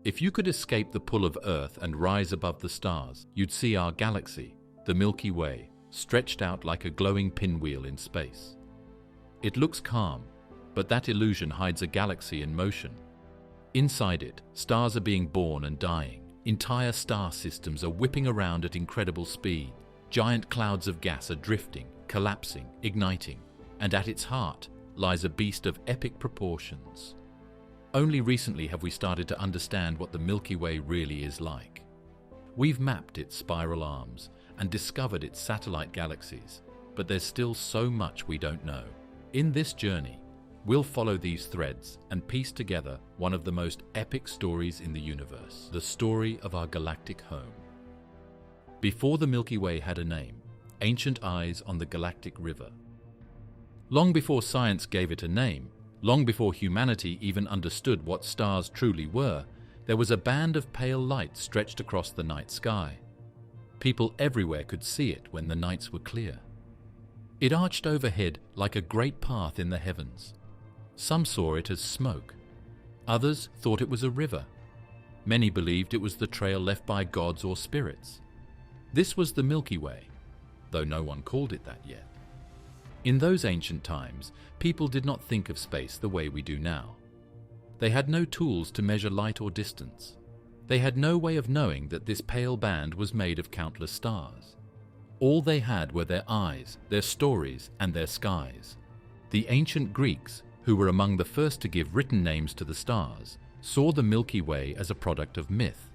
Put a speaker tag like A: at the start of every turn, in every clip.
A: If you could escape the pull of Earth and rise above the stars, you'd see our galaxy, the Milky Way, stretched out like a glowing pinwheel in space. It looks calm, but that illusion hides a galaxy in motion. Inside it, stars are being born and dying. Entire star systems are whipping around at incredible speed. Giant clouds of gas are drifting, collapsing, igniting, and at its heart lies a beast of epic proportions. Only recently have we started to understand what the Milky Way really is like. We've mapped its spiral arms and discovered its satellite galaxies, but there's still so much we don't know. In this journey, we'll follow these threads and piece together one of the most epic stories in the universe, the story of our galactic home. Before the Milky Way had a name, ancient eyes on the Galactic River. Long before science gave it a name, long before humanity even understood what stars truly were, there was a band of pale light stretched across the night sky. People everywhere could see it when the nights were clear. It arched overhead like a great path in the heavens. Some saw it as smoke. Others thought it was a river. Many believed it was the trail left by gods or spirits. This was the Milky Way, though no one called it that yet. In those ancient times, people did not think of space the way we do now. They had no tools to measure light or distance. They had no way of knowing that this pale band was made of countless stars. All they had were their eyes, their stories, and their skies. The ancient Greeks, who were among the first to give written names to the stars, saw the Milky Way as a product of myth.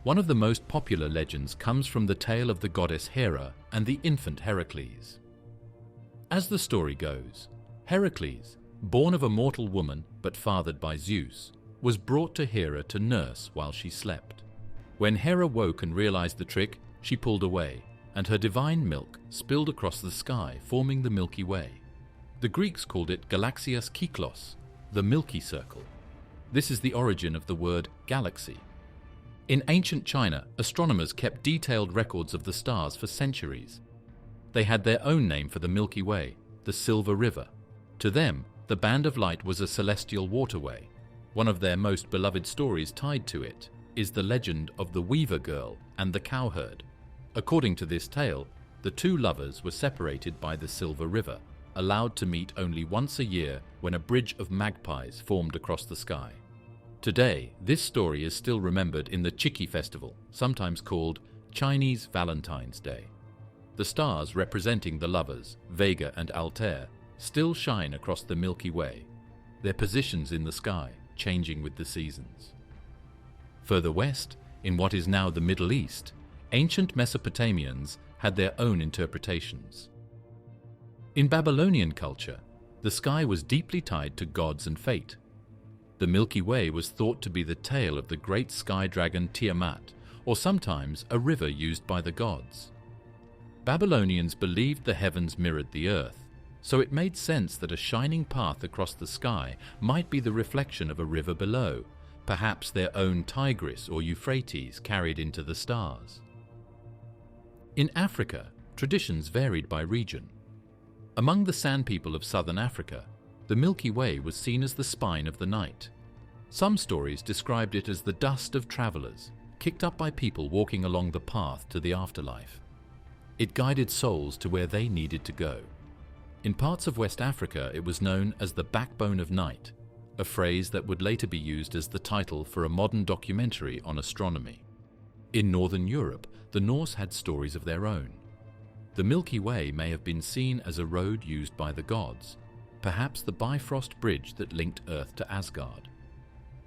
A: One of the most popular legends comes from the tale of the goddess Hera and the infant Heracles. As the story goes, Heracles, born of a mortal woman but fathered by Zeus, was brought to Hera to nurse while she slept. When Hera woke and realized the trick, she pulled away, and her divine milk spilled across the sky, forming the Milky Way. The Greeks called it galaxias kyklos, the Milky Circle. This is the origin of the word galaxy. In ancient China, astronomers kept detailed records of the stars for centuries. They had their own name for the Milky Way, the Silver River. To them, the band of light was a celestial waterway. One of their most beloved stories tied to it is the legend of the Weaver Girl and the cowherd. According to this tale, the two lovers were separated by the Silver River, allowed to meet only once a year when a bridge of magpies formed across the sky. Today, this story is still remembered in the Chiki Festival, sometimes called Chinese Valentine's Day. The stars representing the lovers, Vega and Altair, still shine across the Milky Way, their positions in the sky changing with the seasons. Further west, in what is now the Middle East, ancient Mesopotamians had their own interpretations. In Babylonian culture, the sky was deeply tied to gods and fate. The Milky Way was thought to be the tail of the great sky dragon Tiamat, or sometimes a river used by the gods. Babylonians believed the heavens mirrored the earth, so it made sense that a shining path across the sky might be the reflection of a river below, perhaps their own Tigris or Euphrates carried into the stars. In Africa, traditions varied by region. Among the San people of southern Africa, the Milky Way was seen as the spine of the night. Some stories described it as the dust of travelers, kicked up by people walking along the path to the afterlife. It guided souls to where they needed to go. In parts of West Africa, it was known as the backbone of night, a phrase that would later be used as the title for a modern documentary on astronomy. In Northern Europe, the Norse had stories of their own. The Milky Way may have been seen as a road used by the gods, perhaps the Bifrost Bridge that linked Earth to Asgard.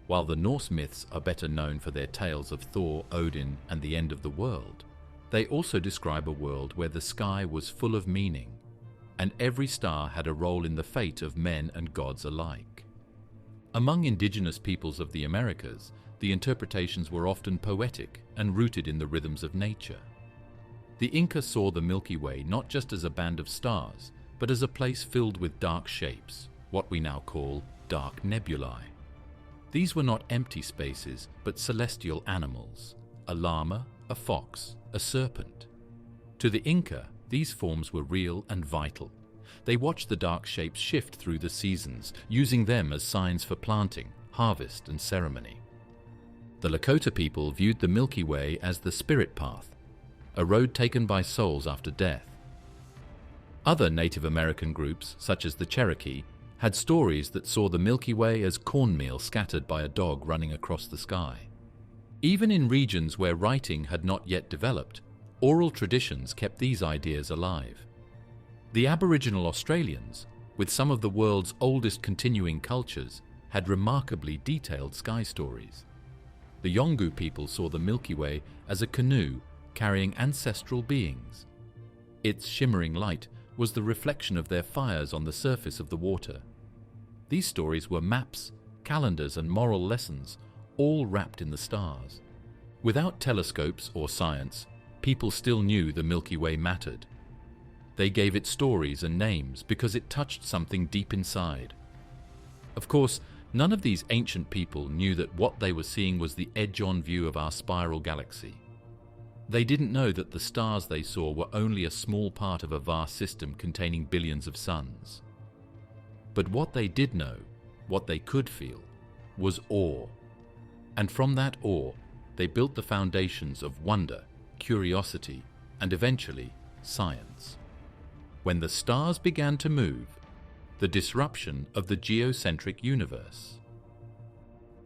A: While the Norse myths are better known for their tales of Thor, Odin, and the end of the world, they also describe a world where the sky was full of meaning, and every star had a role in the fate of men and gods alike. Among indigenous peoples of the Americas, the interpretations were often poetic and rooted in the rhythms of nature. The Inca saw the Milky Way not just as a band of stars, but as a place filled with dark shapes, what we now call dark nebulae. These were not empty spaces, but celestial animals, a llama, a fox, a serpent. To the Inca, these forms were real and vital. They watched the dark shapes shift through the seasons, using them as signs for planting, harvest, and ceremony. The Lakota people viewed the Milky Way as the spirit path, a road taken by souls after death. Other Native American groups, such as the Cherokee, had stories that saw the Milky Way as cornmeal scattered by a dog running across the sky. Even in regions where writing had not yet developed, oral traditions kept these ideas alive. The Aboriginal Australians, with some of the world's oldest continuing cultures, had remarkably detailed sky stories. The Yolngu people saw the Milky Way as a canoe carrying ancestral beings. Its shimmering light was the reflection of their fires on the surface of the water. These stories were maps, calendars, and moral lessons, all wrapped in the stars. Without telescopes or science, people still knew the Milky Way mattered. They gave it stories and names because it touched something deep inside. Of course, none of these ancient people knew that what they were seeing was the edge-on view of our spiral galaxy. They didn't know that the stars they saw were only a small part of a vast system containing billions of suns. But what they did know, what they could feel, was awe. And from that awe, they built the foundations of wonder, curiosity, and eventually, science. When the stars began to move, the disruption of the geocentric universe.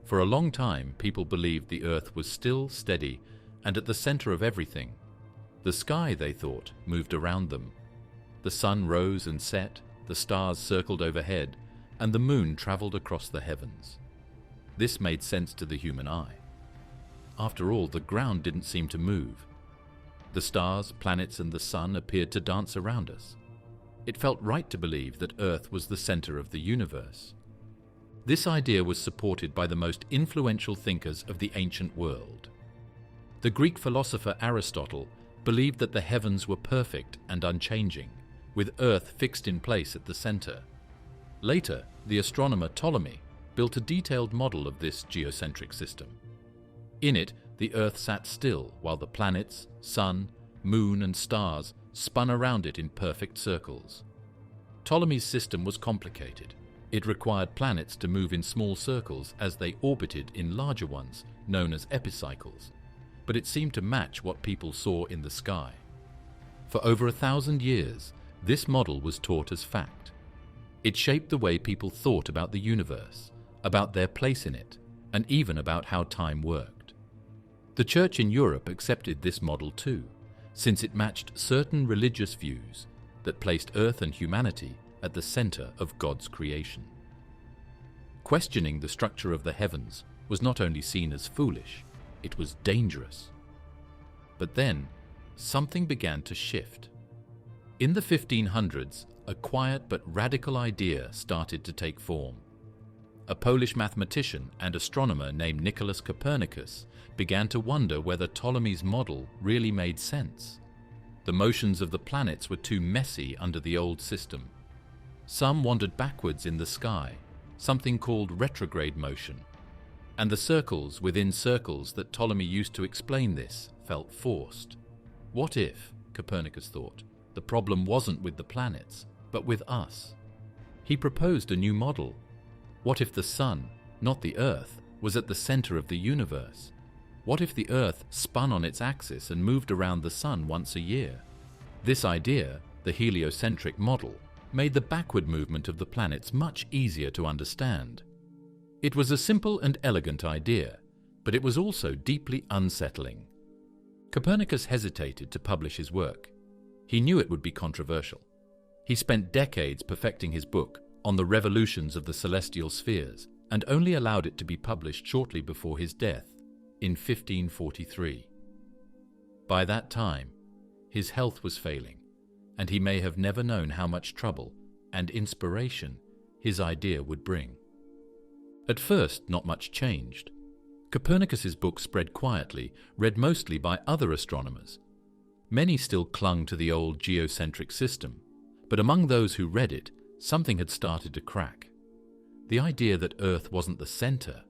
A: For a long time, people believed the Earth was still, steady, and at the center of everything. The sky, they thought, moved around them. The sun rose and set, the stars circled overhead, and the moon traveled across the heavens. This made sense to the human eye. After all, the ground didn't seem to move. The stars, planets, and the sun appeared to dance around us. It felt right to believe that Earth was the center of the universe. This idea was supported by the most influential thinkers of the ancient world. The Greek philosopher Aristotle believed that the heavens were perfect and unchanging, with Earth fixed in place at the center. Later, the astronomer Ptolemy built a detailed model of this geocentric system. In it, the Earth sat still while the planets, sun, moon, and stars spun around it in perfect circles. Ptolemy's system was complicated. It required planets to move in small circles as they orbited in larger ones, known as epicycles, but it seemed to match what people saw in the sky. For over 1,000 years, this model was taught as fact. It shaped the way people thought about the universe, about their place in it, and even about how time worked. The Church in Europe accepted this model too, since it matched certain religious views that placed Earth and humanity at the center of God's creation. Questioning the structure of the heavens was not only seen as foolish, it was dangerous. But then, something began to shift. In the 1500s, a quiet but radical idea started to take form. A Polish mathematician and astronomer named Nicholas Copernicus began to wonder whether Ptolemy's model really made sense. The motions of the planets were too messy under the old system. Some wandered backwards in the sky, something called retrograde motion, and the circles within circles that Ptolemy used to explain this felt forced. What if, Copernicus thought, the problem wasn't with the planets, but with us? He proposed a new model. What if the sun, not the Earth, was at the center of the universe? What if the Earth spun on its axis and moved around the sun once a year? This idea, the heliocentric model, made the backward movement of the planets much easier to understand. It was a simple and elegant idea, but it was also deeply unsettling. Copernicus hesitated to publish his work. He knew it would be controversial. He spent decades perfecting his book on the revolutions of the celestial spheres and only allowed it to be published shortly before his death in 1543. By that time, his health was failing, and he may have never known how much trouble and inspiration his idea would bring. At first, not much changed. Copernicus's book spread quietly, read mostly by other astronomers. Many still clung to the old geocentric system, but among those who read it, something had started to crack. The idea that Earth wasn't the center,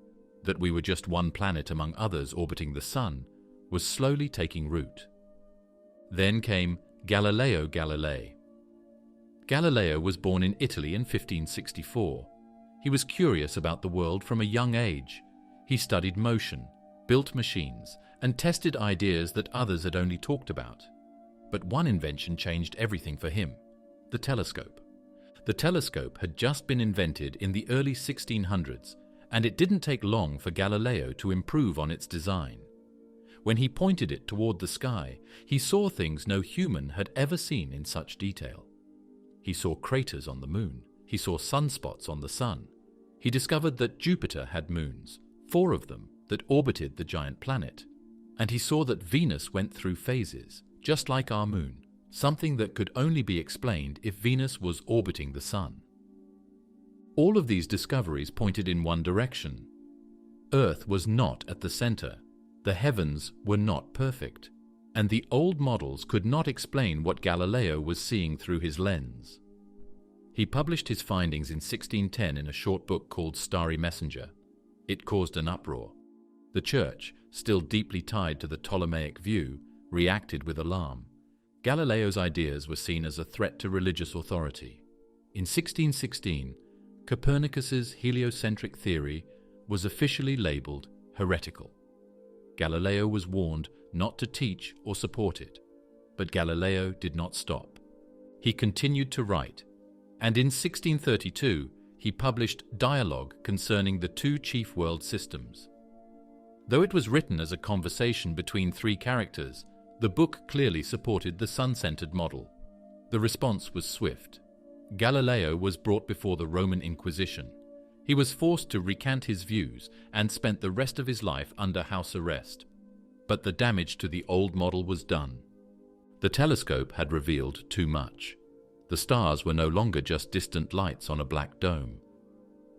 A: that we were just one planet among others orbiting the sun, was slowly taking root. Then came Galileo Galilei. Galileo was born in Italy in 1564. He was curious about the world from a young age. He studied motion, built machines, and tested ideas that others had only talked about. But one invention changed everything for him: the telescope. The telescope had just been invented in the early 1600s, and it didn't take long for Galileo to improve on its design. When he pointed it toward the sky, he saw things no human had ever seen in such detail. He saw craters on the moon. He saw sunspots on the sun. He discovered that Jupiter had moons, 4 of them, that orbited the giant planet. And he saw that Venus went through phases, just like our moon, something that could only be explained if Venus was orbiting the sun. All of these discoveries pointed in one direction. Earth was not at the center. The heavens were not perfect, and the old models could not explain what Galileo was seeing through his lens. He published his findings in 1610 in a short book called Starry Messenger. It caused an uproar. The Church, still deeply tied to the Ptolemaic view, reacted with alarm. Galileo's ideas were seen as a threat to religious authority. In 1616, Copernicus's heliocentric theory was officially labeled heretical. Galileo was warned not to teach or support it, but Galileo did not stop. He continued to write, and in 1632 he published Dialogue concerning the 2 chief world systems. Though it was written as a conversation between 3 characters, the book clearly supported the sun-centered model. The response was swift. Galileo was brought before the Roman Inquisition. He was forced to recant his views and spent the rest of his life under house arrest. But the damage to the old model was done. The telescope had revealed too much. The stars were no longer just distant lights on a black dome.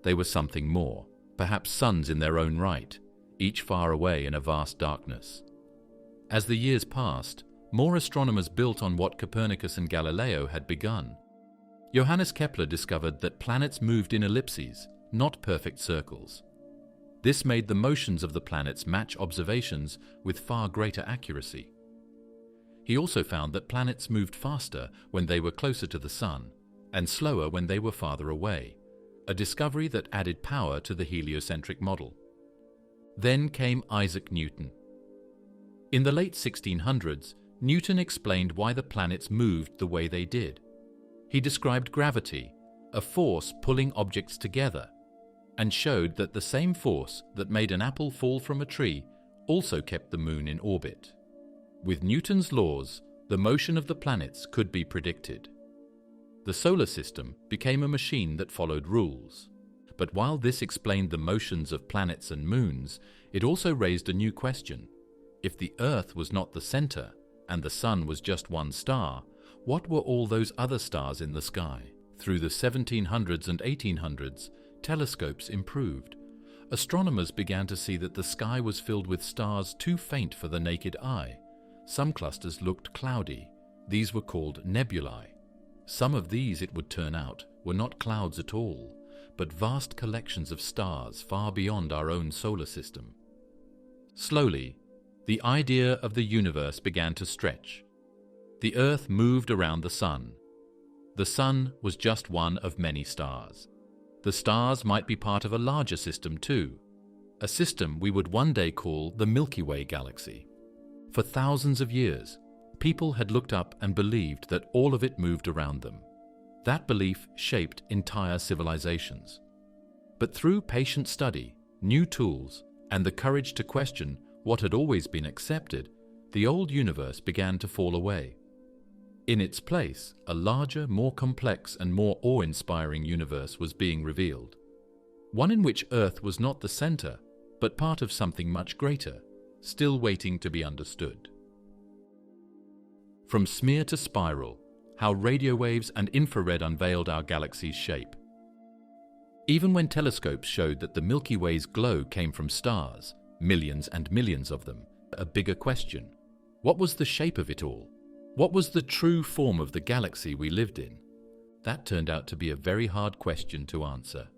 A: They were something more, perhaps suns in their own right, each far away in a vast darkness. As the years passed, more astronomers built on what Copernicus and Galileo had begun. Johannes Kepler discovered that planets moved in ellipses, not perfect circles. This made the motions of the planets match observations with far greater accuracy. He also found that planets moved faster when they were closer to the Sun, and slower when they were farther away, a discovery that added power to the heliocentric model. Then came Isaac Newton. In the late 1600s, Newton explained why the planets moved the way they did. He described gravity, a force pulling objects together, and showed that the same force that made an apple fall from a tree also kept the moon in orbit. With Newton's laws, the motion of the planets could be predicted. The solar system became a machine that followed rules. But while this explained the motions of planets and moons, it also raised a new question. If the Earth was not the center, and the Sun was just one star, what were all those other stars in the sky? Through the 1700s and 1800s, telescopes improved. Astronomers began to see that the sky was filled with stars too faint for the naked eye. Some clusters looked cloudy. These were called nebulae. Some of these, it would turn out, were not clouds at all, but vast collections of stars far beyond our own solar system. Slowly, the idea of the universe began to stretch. The Earth moved around the Sun. The Sun was just one of many stars. The stars might be part of a larger system too, a system we would one day call the Milky Way galaxy. For thousands of years, people had looked up and believed that all of it moved around them. That belief shaped entire civilizations. But through patient study, new tools, and the courage to question what had always been accepted, the old universe began to fall away. In its place, a larger, more complex and more awe-inspiring universe was being revealed. One in which Earth was not the center, but part of something much greater, still waiting to be understood. From smear to spiral, how radio waves and infrared unveiled our galaxy's shape. Even when telescopes showed that the Milky Way's glow came from stars, millions and millions of them, a bigger question: what was the shape of it all? What was the true form of the galaxy we lived in? That turned out to be a very hard question to answer.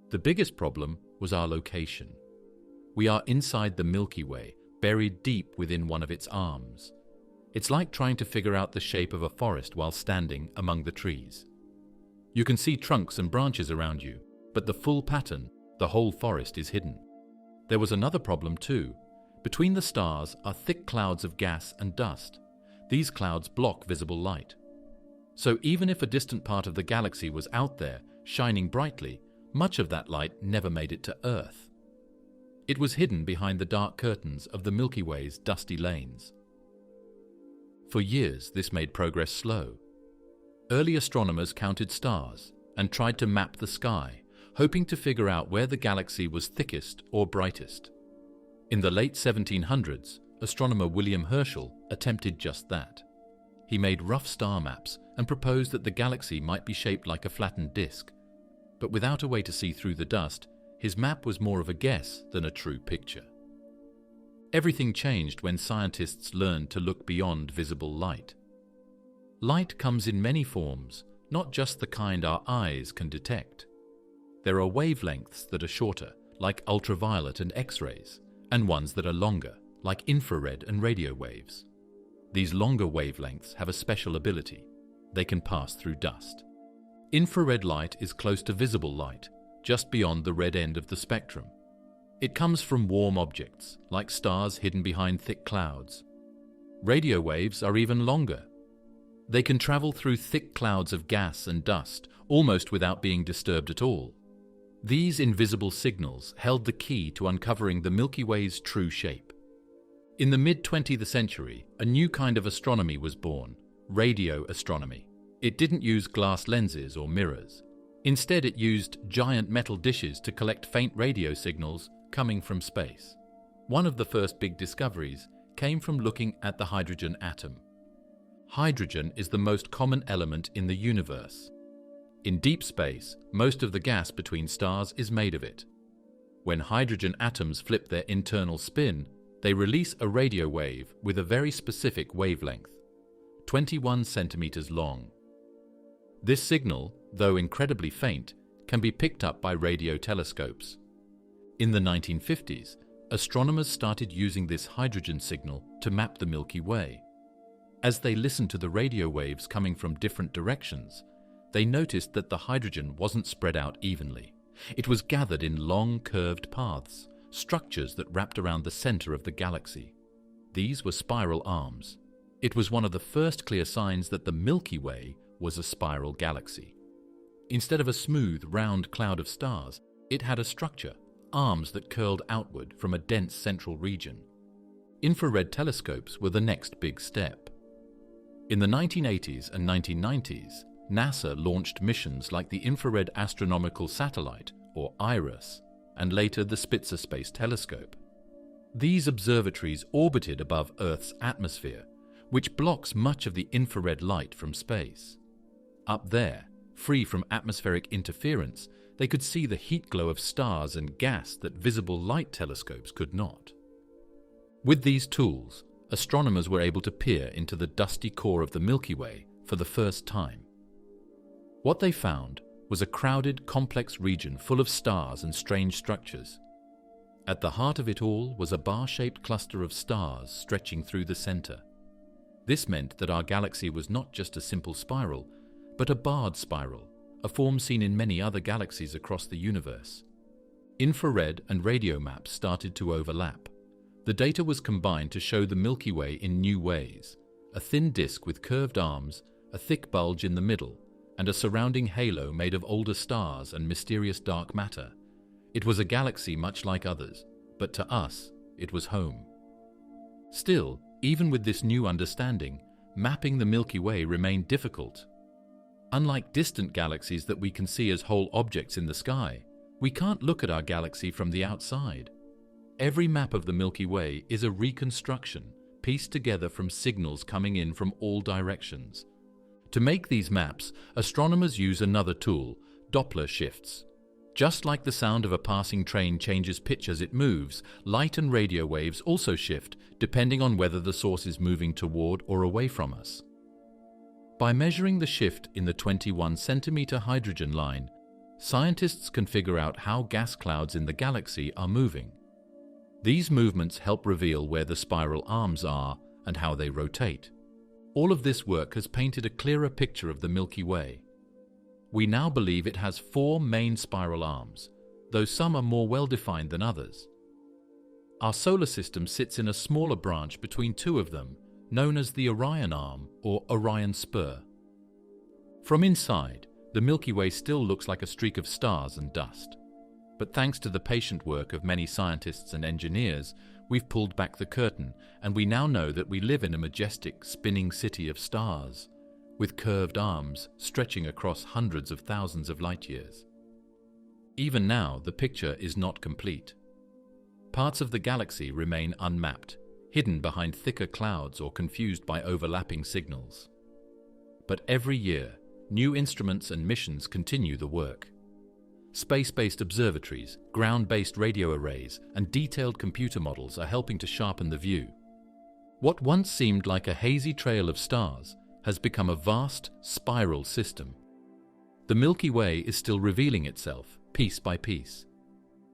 A: The biggest problem was our location. We are inside the Milky Way, buried deep within one of its arms. It's like trying to figure out the shape of a forest while standing among the trees. You can see trunks and branches around you, but the full pattern, the whole forest, is hidden. There was another problem too. Between the stars are thick clouds of gas and dust. These clouds block visible light. So even if a distant part of the galaxy was out there, shining brightly, much of that light never made it to Earth. It was hidden behind the dark curtains of the Milky Way's dusty lanes. For years, this made progress slow. Early astronomers counted stars and tried to map the sky, hoping to figure out where the galaxy was thickest or brightest. In the late 1700s, astronomer William Herschel attempted just that. He made rough star maps and proposed that the galaxy might be shaped like a flattened disk. But without a way to see through the dust, his map was more of a guess than a true picture. Everything changed when scientists learned to look beyond visible light. Light comes in many forms, not just the kind our eyes can detect. There are wavelengths that are shorter, like ultraviolet and X-rays, and ones that are longer, like infrared and radio waves. These longer wavelengths have a special ability. They can pass through dust. Infrared light is close to visible light, just beyond the red end of the spectrum. It comes from warm objects, like stars hidden behind thick clouds. Radio waves are even longer. They can travel through thick clouds of gas and dust, almost without being disturbed at all. These invisible signals held the key to uncovering the Milky Way's true shape. In the mid-20th century, a new kind of astronomy was born, radio astronomy. It didn't use glass lenses or mirrors. Instead, it used giant metal dishes to collect faint radio signals coming from space. One of the first big discoveries came from looking at the hydrogen atom. Hydrogen is the most common element in the universe. In deep space, most of the gas between stars is made of it. When hydrogen atoms flip their internal spin, they release a radio wave with a very specific wavelength, 21 centimeters long. This signal, though incredibly faint, can be picked up by radio telescopes. In the 1950s, astronomers started using this hydrogen signal to map the Milky Way. As they listened to the radio waves coming from different directions, they noticed that the hydrogen wasn't spread out evenly. It was gathered in long, curved paths, structures that wrapped around the center of the galaxy. These were spiral arms. It was one of the first clear signs that the Milky Way was a spiral galaxy. Instead of a smooth, round cloud of stars, it had a structure, arms that curled outward from a dense central region. Infrared telescopes were the next big step. In the 1980s and 1990s, NASA launched missions like the Infrared Astronomical Satellite, or IRAS, and later the Spitzer Space Telescope. These observatories orbited above Earth's atmosphere, which blocks much of the infrared light from space. Up there, free from atmospheric interference, they could see the heat glow of stars and gas that visible light telescopes could not. With these tools, astronomers were able to peer into the dusty core of the Milky Way for the first time. What they found was a crowded, complex region full of stars and strange structures. At the heart of it all was a bar-shaped cluster of stars stretching through the center. This meant that our galaxy was not just a simple spiral, but a barred spiral, a form seen in many other galaxies across the universe. Infrared and radio maps started to overlap. The data was combined to show the Milky Way in new ways: a thin disk with curved arms, a thick bulge in the middle, and a surrounding halo made of older stars and mysterious dark matter. It was a galaxy much like others, but to us, it was home. Still, even with this new understanding, mapping the Milky Way remained difficult. Unlike distant galaxies that we can see as whole objects in the sky, we can't look at our galaxy from the outside. Every map of the Milky Way is a reconstruction, pieced together from signals coming in from all directions. To make these maps, astronomers use another tool, Doppler shifts. Just like the sound of a passing train changes pitch as it moves, light and radio waves also shift, depending on whether the source is moving toward or away from us. By measuring the shift in the 21-centimeter hydrogen line, scientists can figure out how gas clouds in the galaxy are moving. These movements help reveal where the spiral arms are and how they rotate. All of this work has painted a clearer picture of the Milky Way. We now believe it has 4 main spiral arms, though some are more well-defined than others. Our solar system sits in a smaller branch between two of them, known as the Orion Arm or Orion Spur. From inside, the Milky Way still looks like a streak of stars and dust. But thanks to the patient work of many scientists and engineers, we've pulled back the curtain, and we now know that we live in a majestic, spinning city of stars, with curved arms stretching across hundreds of thousands of light years. Even now, the picture is not complete. Parts of the galaxy remain unmapped, hidden behind thicker clouds or confused by overlapping signals. But every year, new instruments and missions continue the work. Space-based observatories, ground-based radio arrays, and detailed computer models are helping to sharpen the view. What once seemed like a hazy trail of stars has become a vast, spiral system. The Milky Way is still revealing itself, piece by piece.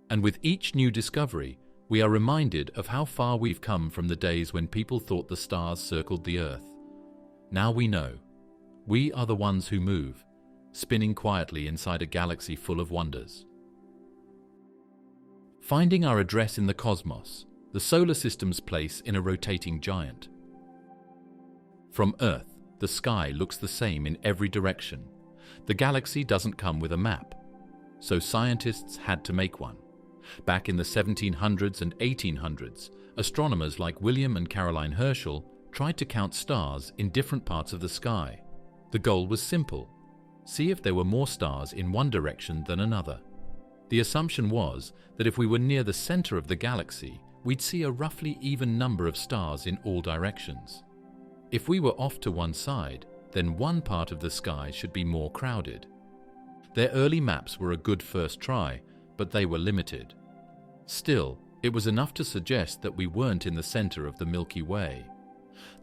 A: And with each new discovery, we are reminded of how far we've come from the days when people thought the stars circled the Earth. Now we know. We are the ones who move, spinning quietly inside a galaxy full of wonders. Finding our address in the cosmos, the solar system's place in a rotating giant. From Earth, the sky looks the same in every direction. The galaxy doesn't come with a map, so scientists had to make one. Back in the 1700s and 1800s, astronomers like William and Caroline Herschel tried to count stars in different parts of the sky. The goal was simple: see if there were more stars in one direction than another. The assumption was that if we were near the center of the galaxy, we'd see a roughly even number of stars in all directions. If we were off to one side, then one part of the sky should be more crowded. Their early maps were a good first try, but they were limited. Still, it was enough to suggest that we weren't in the center of the Milky Way.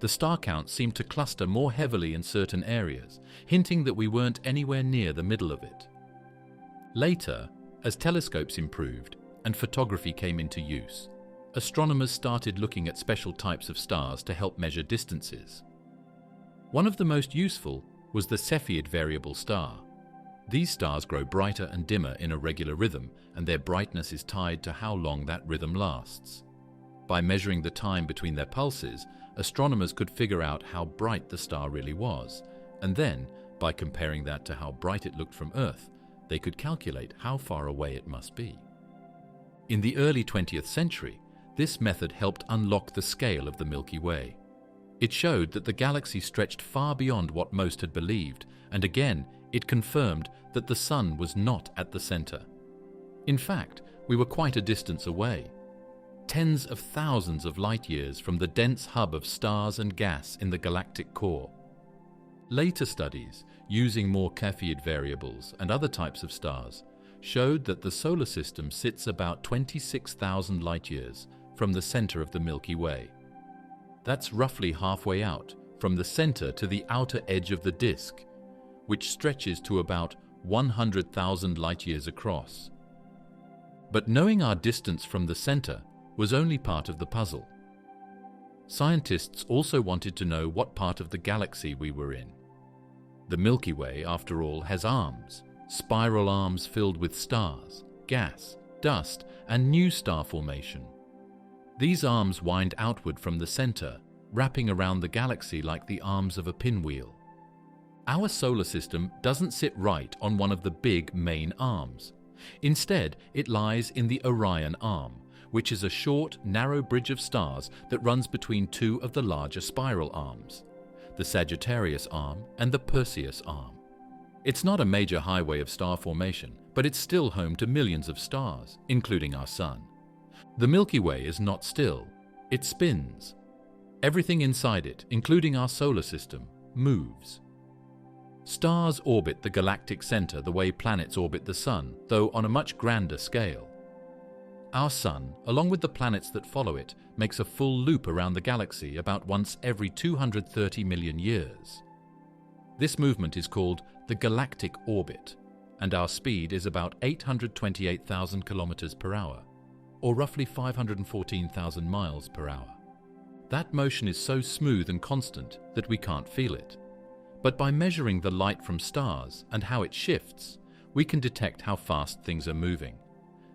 A: The star count seemed to cluster more heavily in certain areas, hinting that we weren't anywhere near the middle of it. Later, as telescopes improved and photography came into use, astronomers started looking at special types of stars to help measure distances. One of the most useful was the Cepheid variable star. These stars grow brighter and dimmer in a regular rhythm, and their brightness is tied to how long that rhythm lasts. By measuring the time between their pulses, astronomers could figure out how bright the star really was, and then, by comparing that to how bright it looked from Earth, they could calculate how far away it must be. In the early 20th century, this method helped unlock the scale of the Milky Way. It showed that the galaxy stretched far beyond what most had believed, and again, it confirmed that the Sun was not at the center. In fact, we were quite a distance away, tens of thousands of light years from the dense hub of stars and gas in the galactic core. Later studies, using more Cepheid variables and other types of stars, showed that the solar system sits about 26,000 light years from the center of the Milky Way. That's roughly halfway out, from the center to the outer edge of the disk, which stretches to about 100,000 light-years across. But knowing our distance from the center was only part of the puzzle. Scientists also wanted to know what part of the galaxy we were in. The Milky Way, after all, has arms, spiral arms filled with stars, gas, dust, and new star formation. These arms wind outward from the center, wrapping around the galaxy like the arms of a pinwheel. Our solar system doesn't sit right on one of the big main arms. Instead, it lies in the Orion Arm, which is a short, narrow bridge of stars that runs between two of the larger spiral arms, the Sagittarius Arm and the Perseus Arm. It's not a major highway of star formation, but it's still home to millions of stars, including our Sun. The Milky Way is not still. It spins. Everything inside it, including our solar system, moves. Stars orbit the galactic center the way planets orbit the Sun, though on a much grander scale. Our Sun, along with the planets that follow it, makes a full loop around the galaxy about once every 230 million years. This movement is called the galactic orbit, and our speed is about 828,000 kilometers per hour, or roughly 514,000 miles per hour. That motion is so smooth and constant that we can't feel it. But by measuring the light from stars and how it shifts, we can detect how fast things are moving.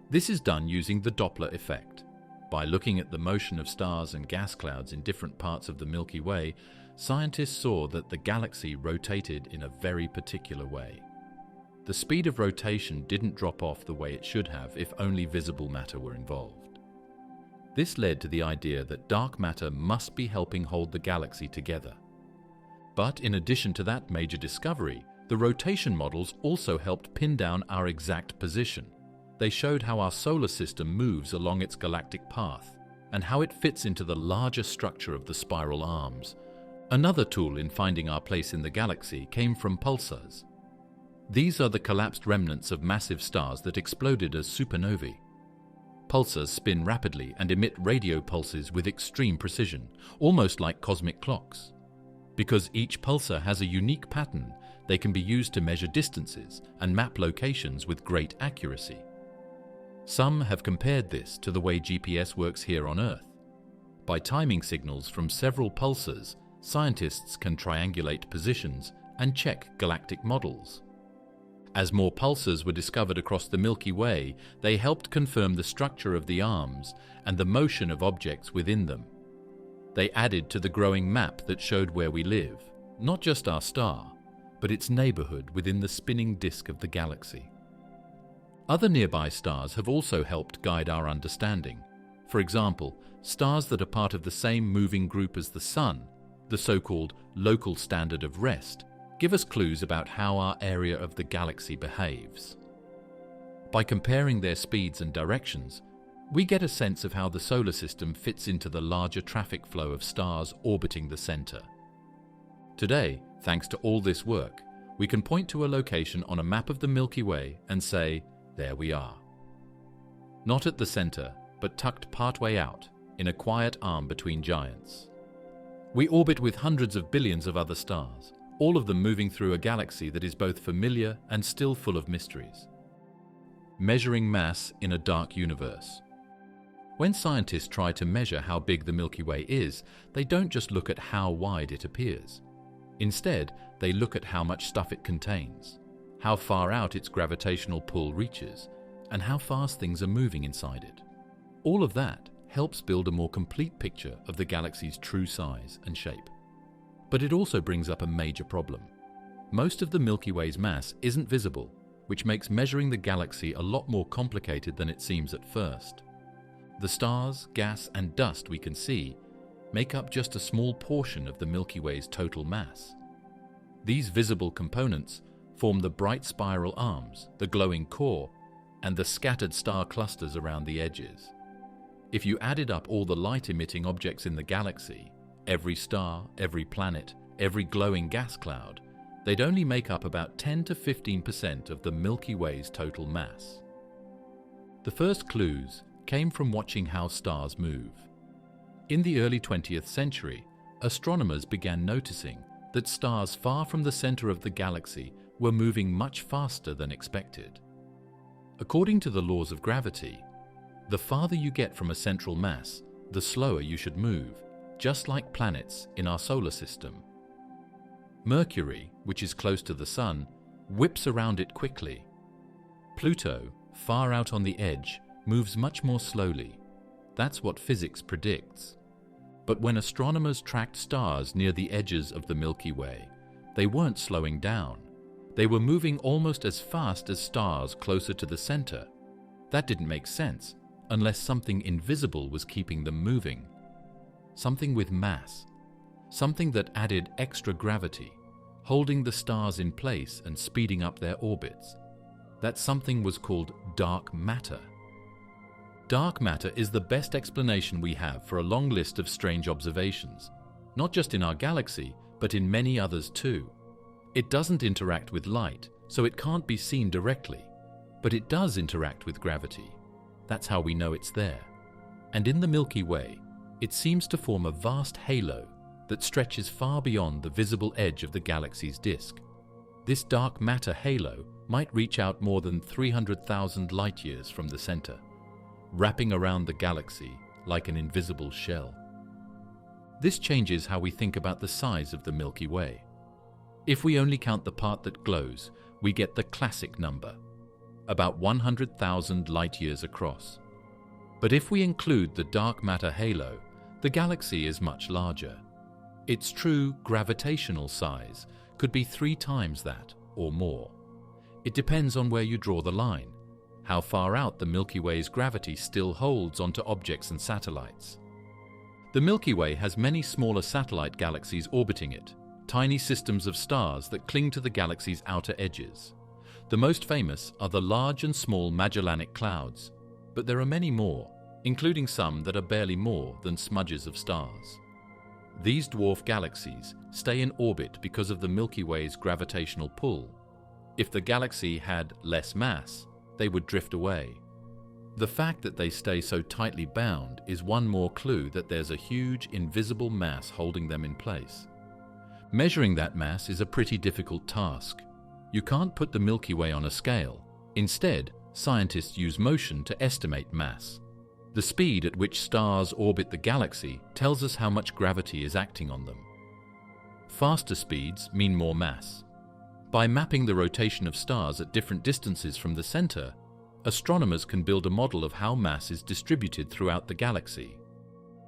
A: This is done using the Doppler effect. By looking at the motion of stars and gas clouds in different parts of the Milky Way, scientists saw that the galaxy rotated in a very particular way. The speed of rotation didn't drop off the way it should have if only visible matter were involved. This led to the idea that dark matter must be helping hold the galaxy together. But in addition to that major discovery, the rotation models also helped pin down our exact position. They showed how our solar system moves along its galactic path and how it fits into the larger structure of the spiral arms. Another tool in finding our place in the galaxy came from pulsars. These are the collapsed remnants of massive stars that exploded as supernovae. Pulsars spin rapidly and emit radio pulses with extreme precision, almost like cosmic clocks. Because each pulsar has a unique pattern, they can be used to measure distances and map locations with great accuracy. Some have compared this to the way GPS works here on Earth. By timing signals from several pulsars, scientists can triangulate positions and check galactic models. As more pulsars were discovered across the Milky Way, they helped confirm the structure of the arms and the motion of objects within them. They added to the growing map that showed where we live, not just our star, but its neighborhood within the spinning disk of the galaxy. Other nearby stars have also helped guide our understanding. For example, stars that are part of the same moving group as the Sun, the so-called local standard of rest, give us clues about how our area of the galaxy behaves. By comparing their speeds and directions, we get a sense of how the solar system fits into the larger traffic flow of stars orbiting the center. Today, thanks to all this work, we can point to a location on a map of the Milky Way and say, there we are. Not at the center, but tucked partway out, in a quiet arm between giants. We orbit with hundreds of billions of other stars, all of them moving through a galaxy that is both familiar and still full of mysteries. Measuring mass in a dark universe. When scientists try to measure how big the Milky Way is, they don't just look at how wide it appears. Instead, they look at how much stuff it contains, how far out its gravitational pull reaches, and how fast things are moving inside it. All of that helps build a more complete picture of the galaxy's true size and shape. But it also brings up a major problem. Most of the Milky Way's mass isn't visible, which makes measuring the galaxy a lot more complicated than it seems at first. The stars, gas, and dust we can see make up just a small portion of the Milky Way's total mass. These visible components form the bright spiral arms, the glowing core, and the scattered star clusters around the edges. If you added up all the light-emitting objects in the galaxy, every star, every planet, every glowing gas cloud, they'd only make up about 10 to 15% of the Milky Way's total mass. The first clues came from watching how stars move. In the early 20th century, astronomers began noticing that stars far from the center of the galaxy were moving much faster than expected. According to the laws of gravity, the farther you get from a central mass, the slower you should move, just like planets in our solar system. Mercury, which is close to the Sun, whips around it quickly. Pluto, far out on the edge, moves much more slowly. That's what physics predicts. But when astronomers tracked stars near the edges of the Milky Way, they weren't slowing down. They were moving almost as fast as stars closer to the center. That didn't make sense, unless something invisible was keeping them moving. Something with mass. Something that added extra gravity, holding the stars in place and speeding up their orbits. That something was called dark matter. Dark matter is the best explanation we have for a long list of strange observations, not just in our galaxy, but in many others too. It doesn't interact with light, so it can't be seen directly, but it does interact with gravity. That's how we know it's there. And in the Milky Way, it seems to form a vast halo that stretches far beyond the visible edge of the galaxy's disk. This dark matter halo might reach out more than 300,000 light-years from the center, wrapping around the galaxy like an invisible shell. This changes how we think about the size of the Milky Way. If we only count the part that glows, we get the classic number, about 100,000 light-years across. But if we include the dark matter halo, the galaxy is much larger. Its true gravitational size could be 3 times that or more. It depends on where you draw the line, how far out the Milky Way's gravity still holds onto objects and satellites. The Milky Way has many smaller satellite galaxies orbiting it, tiny systems of stars that cling to the galaxy's outer edges. The most famous are the large and small Magellanic clouds, but there are many more, including some that are barely more than smudges of stars. These dwarf galaxies stay in orbit because of the Milky Way's gravitational pull. If the galaxy had less mass, they would drift away. The fact that they stay so tightly bound is one more clue that there's a huge invisible mass holding them in place. Measuring that mass is a pretty difficult task. You can't put the Milky Way on a scale. Instead, scientists use motion to estimate mass. The speed at which stars orbit the galaxy tells us how much gravity is acting on them. Faster speeds mean more mass. By mapping the rotation of stars at different distances from the center, astronomers can build a model of how mass is distributed throughout the galaxy.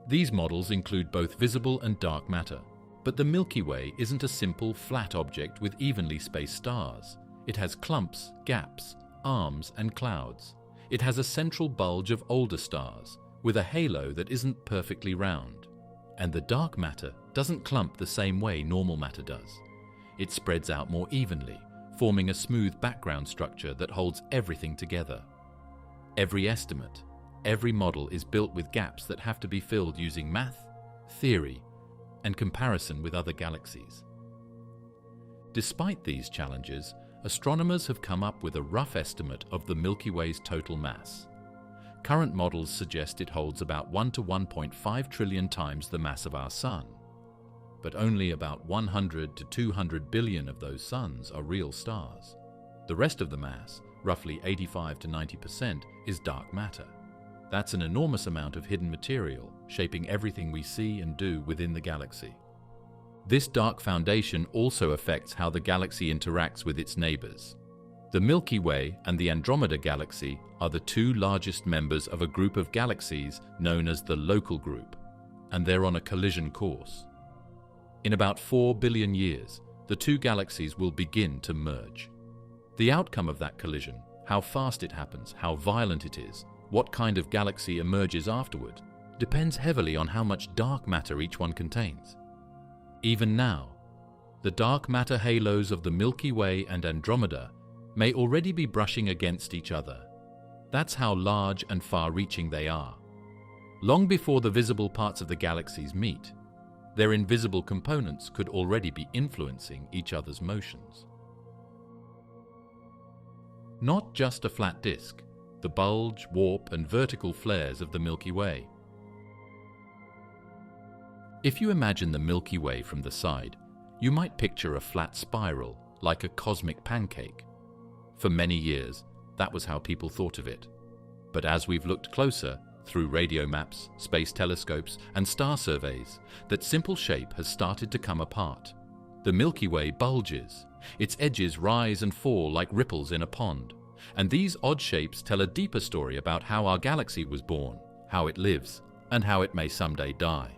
A: These models include both visible and dark matter. But the Milky Way isn't a simple, flat object with evenly spaced stars. It has clumps, gaps, arms, and clouds. It has a central bulge of older stars, with a halo that isn't perfectly round. And the dark matter doesn't clump the same way normal matter does. It spreads out more evenly, forming a smooth background structure that holds everything together. Every estimate, every model is built with gaps that have to be filled using math, theory, and comparison with other galaxies. Despite these challenges, astronomers have come up with a rough estimate of the Milky Way's total mass. Current models suggest it holds about 1 to 1.5 trillion times the mass of our Sun. But only about 100 to 200 billion of those suns are real stars. The rest of the mass, roughly 85 to 90%, is dark matter. That's an enormous amount of hidden material, shaping everything we see and do within the galaxy. This dark foundation also affects how the galaxy interacts with its neighbors. The Milky Way and the Andromeda galaxy are the 2 largest members of a group of galaxies known as the Local Group, and they're on a collision course. In about 4 billion years, the 2 galaxies will begin to merge. The outcome of that collision, how fast it happens, how violent it is, what kind of galaxy emerges afterward, depends heavily on how much dark matter each one contains. Even now, the dark matter halos of the Milky Way and Andromeda may already be brushing against each other. That's how large and far-reaching they are. Long before the visible parts of the galaxies meet, their invisible components could already be influencing each other's motions. Not just a flat disk, the bulge, warp, and vertical flares of the Milky Way. If you imagine the Milky Way from the side, you might picture a flat spiral, like a cosmic pancake. For many years, that was how people thought of it. But as we've looked closer, through radio maps, space telescopes, and star surveys, that simple shape has started to come apart. The Milky Way bulges. Its edges rise and fall like ripples in a pond. And these odd shapes tell a deeper story about how our galaxy was born, how it lives, and how it may someday die.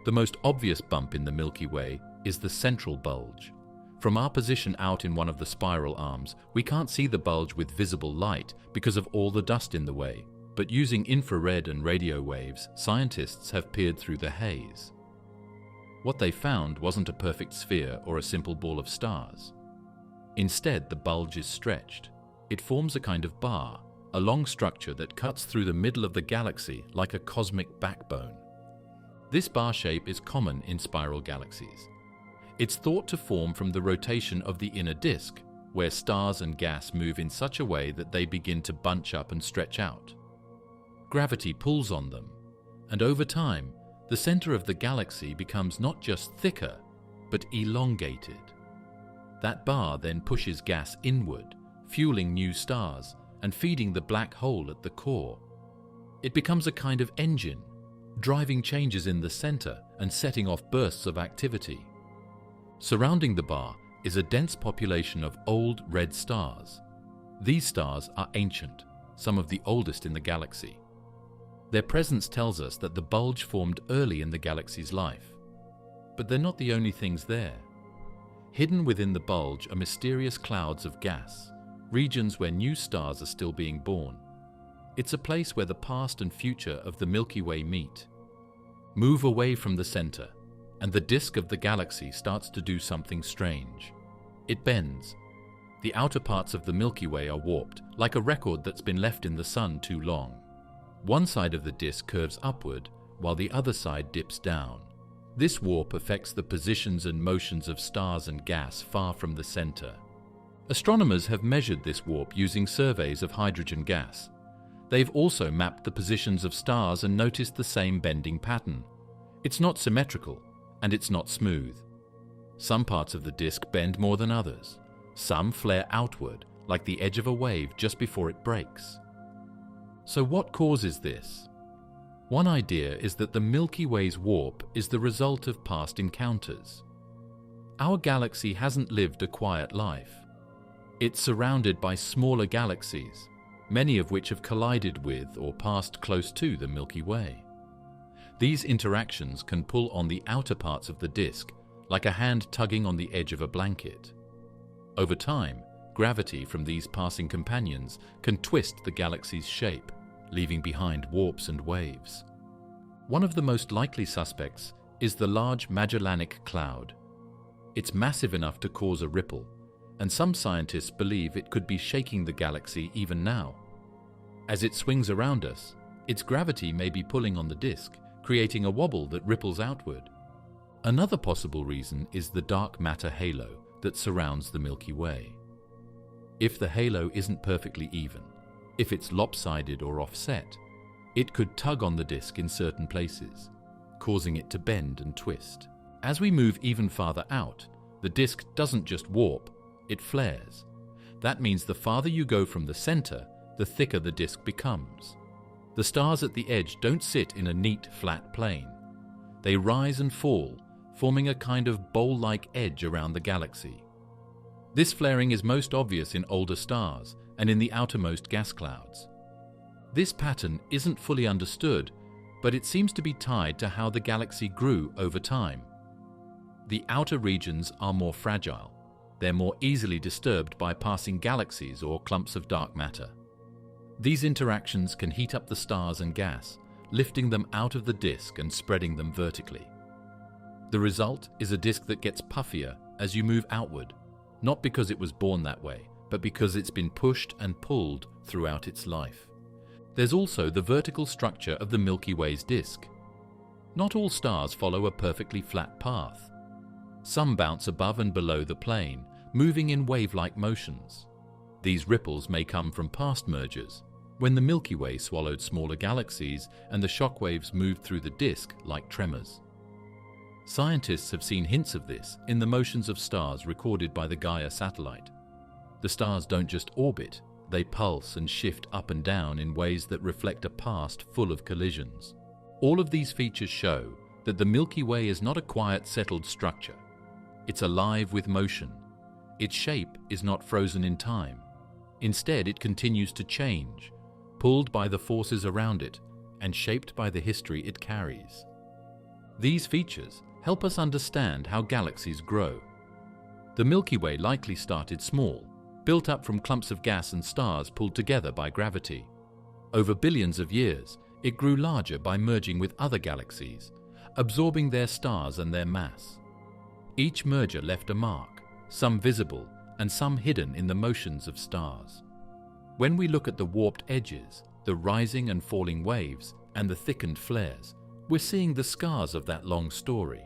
A: The most obvious bump in the Milky Way is the central bulge. From our position out in one of the spiral arms, we can't see the bulge with visible light because of all the dust in the way, but using infrared and radio waves, scientists have peered through the haze. What they found wasn't a perfect sphere or a simple ball of stars. Instead, the bulge is stretched. It forms a kind of bar, a long structure that cuts through the middle of the galaxy like a cosmic backbone. This bar shape is common in spiral galaxies. It's thought to form from the rotation of the inner disk, where stars and gas move in such a way that they begin to bunch up and stretch out. Gravity pulls on them, and over time, the center of the galaxy becomes not just thicker, but elongated. That bar then pushes gas inward, fueling new stars and feeding the black hole at the core. It becomes a kind of engine, driving changes in the center and setting off bursts of activity. Surrounding the bar is a dense population of old red stars. These stars are ancient, some of the oldest in the galaxy. Their presence tells us that the bulge formed early in the galaxy's life. But they're not the only things there. Hidden within the bulge are mysterious clouds of gas, regions where new stars are still being born. It's a place where the past and future of the Milky Way meet. Move away from the center, and the disk of the galaxy starts to do something strange. It bends. The outer parts of the Milky Way are warped, like a record that's been left in the sun too long. One side of the disk curves upward, while the other side dips down. This warp affects the positions and motions of stars and gas far from the center. Astronomers have measured this warp using surveys of hydrogen gas. They've also mapped the positions of stars and noticed the same bending pattern. It's not symmetrical, and it's not smooth. Some parts of the disk bend more than others. Some flare outward, like the edge of a wave just before it breaks. So what causes this? One idea is that the Milky Way's warp is the result of past encounters. Our galaxy hasn't lived a quiet life. It's surrounded by smaller galaxies, many of which have collided with or passed close to the Milky Way. These interactions can pull on the outer parts of the disk, like a hand tugging on the edge of a blanket. Over time, gravity from these passing companions can twist the galaxy's shape, leaving behind warps and waves. One of the most likely suspects is the large Magellanic cloud. It's massive enough to cause a ripple, and some scientists believe it could be shaking the galaxy even now. As it swings around us, its gravity may be pulling on the disk, creating a wobble that ripples outward. Another possible reason is the dark matter halo that surrounds the Milky Way. If the halo isn't perfectly even, if it's lopsided or offset, it could tug on the disk in certain places, causing it to bend and twist. As we move even farther out, the disk doesn't just warp, it flares. That means the farther you go from the center, the thicker the disk becomes. The stars at the edge don't sit in a neat, flat plane. They rise and fall, forming a kind of bowl-like edge around the galaxy. This flaring is most obvious in older stars and in the outermost gas clouds. This pattern isn't fully understood, but it seems to be tied to how the galaxy grew over time. The outer regions are more fragile. They're more easily disturbed by passing galaxies or clumps of dark matter. These interactions can heat up the stars and gas, lifting them out of the disk and spreading them vertically. The result is a disk that gets puffier as you move outward, not because it was born that way, but because it's been pushed and pulled throughout its life. There's also the vertical structure of the Milky Way's disk. Not all stars follow a perfectly flat path. Some bounce above and below the plane, moving in wave-like motions. These ripples may come from past mergers, when the Milky Way swallowed smaller galaxies and the shockwaves moved through the disk like tremors. Scientists have seen hints of this in the motions of stars recorded by the Gaia satellite. The stars don't just orbit, they pulse and shift up and down in ways that reflect a past full of collisions. All of these features show that the Milky Way is not a quiet, settled structure. It's alive with motion. Its shape is not frozen in time. Instead, it continues to change, pulled by the forces around it and shaped by the history it carries. These features help us understand how galaxies grow. The Milky Way likely started small, built up from clumps of gas and stars pulled together by gravity. Over billions of years, it grew larger by merging with other galaxies, absorbing their stars and their mass. Each merger left a mark, some visible and some hidden in the motions of stars. When we look at the warped edges, the rising and falling waves, and the thickened flares, we're seeing the scars of that long story.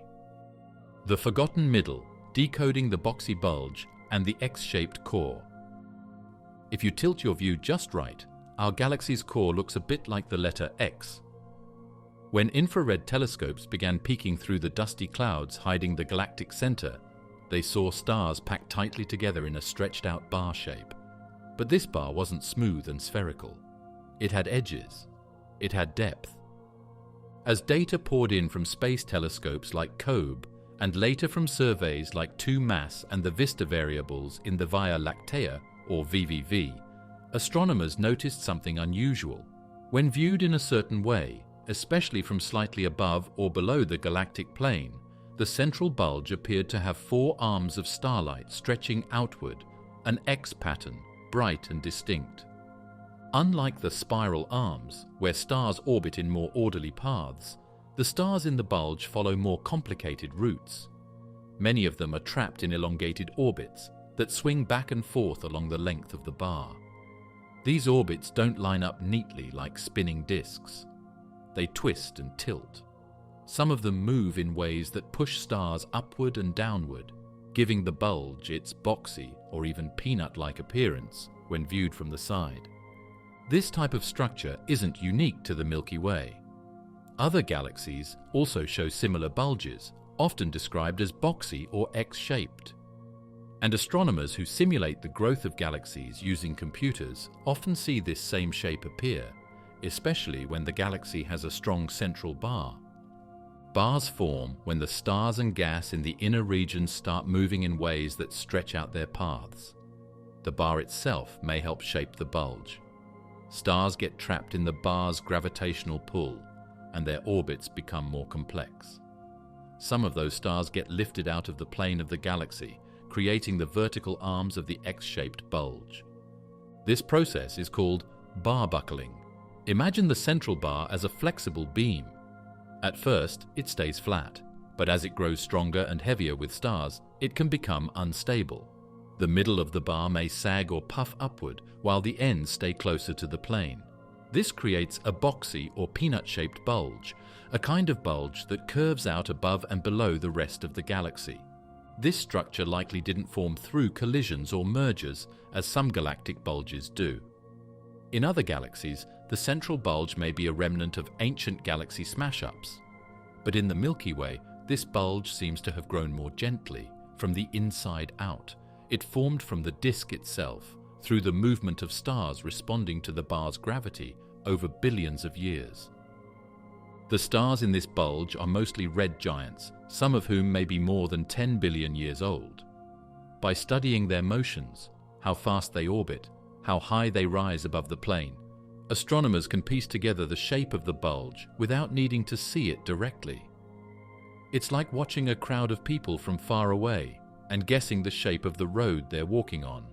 A: The forgotten middle, decoding the boxy bulge, and the X-shaped core. If you tilt your view just right, our galaxy's core looks a bit like the letter X. When infrared telescopes began peeking through the dusty clouds hiding the galactic center, they saw stars packed tightly together in a stretched-out bar shape. But this bar wasn't smooth and spherical. It had edges. It had depth. As data poured in from space telescopes like COBE, and later from surveys like 2MASS and the Vista variables in the Via Lactea, or VVV, astronomers noticed something unusual. When viewed in a certain way, especially from slightly above or below the galactic plane, the central bulge appeared to have 4 arms of starlight stretching outward, an X pattern, bright and distinct. Unlike the spiral arms, where stars orbit in more orderly paths, the stars in the bulge follow more complicated routes. Many of them are trapped in elongated orbits that swing back and forth along the length of the bar. These orbits don't line up neatly like spinning disks. They twist and tilt. Some of them move in ways that push stars upward and downward, giving the bulge its boxy or even peanut-like appearance when viewed from the side. This type of structure isn't unique to the Milky Way. Other galaxies also show similar bulges, often described as boxy or X-shaped. And astronomers who simulate the growth of galaxies using computers often see this same shape appear, especially when the galaxy has a strong central bar. Bars form when the stars and gas in the inner regions start moving in ways that stretch out their paths. The bar itself may help shape the bulge. Stars get trapped in the bar's gravitational pull, and their orbits become more complex. Some of those stars get lifted out of the plane of the galaxy, creating the vertical arms of the X-shaped bulge. This process is called bar buckling. Imagine the central bar as a flexible beam. At first, it stays flat, but as it grows stronger and heavier with stars, it can become unstable. The middle of the bar may sag or puff upward, while the ends stay closer to the plane. This creates a boxy or peanut-shaped bulge, a kind of bulge that curves out above and below the rest of the galaxy. This structure likely didn't form through collisions or mergers, as some galactic bulges do. In other galaxies, the central bulge may be a remnant of ancient galaxy smash-ups. But in the Milky Way, this bulge seems to have grown more gently, from the inside out. It formed from the disk itself, through the movement of stars responding to the bar's gravity over billions of years. The stars in this bulge are mostly red giants, some of whom may be more than 10 billion years old. By studying their motions, how fast they orbit, how high they rise above the plane, astronomers can piece together the shape of the bulge without needing to see it directly. It's like watching a crowd of people from far away and guessing the shape of the road they're walking on.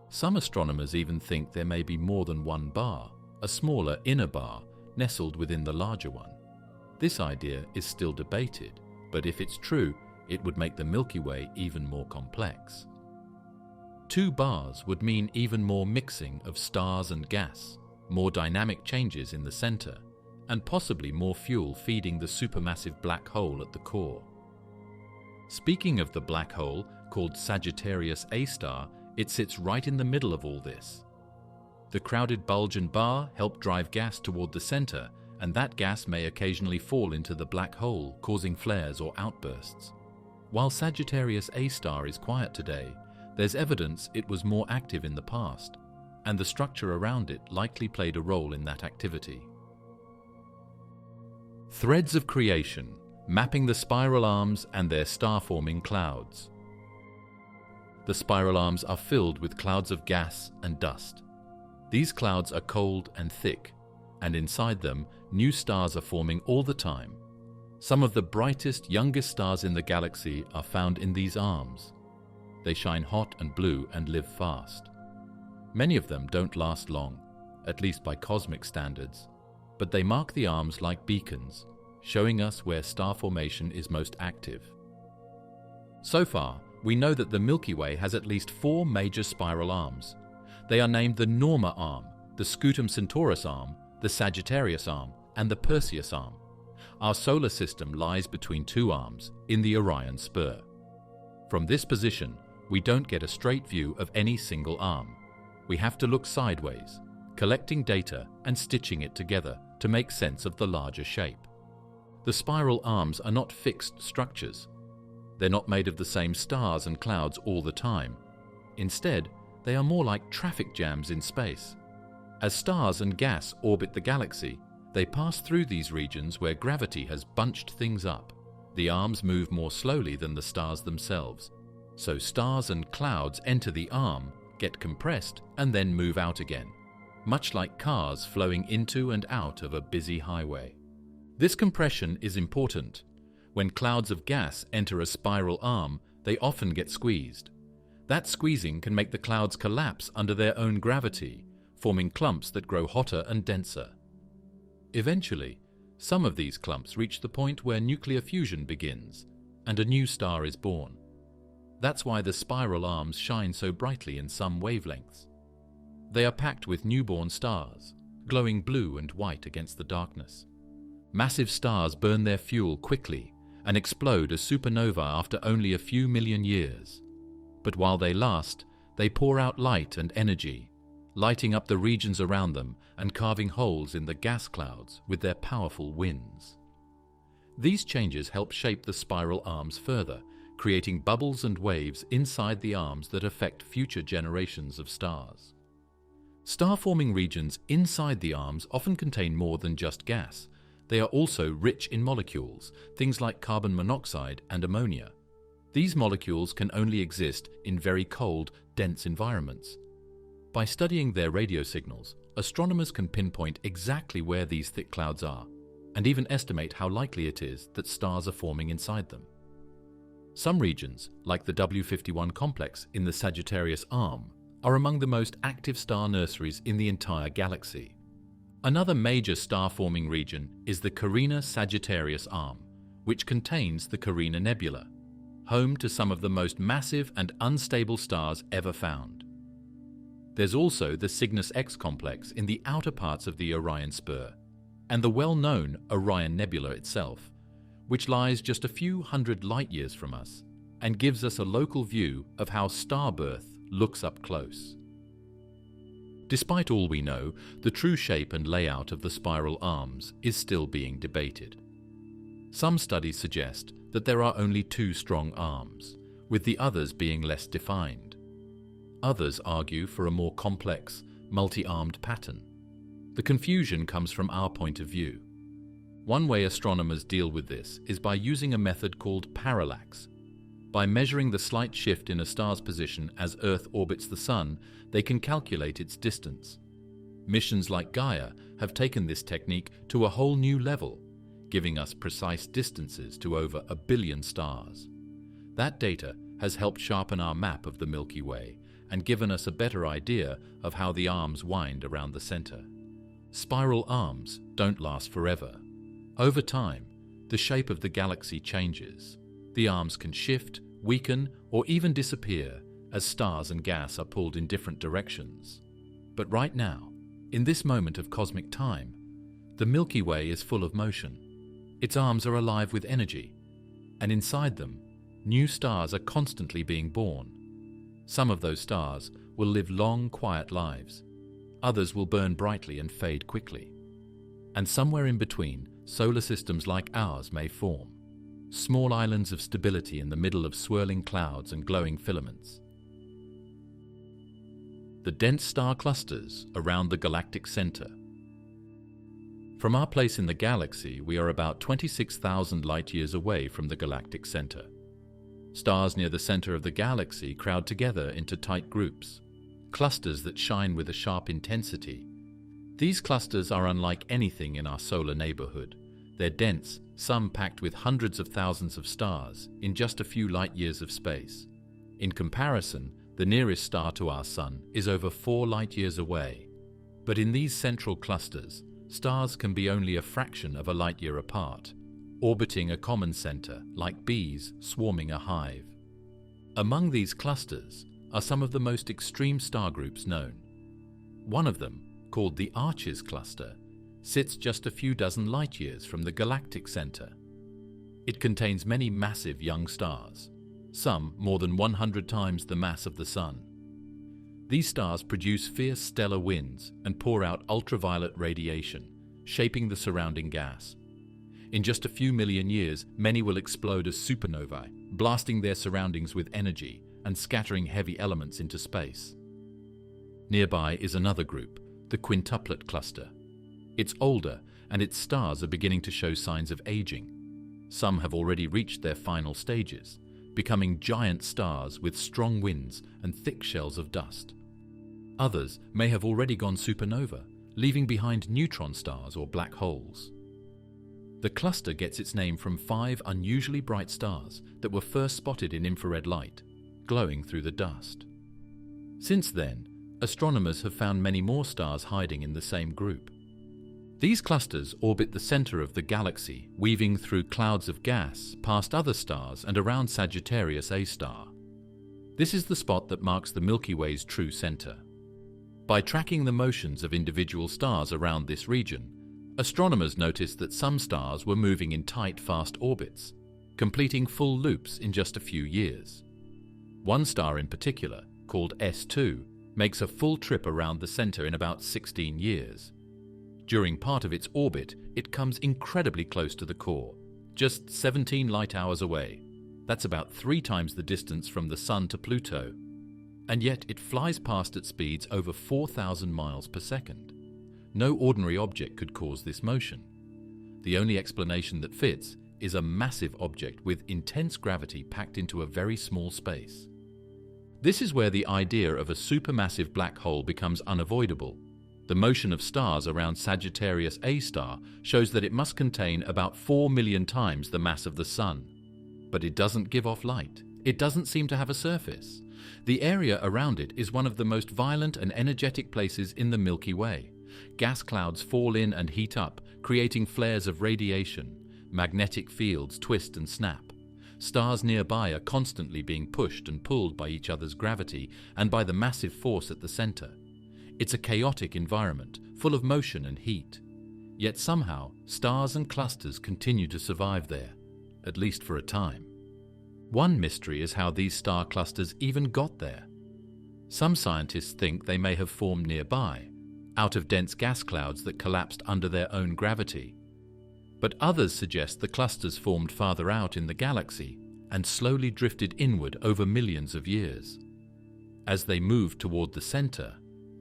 A: Some astronomers even think there may be more than one bar, a smaller inner bar, nestled within the larger one. This idea is still debated, but if it's true, it would make the Milky Way even more complex. 2 bars would mean even more mixing of stars and gas, more dynamic changes in the center, and possibly more fuel feeding the supermassive black hole at the core. Speaking of the black hole, called Sagittarius A star, it sits right in the middle of all this. The crowded bulge and bar help drive gas toward the center, and that gas may occasionally fall into the black hole, causing flares or outbursts. While Sagittarius A star is quiet today, there's evidence it was more active in the past, and the structure around it likely played a role in that activity. Threads of creation, mapping the spiral arms and their star-forming clouds. The spiral arms are filled with clouds of gas and dust. These clouds are cold and thick, and inside them, new stars are forming all the time. Some of the brightest, youngest stars in the galaxy are found in these arms. They shine hot and blue and live fast. Many of them don't last long, at least by cosmic standards, but they mark the arms like beacons, showing us where star formation is most active. So far, we know that the Milky Way has at least 4 major spiral arms. They are named the Norma arm, the Scutum Centaurus arm, the Sagittarius arm, and the Perseus arm. Our solar system lies between 2 arms, in the Orion spur. From this position, we don't get a straight view of any single arm. We have to look sideways, collecting data and stitching it together to make sense of the larger shape. The spiral arms are not fixed structures. They're not made of the same stars and clouds all the time. Instead, they are more like traffic jams in space. As stars and gas orbit the galaxy, they pass through these regions where gravity has bunched things up. The arms move more slowly than the stars themselves, so stars and clouds enter the arm, get compressed, and then move out again. much like cars flowing into and out of a busy highway. This compression is important. When clouds of gas enter a spiral arm, they often get squeezed. That squeezing can make the clouds collapse under their own gravity, forming clumps that grow hotter and denser. Eventually, some of these clumps reach the point where nuclear fusion begins, and a new star is born. That's why the spiral arms shine so brightly in some wavelengths. They are packed with newborn stars, glowing blue and white against the darkness. Massive stars burn their fuel quickly and explode as supernovae after only a few million years. But while they last, they pour out light and energy, lighting up the regions around them and carving holes in the gas clouds with their powerful winds. These changes help shape the spiral arms further, creating bubbles and waves inside the arms that affect future generations of stars. Star-forming regions inside the arms often contain more than just gas. They are also rich in molecules, things like carbon monoxide and ammonia. These molecules can only exist in very cold, dense environments. By studying their radio signals, astronomers can pinpoint exactly where these thick clouds are, and even estimate how likely it is that stars are forming inside them. Some regions, like the W51 complex in the Sagittarius arm, are among the most active star nurseries in the entire galaxy. Another major star-forming region is the Carina Sagittarius arm, which contains the Carina Nebula, home to some of the most massive and unstable stars ever found. There's also the Cygnus X complex in the outer parts of the Orion Spur, and the well-known Orion Nebula itself, which lies just a few hundred light-years from us and gives us a local view of how star birth looks up close. Despite all we know, the true shape and layout of the spiral arms is still being debated. Some studies suggest that there are only two strong arms, with the others being less defined. Others argue for a more complex, multi-armed pattern. The confusion comes from our point of view. One way astronomers deal with this is by using a method called parallax. By measuring the slight shift in a star's position as Earth orbits the Sun, they can calculate its distance. Missions like Gaia have taken this technique to a whole new level, giving us precise distances to over 1 billion stars. That data has helped sharpen our map of the Milky Way and given us a better idea of how the arms wind around the center. Spiral arms don't last forever. Over time, the shape of the galaxy changes. The arms can shift, weaken, or even disappear as stars and gas are pulled in different directions. But right now, in this moment of cosmic time, the Milky Way is full of motion. Its arms are alive with energy, and inside them, new stars are constantly being born. Some of those stars will live long, quiet lives. Others will burn brightly and fade quickly. And somewhere in between, solar systems like ours may form. Small islands of stability in the middle of swirling clouds and glowing filaments. The dense star clusters around the galactic center. From our place in the galaxy, we are about 26,000 light-years away from the galactic center. Stars near the center of the galaxy crowd together into tight groups, clusters that shine with a sharp intensity. These clusters are unlike anything in our solar neighborhood. They're dense, some packed with hundreds of thousands of stars in just a few light-years of space. In comparison, the nearest star to our Sun is over 4 light-years away. But in these central clusters, stars can be only a fraction of a light-year apart, orbiting a common center like bees swarming a hive. Among these clusters are some of the most extreme star groups known. One of them, called the Arches cluster, sits just a few dozen light-years from the galactic center. It contains many massive young stars, some more than 100 times the mass of the Sun. These stars produce fierce stellar winds and pour out ultraviolet radiation, shaping the surrounding gas. In just a few million years, many will explode as supernovae, blasting their surroundings with energy and scattering heavy elements into space. Nearby is another group, the Quintuplet cluster. It's older, and its stars are beginning to show signs of aging. Some have already reached their final stages, becoming giant stars with strong winds and thick shells of dust. Others may have already gone supernova, leaving behind neutron stars or black holes. The cluster gets its name from 5 unusually bright stars that were first spotted in infrared light, glowing through the dust. Since then, astronomers have found many more stars hiding in the same group. These clusters orbit the center of the galaxy, weaving through clouds of gas, past other stars and around Sagittarius A star. This is the spot that marks the Milky Way's true center. By tracking the motions of individual stars around this region, astronomers noticed that some stars were moving in tight, fast orbits, completing full loops in just a few years. One star in particular, called S2, makes a full trip around the center in about 16 years. During part of its orbit, it comes incredibly close to the core, just 17 light hours away. That's about 3 times the distance from the Sun to Pluto. And yet it flies past at speeds over 4,000 miles per second. No ordinary object could cause this motion. The only explanation that fits is a massive object with intense gravity packed into a very small space. This is where the idea of a supermassive black hole becomes unavoidable. The motion of stars around Sagittarius A star shows that it must contain about 4 million times the mass of the Sun. But it doesn't give off light. It doesn't seem to have a surface. The area around it is one of the most violent and energetic places in the Milky Way. Gas clouds fall in and heat up, creating flares of radiation. Magnetic fields twist and snap. Stars nearby are constantly being pushed and pulled by each other's gravity and by the massive force at the center. It's a chaotic environment, full of motion and heat. Yet somehow, stars and clusters continue to survive there, at least for a time. One mystery is how these star clusters even got there. Some scientists think they may have formed nearby, out of dense gas clouds that collapsed under their own gravity. But others suggest the clusters formed farther out in the galaxy and slowly drifted inward over millions of years. As they moved toward the center,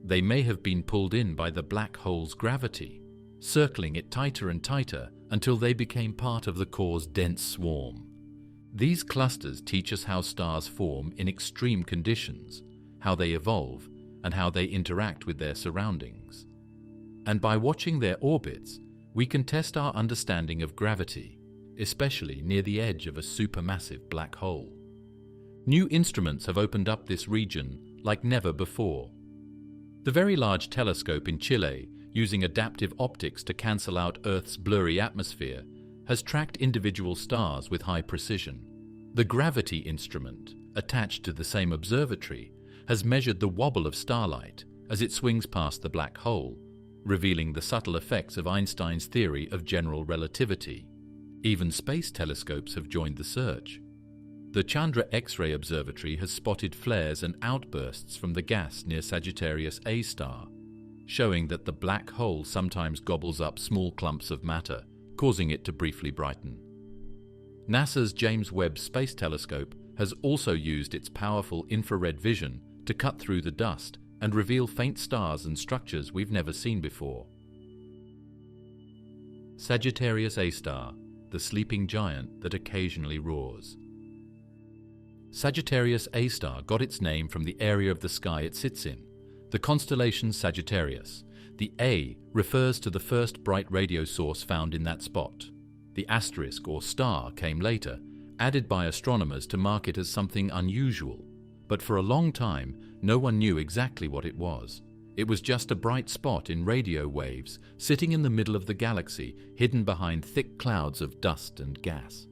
A: they may have been pulled in by the black hole's gravity, circling it tighter and tighter until they became part of the core's dense swarm. These clusters teach us how stars form in extreme conditions, how they evolve, and how they interact with their surroundings. And by watching their orbits, we can test our understanding of gravity, especially near the edge of a supermassive black hole. New instruments have opened up this region like never before. The Very Large Telescope in Chile, using adaptive optics to cancel out Earth's blurry atmosphere, has tracked individual stars with high precision. The Gravity instrument, attached to the same observatory, has measured the wobble of starlight as it swings past the black hole, revealing the subtle effects of Einstein's theory of general relativity. Even space telescopes have joined the search. The Chandra X-ray Observatory has spotted flares and outbursts from the gas near Sagittarius A star, showing that the black hole sometimes gobbles up small clumps of matter, causing it to briefly brighten. NASA's James Webb Space Telescope has also used its powerful infrared vision to cut through the dust and reveal faint stars and structures we've never seen before. Sagittarius A star, the sleeping giant that occasionally roars. Sagittarius A star got its name from the area of the sky it sits in, the constellation Sagittarius. The A refers to the first bright radio source found in that spot. The asterisk or star came later, added by astronomers to mark it as something unusual. But for a long time, no one knew exactly what it was. It was just a bright spot in radio waves, sitting in the middle of the galaxy, hidden behind thick clouds of dust and gas.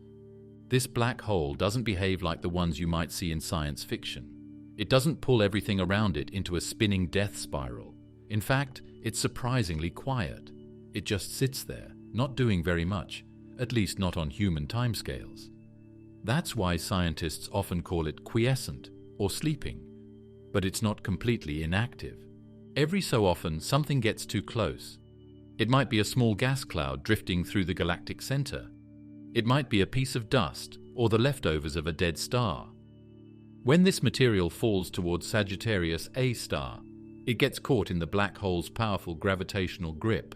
A: This black hole doesn't behave like the ones you might see in science fiction. It doesn't pull everything around it into a spinning death spiral. In fact, it's surprisingly quiet. It just sits there, not doing very much, at least not on human timescales. That's why scientists often call it quiescent or sleeping, but it's not completely inactive. Every so often, something gets too close. It might be a small gas cloud drifting through the galactic center. It might be a piece of dust or the leftovers of a dead star. When this material falls towards Sagittarius A star, it gets caught in the black hole's powerful gravitational grip.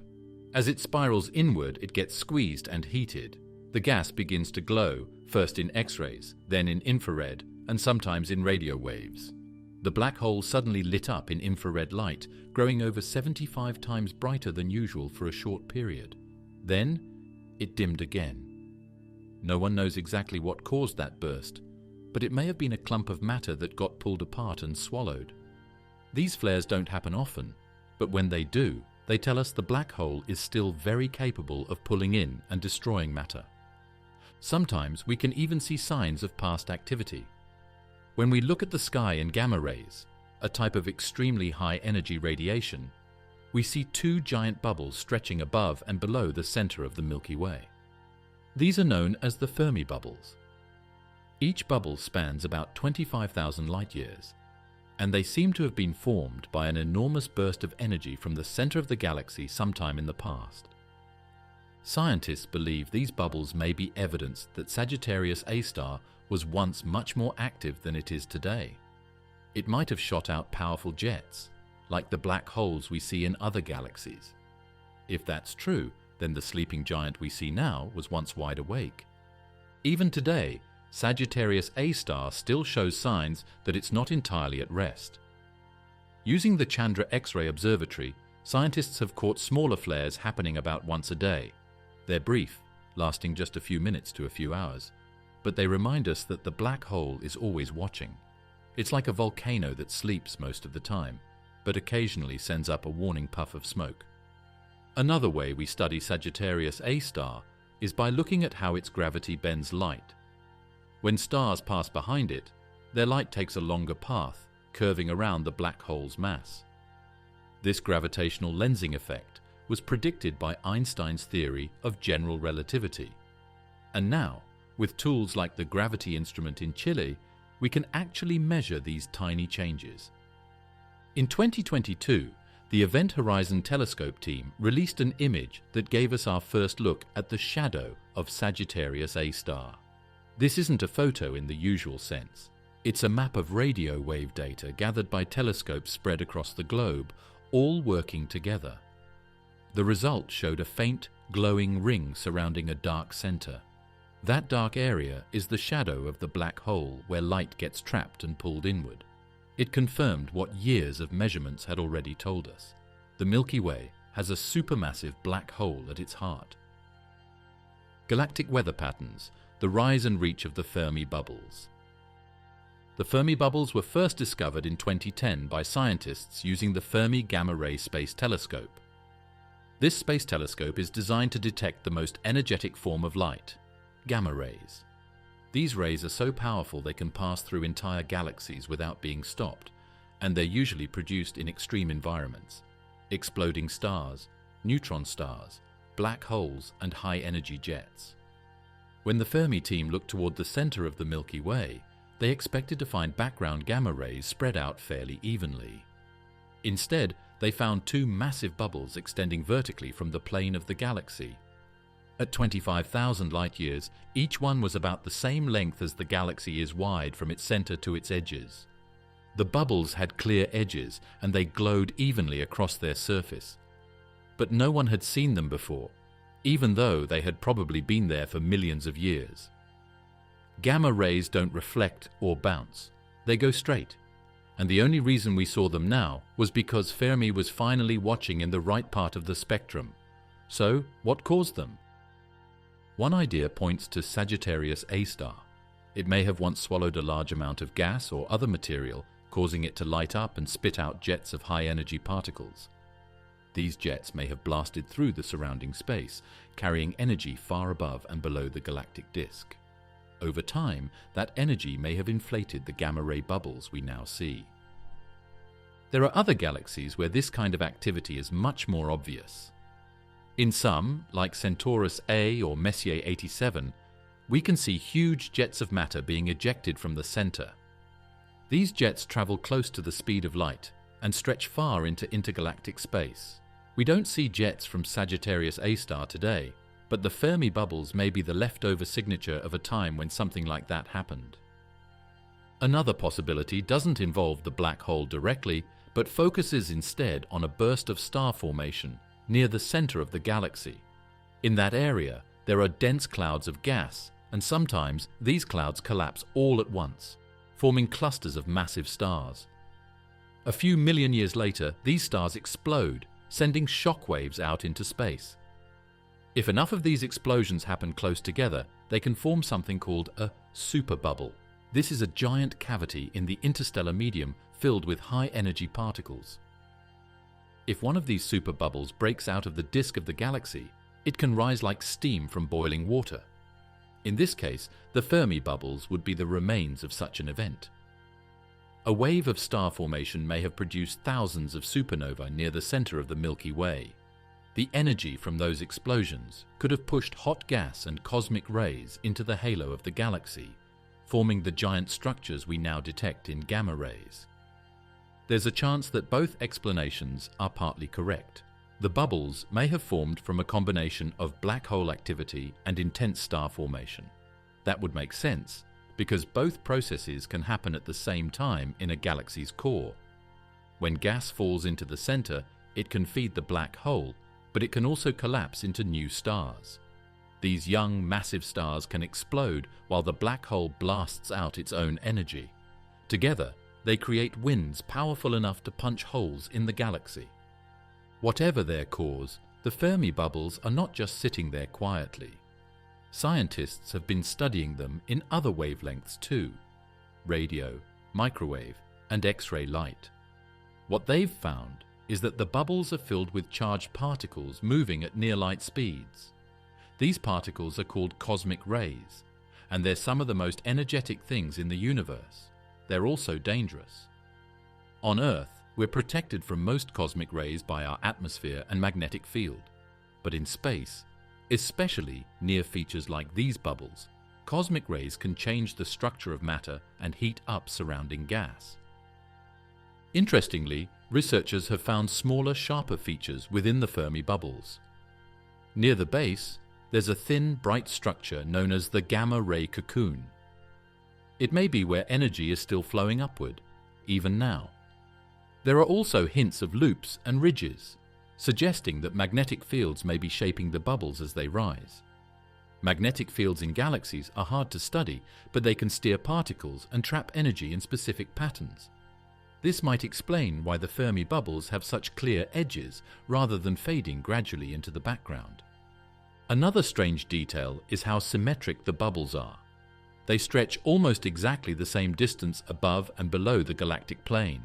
A: As it spirals inward, it gets squeezed and heated. The gas begins to glow, first in X-rays, then in infrared, and sometimes in radio waves. The black hole suddenly lit up in infrared light, growing over 75 times brighter than usual for a short period. Then, it dimmed again. No one knows exactly what caused that burst, but it may have been a clump of matter that got pulled apart and swallowed. These flares don't happen often, but when they do, they tell us the black hole is still very capable of pulling in and destroying matter. Sometimes we can even see signs of past activity. When we look at the sky in gamma rays, a type of extremely high-energy radiation, we see two giant bubbles stretching above and below the center of the Milky Way. These are known as the Fermi bubbles. Each bubble spans about 25,000 light-years, and they seem to have been formed by an enormous burst of energy from the center of the galaxy sometime in the past. Scientists believe these bubbles may be evidence that Sagittarius A star was once much more active than it is today. It might have shot out powerful jets, like the black holes we see in other galaxies. If that's true, then the sleeping giant we see now was once wide awake. Even today, Sagittarius A star still shows signs that it's not entirely at rest. Using the Chandra X-ray Observatory, scientists have caught smaller flares happening about once a day. They're brief, lasting just a few minutes to a few hours, but they remind us that the black hole is always watching. It's like a volcano that sleeps most of the time, but occasionally sends up a warning puff of smoke. Another way we study Sagittarius A star is by looking at how its gravity bends light. When stars pass behind it, their light takes a longer path, curving around the black hole's mass. This gravitational lensing effect was predicted by Einstein's theory of general relativity. And now, with tools like the gravity instrument in Chile, we can actually measure these tiny changes. In 2022, the Event Horizon Telescope team released an image that gave us our first look at the shadow of Sagittarius A star. This isn't a photo in the usual sense. It's a map of radio wave data gathered by telescopes spread across the globe, all working together. The result showed a faint, glowing ring surrounding a dark center. That dark area is the shadow of the black hole where light gets trapped and pulled inward. It confirmed what years of measurements had already told us. The Milky Way has a supermassive black hole at its heart. Galactic weather patterns, the rise and reach of the Fermi bubbles. The Fermi bubbles were first discovered in 2010 by scientists using the Fermi Gamma Ray Space Telescope. This space telescope is designed to detect the most energetic form of light, gamma rays. These rays are so powerful they can pass through entire galaxies without being stopped, and they're usually produced in extreme environments: exploding stars, neutron stars, black holes, and high-energy jets. When the Fermi team looked toward the center of the Milky Way, they expected to find background gamma rays spread out fairly evenly. Instead, they found two massive bubbles extending vertically from the plane of the galaxy. At 25,000 light-years, each one was about the same length as the galaxy is wide from its center to its edges. The bubbles had clear edges, and they glowed evenly across their surface. But no one had seen them before, even though they had probably been there for millions of years. Gamma rays don't reflect or bounce. They go straight. And the only reason we saw them now was because Fermi was finally watching in the right part of the spectrum. So, what caused them? One idea points to Sagittarius A star. It may have once swallowed a large amount of gas or other material, causing it to light up and spit out jets of high-energy particles. These jets may have blasted through the surrounding space, carrying energy far above and below the galactic disk. Over time, that energy may have inflated the gamma-ray bubbles we now see. There are other galaxies where this kind of activity is much more obvious. In some, like Centaurus A or Messier 87, we can see huge jets of matter being ejected from the center. These jets travel close to the speed of light and stretch far into intergalactic space. We don't see jets from Sagittarius A star today, but the Fermi bubbles may be the leftover signature of a time when something like that happened. Another possibility doesn't involve the black hole directly, but focuses instead on a burst of star formation near the center of the galaxy. In that area, there are dense clouds of gas, and sometimes these clouds collapse all at once, forming clusters of massive stars. A few million years later, these stars explode, sending shock waves out into space. If enough of these explosions happen close together, they can form something called a superbubble. This is a giant cavity in the interstellar medium filled with high-energy particles. If one of these superbubbles breaks out of the disk of the galaxy, it can rise like steam from boiling water. In this case, the Fermi bubbles would be the remains of such an event. A wave of star formation may have produced thousands of supernovae near the center of the Milky Way. The energy from those explosions could have pushed hot gas and cosmic rays into the halo of the galaxy, forming the giant structures we now detect in gamma rays. There's a chance that both explanations are partly correct. The bubbles may have formed from a combination of black hole activity and intense star formation. That would make sense, because both processes can happen at the same time in a galaxy's core. When gas falls into the center, it can feed the black hole, but it can also collapse into new stars. These young, massive stars can explode while the black hole blasts out its own energy. Together, they create winds powerful enough to punch holes in the galaxy. Whatever their cause, the Fermi bubbles are not just sitting there quietly. Scientists have been studying them in other wavelengths too: radio, microwave, and X-ray light. What they've found is that the bubbles are filled with charged particles moving at near-light speeds. These particles are called cosmic rays, and they're some of the most energetic things in the universe. They're also dangerous. On Earth, we're protected from most cosmic rays by our atmosphere and magnetic field. But in space, especially near features like these bubbles, cosmic rays can change the structure of matter and heat up surrounding gas. Interestingly, researchers have found smaller, sharper features within the Fermi bubbles. Near the base, there's a thin, bright structure known as the gamma ray cocoon. It may be where energy is still flowing upward, even now. There are also hints of loops and ridges, suggesting that magnetic fields may be shaping the bubbles as they rise. Magnetic fields in galaxies are hard to study, but they can steer particles and trap energy in specific patterns. This might explain why the Fermi bubbles have such clear edges rather than fading gradually into the background. Another strange detail is how symmetric the bubbles are. They stretch almost exactly the same distance above and below the galactic plane.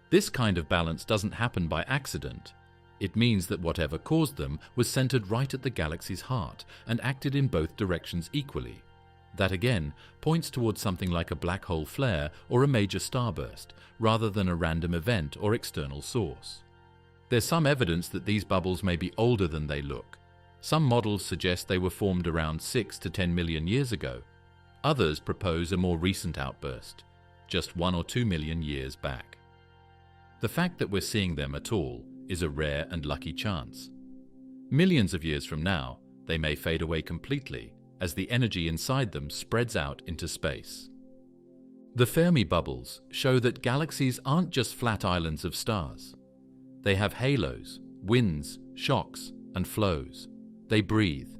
A: This kind of balance doesn't happen by accident. It means that whatever caused them was centered right at the galaxy's heart and acted in both directions equally. That again points towards something like a black hole flare or a major starburst, rather than a random event or external source. There's some evidence that these bubbles may be older than they look. Some models suggest they were formed around 6 to 10 million years ago. Others propose a more recent outburst, just 1 or 2 million years back. The fact that we're seeing them at all is a rare and lucky chance. Millions of years from now, they may fade away completely as the energy inside them spreads out into space. The Fermi bubbles show that galaxies aren't just flat islands of stars. They have halos, winds, shocks, and flows. They breathe.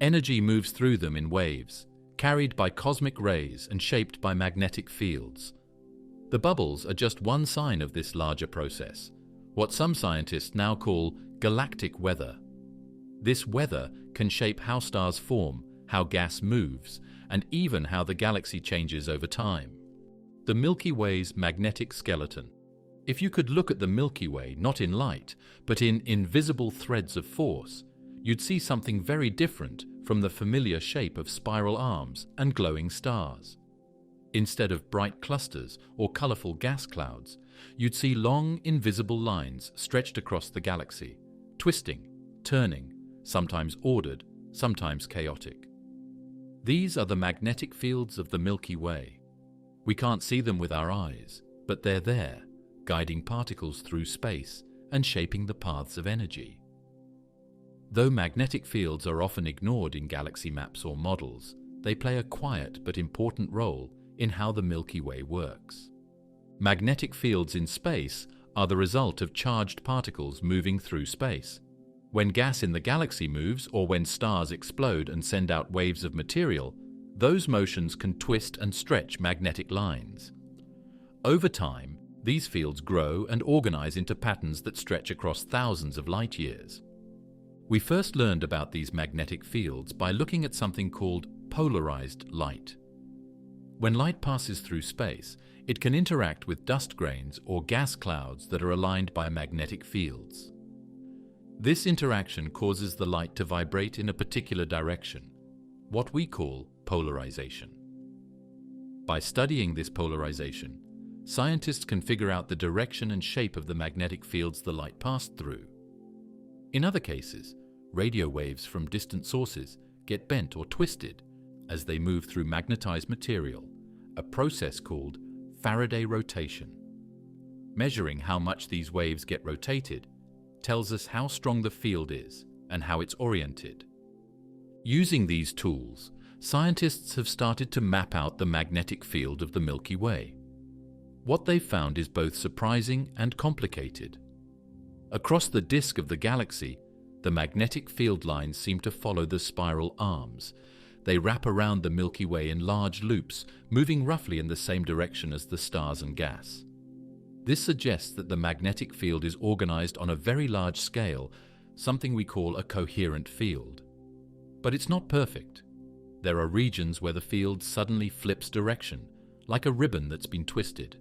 A: Energy moves through them in waves, carried by cosmic rays and shaped by magnetic fields. The bubbles are just one sign of this larger process, what some scientists now call galactic weather. This weather can shape how stars form, how gas moves, and even how the galaxy changes over time. The Milky Way's magnetic skeleton. If you could look at the Milky Way not in light, but in invisible threads of force, you'd see something very different from the familiar shape of spiral arms and glowing stars. Instead of bright clusters or colorful gas clouds, you'd see long, invisible lines stretched across the galaxy, twisting, turning, sometimes ordered, sometimes chaotic. These are the magnetic fields of the Milky Way. We can't see them with our eyes, but they're there, guiding particles through space and shaping the paths of energy. Though magnetic fields are often ignored in galaxy maps or models, they play a quiet but important role in how the Milky Way works. Magnetic fields in space are the result of charged particles moving through space. When gas in the galaxy moves, or when stars explode and send out waves of material, those motions can twist and stretch magnetic lines. Over time, These fields grow and organize into patterns that stretch across thousands of light years. We first learned about these magnetic fields by looking at something called polarized light. When light passes through space, it can interact with dust grains or gas clouds that are aligned by magnetic fields. This interaction causes the light to vibrate in a particular direction, what we call polarization. By studying this polarization, scientists can figure out the direction and shape of the magnetic fields the light passed through. In other cases, radio waves from distant sources get bent or twisted as they move through magnetized material, a process called Faraday rotation. Measuring how much these waves get rotated tells us how strong the field is and how it's oriented. Using these tools, scientists have started to map out the magnetic field of the Milky Way. What they've found is both surprising and complicated. Across the disk of the galaxy, the magnetic field lines seem to follow the spiral arms. They wrap around the Milky Way in large loops, moving roughly in the same direction as the stars and gas. This suggests that the magnetic field is organized on a very large scale, something we call a coherent field. But it's not perfect. There are regions where the field suddenly flips direction, like a ribbon that's been twisted.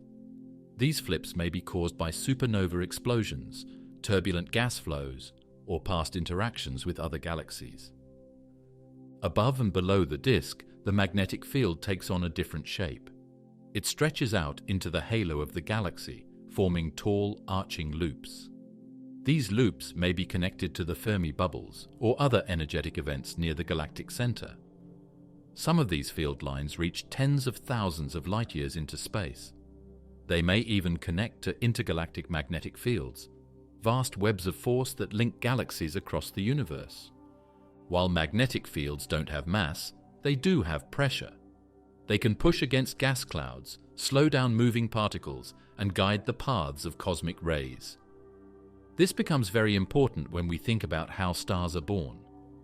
A: These flips may be caused by supernova explosions, turbulent gas flows, or past interactions with other galaxies. Above and below the disk, the magnetic field takes on a different shape. It stretches out into the halo of the galaxy, forming tall, arching loops. These loops may be connected to the Fermi bubbles or other energetic events near the galactic center. Some of these field lines reach tens of thousands of light years into space. They may even connect to intergalactic magnetic fields, vast webs of force that link galaxies across the universe. While magnetic fields don't have mass, they do have pressure. They can push against gas clouds, slow down moving particles, and guide the paths of cosmic rays. This becomes very important when we think about how stars are born.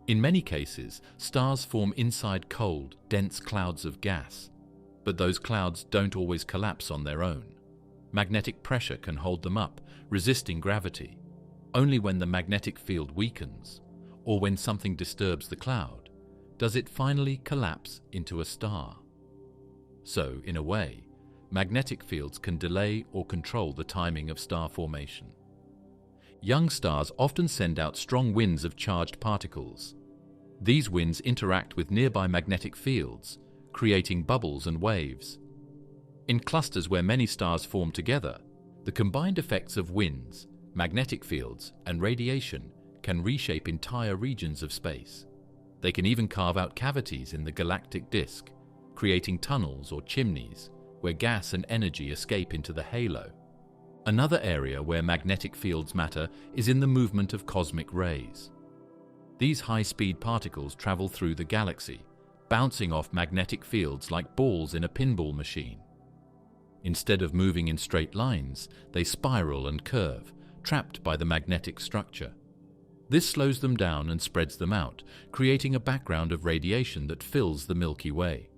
A: In many cases, stars form inside cold, dense clouds of gas, but those clouds don't always collapse on their own. Magnetic pressure can hold them up, resisting gravity. Only when the magnetic field weakens, or when something disturbs the cloud, does it finally collapse into a star. So, in a way, magnetic fields can delay or control the timing of star formation. Young stars often send out strong winds of charged particles. These winds interact with nearby magnetic fields, creating bubbles and waves. In clusters where many stars form together, the combined effects of winds, magnetic fields, and radiation can reshape entire regions of space. They can even carve out cavities in the galactic disk, creating tunnels or chimneys where gas and energy escape into the halo. Another area where magnetic fields matter is in the movement of cosmic rays. These high-speed particles travel through the galaxy, bouncing off magnetic fields like balls in a pinball machine. Instead of moving in straight lines, they spiral and curve, trapped by the magnetic structure. This slows them down and spreads them out, creating a background of radiation that fills the Milky Way.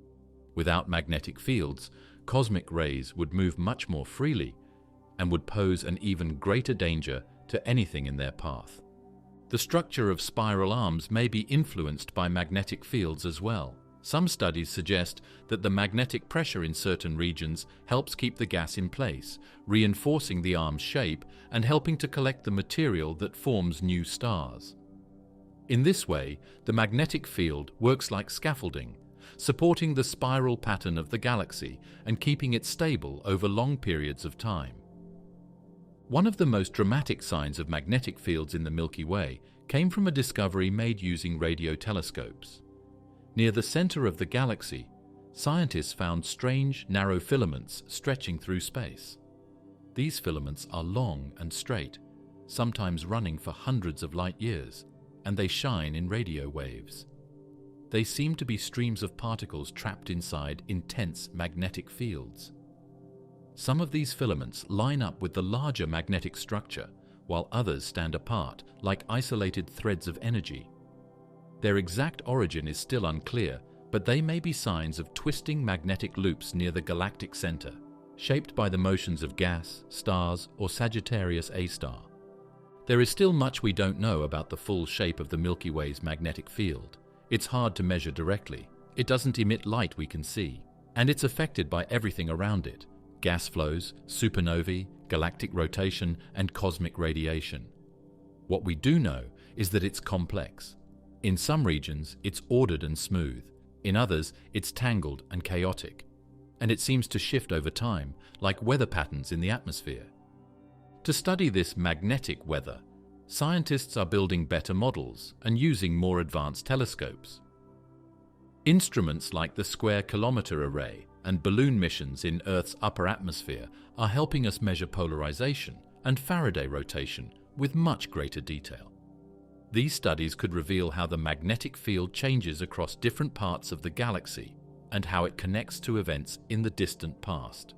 A: Without magnetic fields, cosmic rays would move much more freely and would pose an even greater danger to anything in their path. The structure of spiral arms may be influenced by magnetic fields as well. Some studies suggest that the magnetic pressure in certain regions helps keep the gas in place, reinforcing the arm's shape and helping to collect the material that forms new stars. In this way, the magnetic field works like scaffolding, supporting the spiral pattern of the galaxy and keeping it stable over long periods of time. One of the most dramatic signs of magnetic fields in the Milky Way came from a discovery made using radio telescopes. Near the center of the galaxy, scientists found strange, narrow filaments stretching through space. These filaments are long and straight, sometimes running for hundreds of light years, and they shine in radio waves. They seem to be streams of particles trapped inside intense magnetic fields. Some of these filaments line up with the larger magnetic structure, while others stand apart, like isolated threads of energy. Their exact origin is still unclear, but they may be signs of twisting magnetic loops near the galactic center. shaped by the motions of gas, stars, or Sagittarius A star. There is still much we don't know about the full shape of the Milky Way's magnetic field. It's hard to measure directly. It doesn't emit light we can see, and it's affected by everything around it: gas flows, supernovae, galactic rotation, and cosmic radiation. What we do know is that it's complex. In some regions, it's ordered and smooth. In others, it's tangled and chaotic. And it seems to shift over time, like weather patterns in the atmosphere. To study this magnetic weather, scientists are building better models and using more advanced telescopes. Instruments like the Square Kilometre Array and balloon missions in Earth's upper atmosphere are helping us measure polarization and Faraday rotation with much greater detail. These studies could reveal how the magnetic field changes across different parts of the galaxy and how it connects to events in the distant past.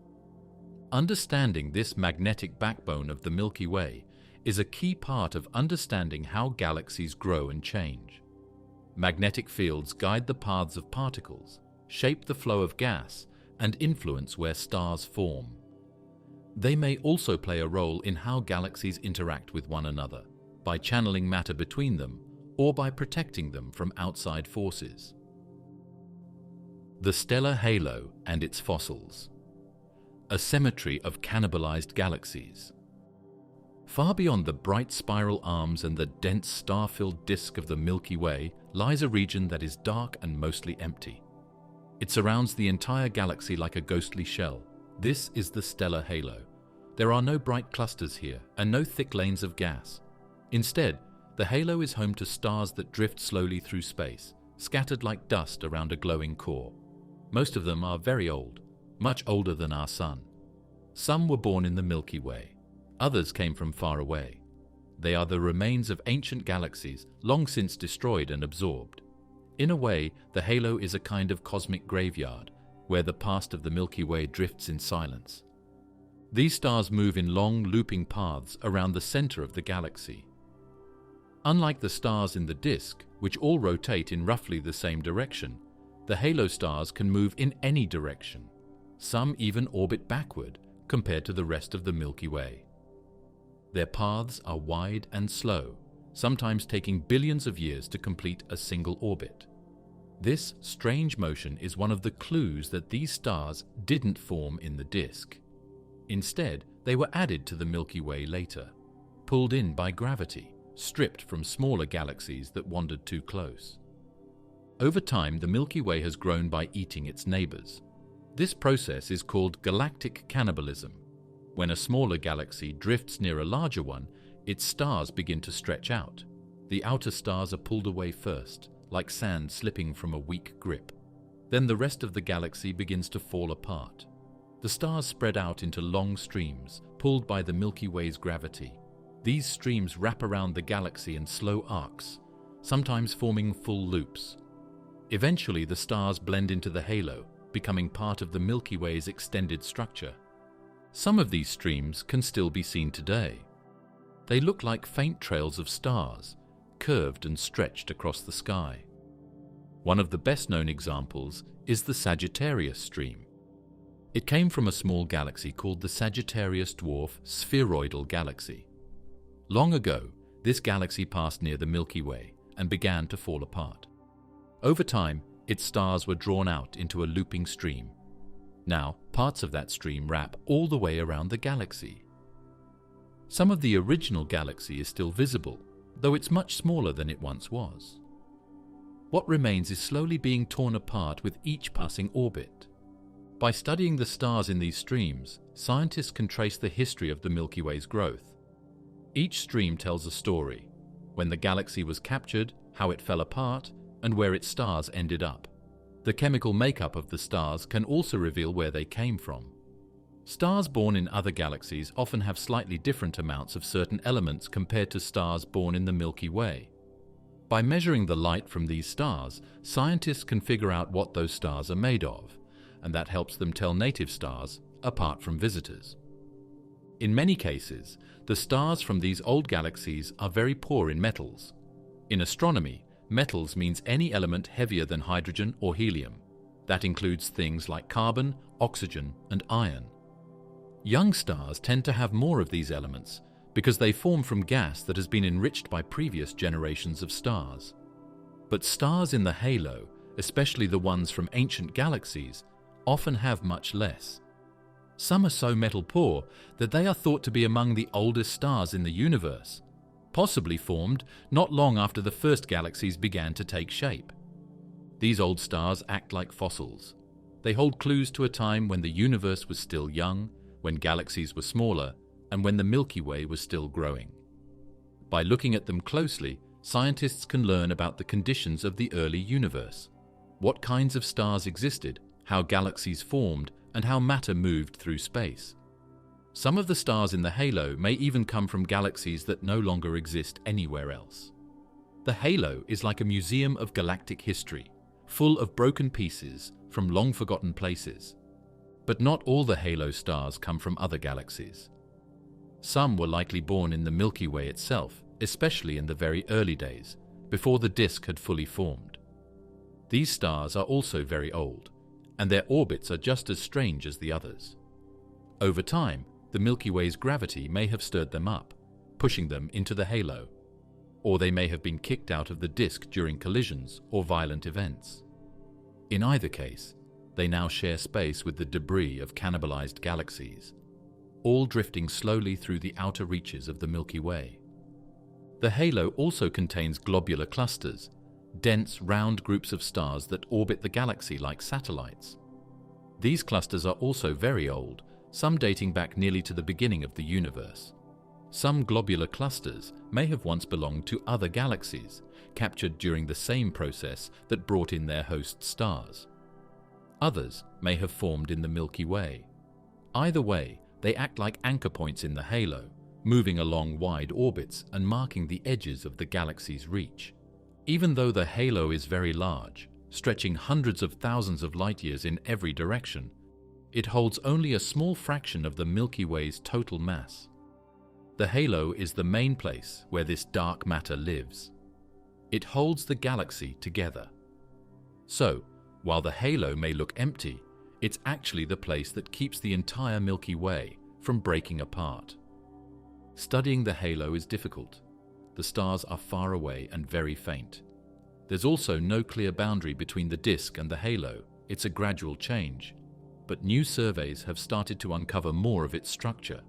A: Understanding this magnetic backbone of the Milky Way is a key part of understanding how galaxies grow and change. Magnetic fields guide the paths of particles, shape the flow of gas, and influence where stars form. They may also play a role in how galaxies interact with one another, by channeling matter between them or by protecting them from outside forces. The stellar halo and its fossils. A cemetery of cannibalized galaxies. Far beyond the bright spiral arms and the dense star-filled disk of the Milky Way lies a region that is dark and mostly empty. It surrounds the entire galaxy like a ghostly shell. This is the stellar halo. There are no bright clusters here and no thick lanes of gas. Instead, the halo is home to stars that drift slowly through space, scattered like dust around a glowing core. Most of them are very old, much older than our Sun. Some were born in the Milky Way. Others came from far away. They are the remains of ancient galaxies, long since destroyed and absorbed. In a way, the halo is a kind of cosmic graveyard, where the past of the Milky Way drifts in silence. These stars move in long, looping paths around the center of the galaxy. Unlike the stars in the disk, which all rotate in roughly the same direction, the halo stars can move in any direction. Some even orbit backward compared to the rest of the Milky Way. Their paths are wide and slow, sometimes taking billions of years to complete a single orbit. This strange motion is one of the clues that these stars didn't form in the disk. Instead, they were added to the Milky Way later, pulled in by gravity, stripped from smaller galaxies that wandered too close. Over time, the Milky Way has grown by eating its neighbors. This process is called galactic cannibalism. When a smaller galaxy drifts near a larger one, its stars begin to stretch out. The outer stars are pulled away first, like sand slipping from a weak grip. Then the rest of the galaxy begins to fall apart. The stars spread out into long streams, pulled by the Milky Way's gravity. These streams wrap around the galaxy in slow arcs, sometimes forming full loops. Eventually, the stars blend into the halo, becoming part of the Milky Way's extended structure. Some of these streams can still be seen today. They look like faint trails of stars, curved and stretched across the sky. One of the best-known examples is the Sagittarius stream. It came from a small galaxy called the Sagittarius dwarf spheroidal galaxy. Long ago, this galaxy passed near the Milky Way and began to fall apart. Over time, its stars were drawn out into a looping stream. Now, parts of that stream wrap all the way around the galaxy. Some of the original galaxy is still visible, though it's much smaller than it once was. What remains is slowly being torn apart with each passing orbit. By studying the stars in these streams, scientists can trace the history of the Milky Way's growth. Each stream tells a story: when the galaxy was captured, how it fell apart, and where its stars ended up. The chemical makeup of the stars can also reveal where they came from. Stars born in other galaxies often have slightly different amounts of certain elements compared to stars born in the Milky Way. By measuring the light from these stars, scientists can figure out what those stars are made of, and that helps them tell native stars apart from visitors. In many cases, the stars from these old galaxies are very poor in metals. In astronomy, metals means any element heavier than hydrogen or helium. That includes things like carbon, oxygen, and iron. Young stars tend to have more of these elements because they form from gas that has been enriched by previous generations of stars. But stars in the halo, especially the ones from ancient galaxies, often have much less. Some are so metal poor that they are thought to be among the oldest stars in the universe, possibly formed not long after the first galaxies began to take shape. These old stars act like fossils. They hold clues to a time when the universe was still young, when galaxies were smaller, and when the Milky Way was still growing. By looking at them closely, scientists can learn about the conditions of the early universe, what kinds of stars existed, how galaxies formed, and how matter moved through space. Some of the stars in the halo may even come from galaxies that no longer exist anywhere else. The halo is like a museum of galactic history, full of broken pieces from long-forgotten places. But not all the halo stars come from other galaxies. Some were likely born in the Milky Way itself, especially in the very early days, before the disk had fully formed. These stars are also very old, and their orbits are just as strange as the others. Over time, the Milky Way's gravity may have stirred them up, pushing them into the halo, or they may have been kicked out of the disk during collisions or violent events. In either case, they now share space with the debris of cannibalized galaxies, all drifting slowly through the outer reaches of the Milky Way. The halo also contains globular clusters, dense, round groups of stars that orbit the galaxy like satellites. These clusters are also very old, some dating back nearly to the beginning of the universe. Some globular clusters may have once belonged to other galaxies, captured during the same process that brought in their host stars. Others may have formed in the Milky Way. Either way, they act like anchor points in the halo, moving along wide orbits and marking the edges of the galaxy's reach. Even though the halo is very large, stretching hundreds of thousands of light-years in every direction, it holds only a small fraction of the Milky Way's total mass. The halo is the main place where this dark matter lives. It holds the galaxy together. So, while the halo may look empty, it's actually the place that keeps the entire Milky Way from breaking apart. Studying the halo is difficult. The stars are far away and very faint. There's also no clear boundary between the disk and the halo. It's a gradual change, but new surveys have started to uncover more of its structure.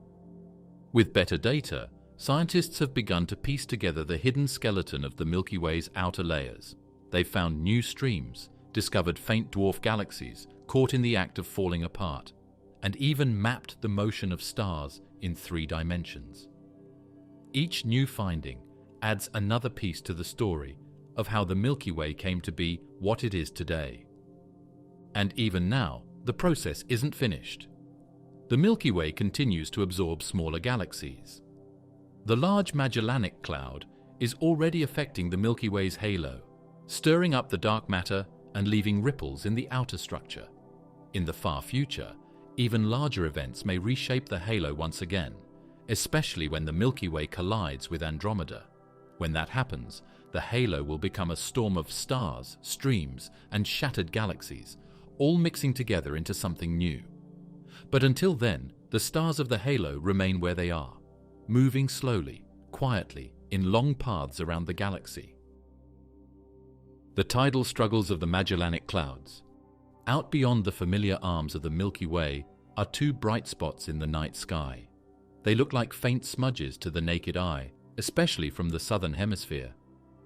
A: With better data, scientists have begun to piece together the hidden skeleton of the Milky Way's outer layers. They've found new streams, discovered faint dwarf galaxies caught in the act of falling apart, and even mapped the motion of stars in 3 dimensions. Each new finding adds another piece to the story of how the Milky Way came to be what it is today. And even now, the process isn't finished. The Milky Way continues to absorb smaller galaxies. The large Magellanic Cloud is already affecting the Milky Way's halo, stirring up the dark matter and leaving ripples in the outer structure. In the far future, even larger events may reshape the halo once again, especially when the Milky Way collides with Andromeda. When that happens, the halo will become a storm of stars, streams, and shattered galaxies, all mixing together into something new. But until then, the stars of the halo remain where they are, moving slowly, quietly, in long paths around the galaxy. The tidal struggles of the Magellanic Clouds. Out beyond the familiar arms of the Milky Way are 2 bright spots in the night sky. They look like faint smudges to the naked eye, especially from the southern hemisphere.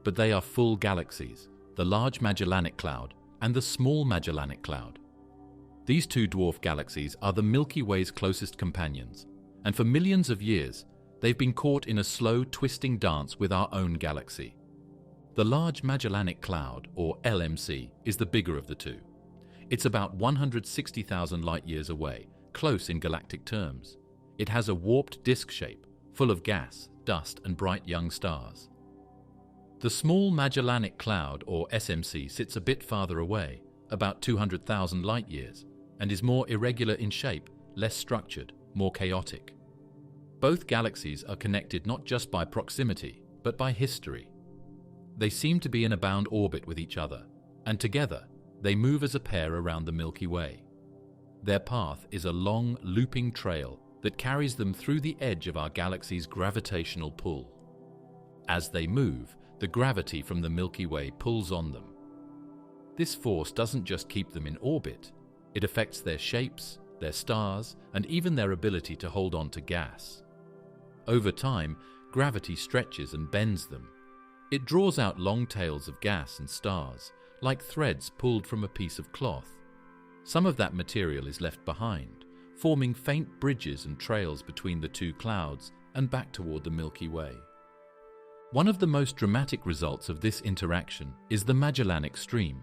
A: But they are full galaxies, the large Magellanic Cloud and the small Magellanic Cloud. These 2 dwarf galaxies are the Milky Way's closest companions, and for millions of years, they've been caught in a slow, twisting dance with our own galaxy. The Large Magellanic Cloud, or LMC, is the bigger of the 2. It's about 160,000 light-years away, close in galactic terms. It has a warped disk shape, full of gas, dust, and bright young stars. The Small Magellanic Cloud, or SMC, sits a bit farther away, about 200,000 light-years, and is more irregular in shape, less structured, more chaotic. Both galaxies are connected not just by proximity, but by history. They seem to be in a bound orbit with each other, and together they move as a pair around the Milky Way. Their path is a long, looping trail that carries them through the edge of our galaxy's gravitational pull. As they move, the gravity from the Milky Way pulls on them. This force doesn't just keep them in orbit, it affects their shapes, their stars, and even their ability to hold on to gas. Over time, gravity stretches and bends them. It draws out long tails of gas and stars, like threads pulled from a piece of cloth. Some of that material is left behind, forming faint bridges and trails between the two clouds and back toward the Milky Way. One of the most dramatic results of this interaction is the Magellanic Stream.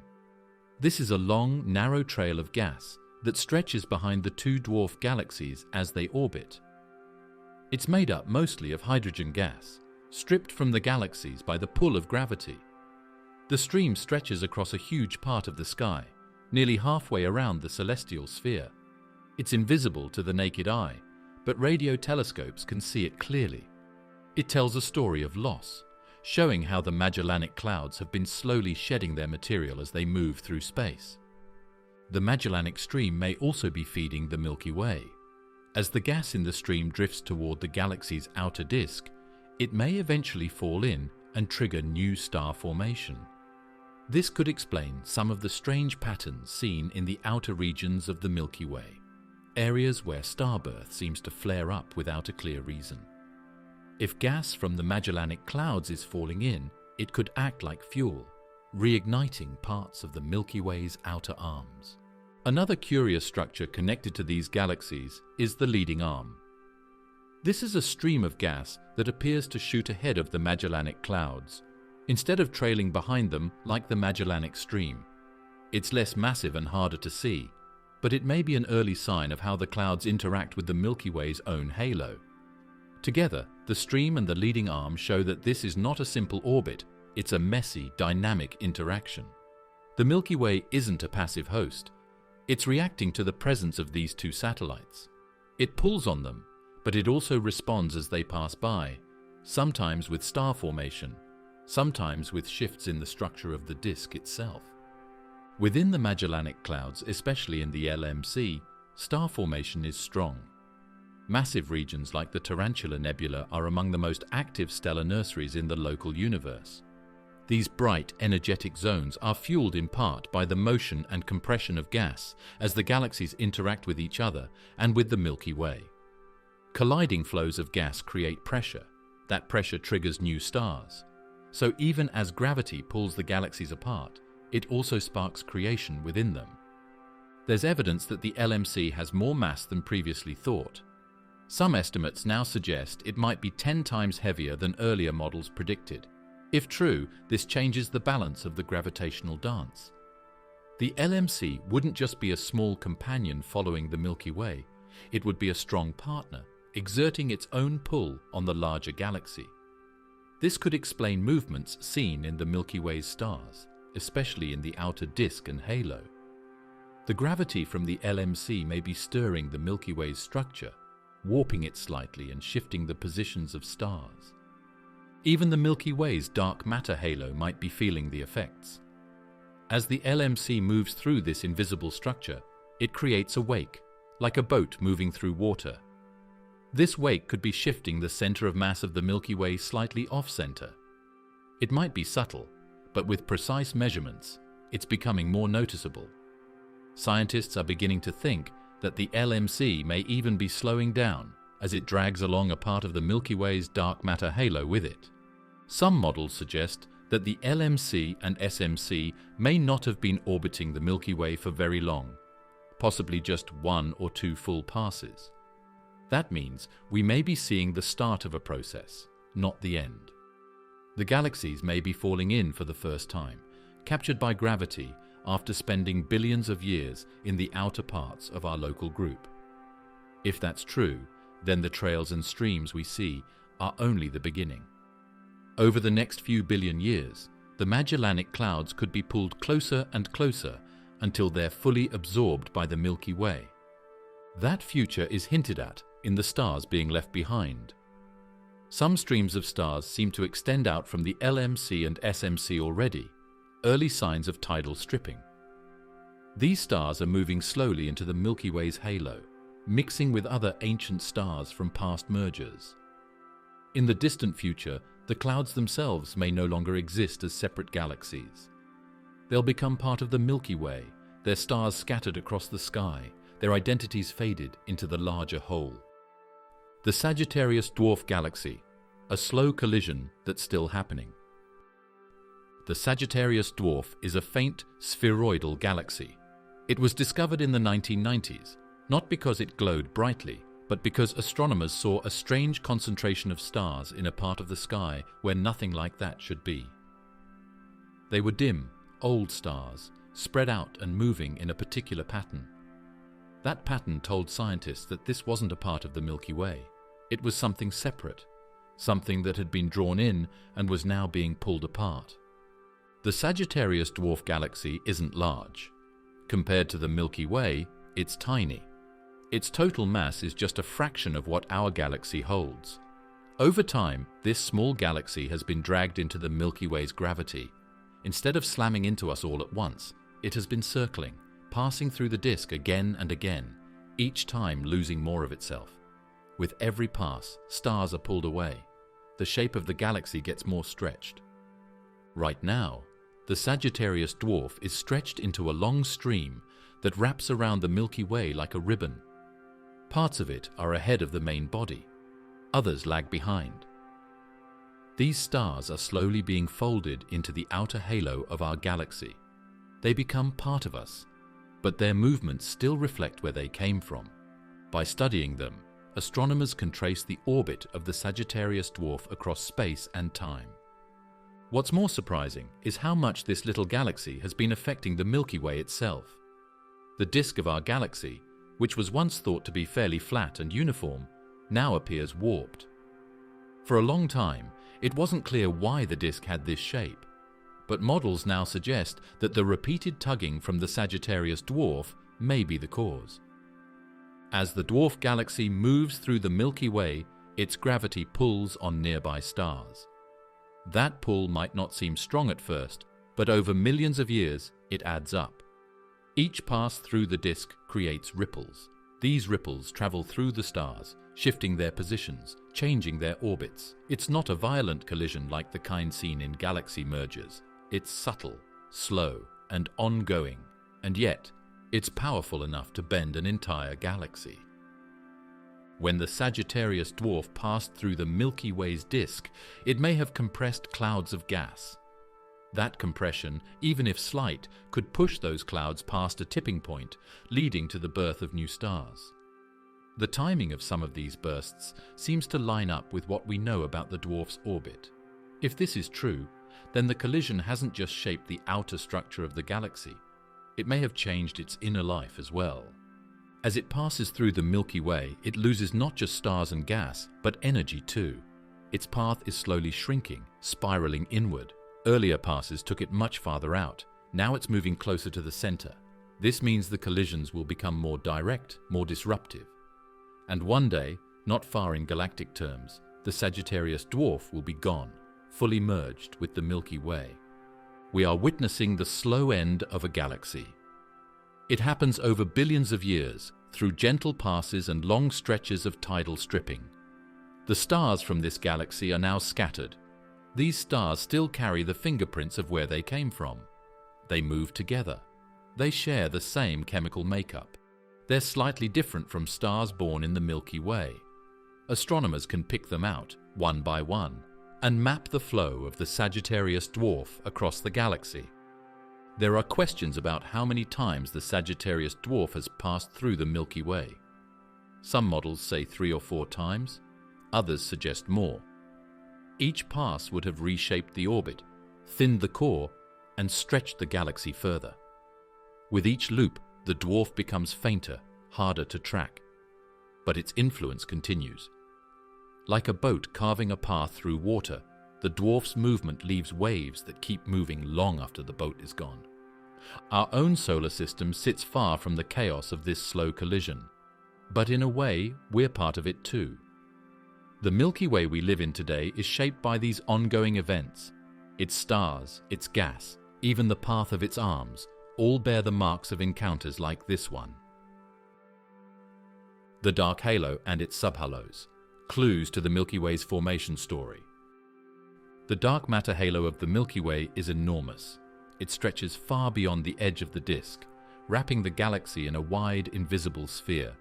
A: This is a long, narrow trail of gas that stretches behind the two dwarf galaxies as they orbit. It's made up mostly of hydrogen gas, stripped from the galaxies by the pull of gravity. The stream stretches across a huge part of the sky, nearly halfway around the celestial sphere. It's invisible to the naked eye, but radio telescopes can see it clearly. It tells a story of loss, showing how the Magellanic Clouds have been slowly shedding their material as they move through space. The Magellanic Stream may also be feeding the Milky Way. As the gas in the stream drifts toward the galaxy's outer disk, it may eventually fall in and trigger new star formation. This could explain some of the strange patterns seen in the outer regions of the Milky Way, areas where starbirth seems to flare up without a clear reason. If gas from the Magellanic Clouds is falling in, it could act like fuel, reigniting parts of the Milky Way's outer arms. Another curious structure connected to these galaxies is the leading arm. This is a stream of gas that appears to shoot ahead of the Magellanic Clouds, instead of trailing behind them like the Magellanic Stream. It's less massive and harder to see, but it may be an early sign of how the clouds interact with the Milky Way's own halo. Together, the stream and the leading arm show that this is not a simple orbit, it's a messy, dynamic interaction. The Milky Way isn't a passive host. It's reacting to the presence of these two satellites. It pulls on them, but it also responds as they pass by, sometimes with star formation, sometimes with shifts in the structure of the disk itself. Within the Magellanic Clouds, especially in the LMC, star formation is strong. Massive regions like the Tarantula Nebula are among the most active stellar nurseries in the local universe. These bright, energetic zones are fueled in part by the motion and compression of gas as the galaxies interact with each other and with the Milky Way. Colliding flows of gas create pressure. That pressure triggers new stars. So even as gravity pulls the galaxies apart, it also sparks creation within them. There's evidence that the LMC has more mass than previously thought. Some estimates now suggest it might be 10 times heavier than earlier models predicted. If true, this changes the balance of the gravitational dance. The LMC wouldn't just be a small companion following the Milky Way, it would be a strong partner, exerting its own pull on the larger galaxy. This could explain movements seen in the Milky Way's stars, especially in the outer disk and halo. The gravity from the LMC may be stirring the Milky Way's structure, warping it slightly and shifting the positions of stars. Even the Milky Way's dark matter halo might be feeling the effects. As the LMC moves through this invisible structure, it creates a wake, like a boat moving through water. This wake could be shifting the center of mass of the Milky Way slightly off-center. It might be subtle, but with precise measurements, it's becoming more noticeable. Scientists are beginning to think that the LMC may even be slowing down as it drags along a part of the Milky Way's dark matter halo with it. Some models suggest that the LMC and SMC may not have been orbiting the Milky Way for very long, possibly just 1 or 2 full passes. That means we may be seeing the start of a process, not the end. The galaxies may be falling in for the first time, captured by gravity after spending billions of years in the outer parts of our local group. If that's true, then the trails and streams we see are only the beginning. Over the next few billion years, the Magellanic Clouds could be pulled closer and closer until they're fully absorbed by the Milky Way. That future is hinted at in the stars being left behind. Some streams of stars seem to extend out from the LMC and SMC already, early signs of tidal stripping. These stars are moving slowly into the Milky Way's halo, mixing with other ancient stars from past mergers. In the distant future, the clouds themselves may no longer exist as separate galaxies. They'll become part of the Milky Way, their stars scattered across the sky, their identities faded into the larger whole. The Sagittarius dwarf galaxy, a slow collision that's still happening. The Sagittarius dwarf is a faint, spheroidal galaxy. It was discovered in the 1990s, not because it glowed brightly, but because astronomers saw a strange concentration of stars in a part of the sky where nothing like that should be. They were dim, old stars, spread out and moving in a particular pattern. That pattern told scientists that this wasn't a part of the Milky Way. It was something separate, something that had been drawn in and was now being pulled apart. The Sagittarius dwarf galaxy isn't large. Compared to the Milky Way, it's tiny. Its total mass is just a fraction of what our galaxy holds. Over time, this small galaxy has been dragged into the Milky Way's gravity. Instead of slamming into us all at once, it has been circling, passing through the disk again and again, each time losing more of itself. With every pass, stars are pulled away. The shape of the galaxy gets more stretched. Right now, the Sagittarius dwarf is stretched into a long stream that wraps around the Milky Way like a ribbon. Parts of it are ahead of the main body. Others lag behind. These stars are slowly being folded into the outer halo of our galaxy. They become part of us, but their movements still reflect where they came from. By studying them, astronomers can trace the orbit of the Sagittarius dwarf across space and time. What's more surprising is how much this little galaxy has been affecting the Milky Way itself. The disk of our galaxy, which was once thought to be fairly flat and uniform, now appears warped. For a long time, it wasn't clear why the disk had this shape, but models now suggest that the repeated tugging from the Sagittarius dwarf may be the cause. As the dwarf galaxy moves through the Milky Way, its gravity pulls on nearby stars. That pull might not seem strong at first, but over millions of years, it adds up. Each pass through the disk creates ripples. These ripples travel through the stars, shifting their positions, changing their orbits. It's not a violent collision like the kind seen in galaxy mergers. It's subtle, slow, and ongoing, and yet, it's powerful enough to bend an entire galaxy. When the Sagittarius dwarf passed through the Milky Way's disk, it may have compressed clouds of gas. That compression, even if slight, could push those clouds past a tipping point, leading to the birth of new stars. The timing of some of these bursts seems to line up with what we know about the dwarf's orbit. If this is true, then the collision hasn't just shaped the outer structure of the galaxy. It may have changed its inner life as well. As it passes through the Milky Way, it loses not just stars and gas, but energy too. Its path is slowly shrinking, spiraling inward. Earlier passes took it much farther out. Now it's moving closer to the center. This means the collisions will become more direct, more disruptive. And one day, not far in galactic terms, the Sagittarius dwarf will be gone, fully merged with the Milky Way. We are witnessing the slow end of a galaxy. It happens over billions of years, through gentle passes and long stretches of tidal stripping. The stars from this galaxy are now scattered. These stars still carry the fingerprints of where they came from. They move together. They share the same chemical makeup. They're slightly different from stars born in the Milky Way. Astronomers can pick them out, one by one, and map the flow of the Sagittarius dwarf across the galaxy. There are questions about how many times the Sagittarius dwarf has passed through the Milky Way. Some models say 3 or 4 times, others suggest more. Each pass would have reshaped the orbit, thinned the core, and stretched the galaxy further. With each loop, the dwarf becomes fainter, harder to track. But its influence continues. Like a boat carving a path through water, the dwarf's movement leaves waves that keep moving long after the boat is gone. Our own solar system sits far from the chaos of this slow collision. But in a way, we're part of it too. The Milky Way we live in today is shaped by these ongoing events. Its stars, its gas, even the path of its arms, all bear the marks of encounters like this one. The dark halo and its subhalos, clues to the Milky Way's formation story. The dark matter halo of the Milky Way is enormous. It stretches far beyond the edge of the disk, wrapping the galaxy in a wide, invisible sphere.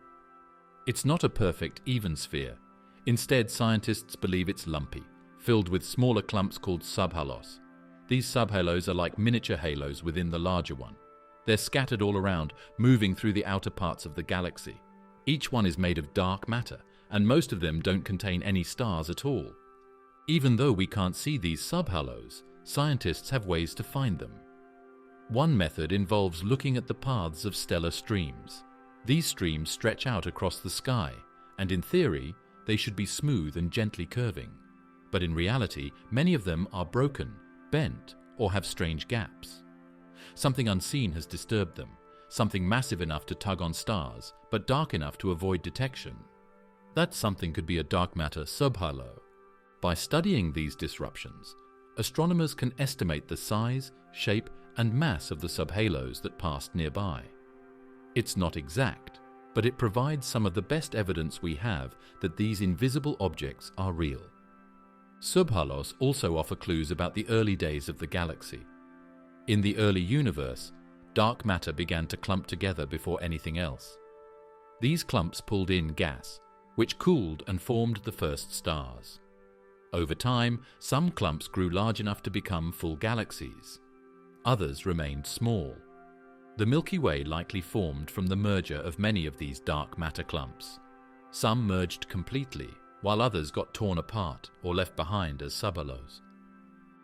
A: It's not a perfect, even sphere. Instead, scientists believe it's lumpy, filled with smaller clumps called subhalos. These subhalos are like miniature halos within the larger one. They're scattered all around, moving through the outer parts of the galaxy. Each one is made of dark matter, and most of them don't contain any stars at all. Even though we can't see these subhalos, scientists have ways to find them. One method involves looking at the paths of stellar streams. These streams stretch out across the sky, and in theory, they should be smooth and gently curving. But in reality, many of them are broken, bent, or have strange gaps. Something unseen has disturbed them, something massive enough to tug on stars, but dark enough to avoid detection. That something could be a dark matter subhalo. By studying these disruptions, astronomers can estimate the size, shape, and mass of the subhalos that passed nearby. It's not exact, but it provides some of the best evidence we have that these invisible objects are real. Subhalos also offer clues about the early days of the galaxy. In the early universe, dark matter began to clump together before anything else. These clumps pulled in gas, which cooled and formed the first stars. Over time, some clumps grew large enough to become full galaxies. Others remained small. The Milky Way likely formed from the merger of many of these dark matter clumps. Some merged completely, while others got torn apart or left behind as subhalos.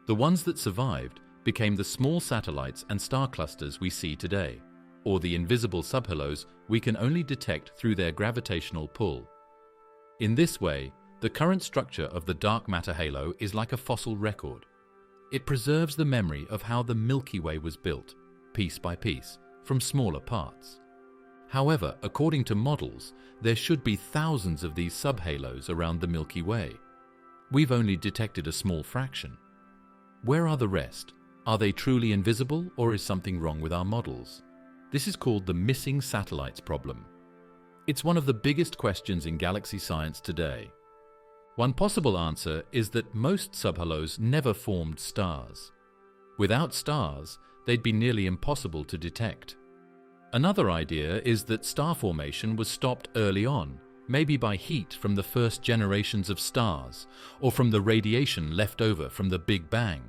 A: The ones that survived became the small satellites and star clusters we see today, or the invisible subhalos we can only detect through their gravitational pull. In this way, the current structure of the dark matter halo is like a fossil record. It preserves the memory of how the Milky Way was built, piece by piece, from smaller parts. However, according to models, there should be thousands of these subhalos around the Milky Way. We've only detected a small fraction. Where are the rest? Are they truly invisible, or is something wrong with our models? This is called the missing satellites problem. It's one of the biggest questions in galaxy science today. One possible answer is that most subhalos never formed stars. Without stars, they'd be nearly impossible to detect. Another idea is that star formation was stopped early on, maybe by heat from the first generations of stars, or from the radiation left over from the Big Bang.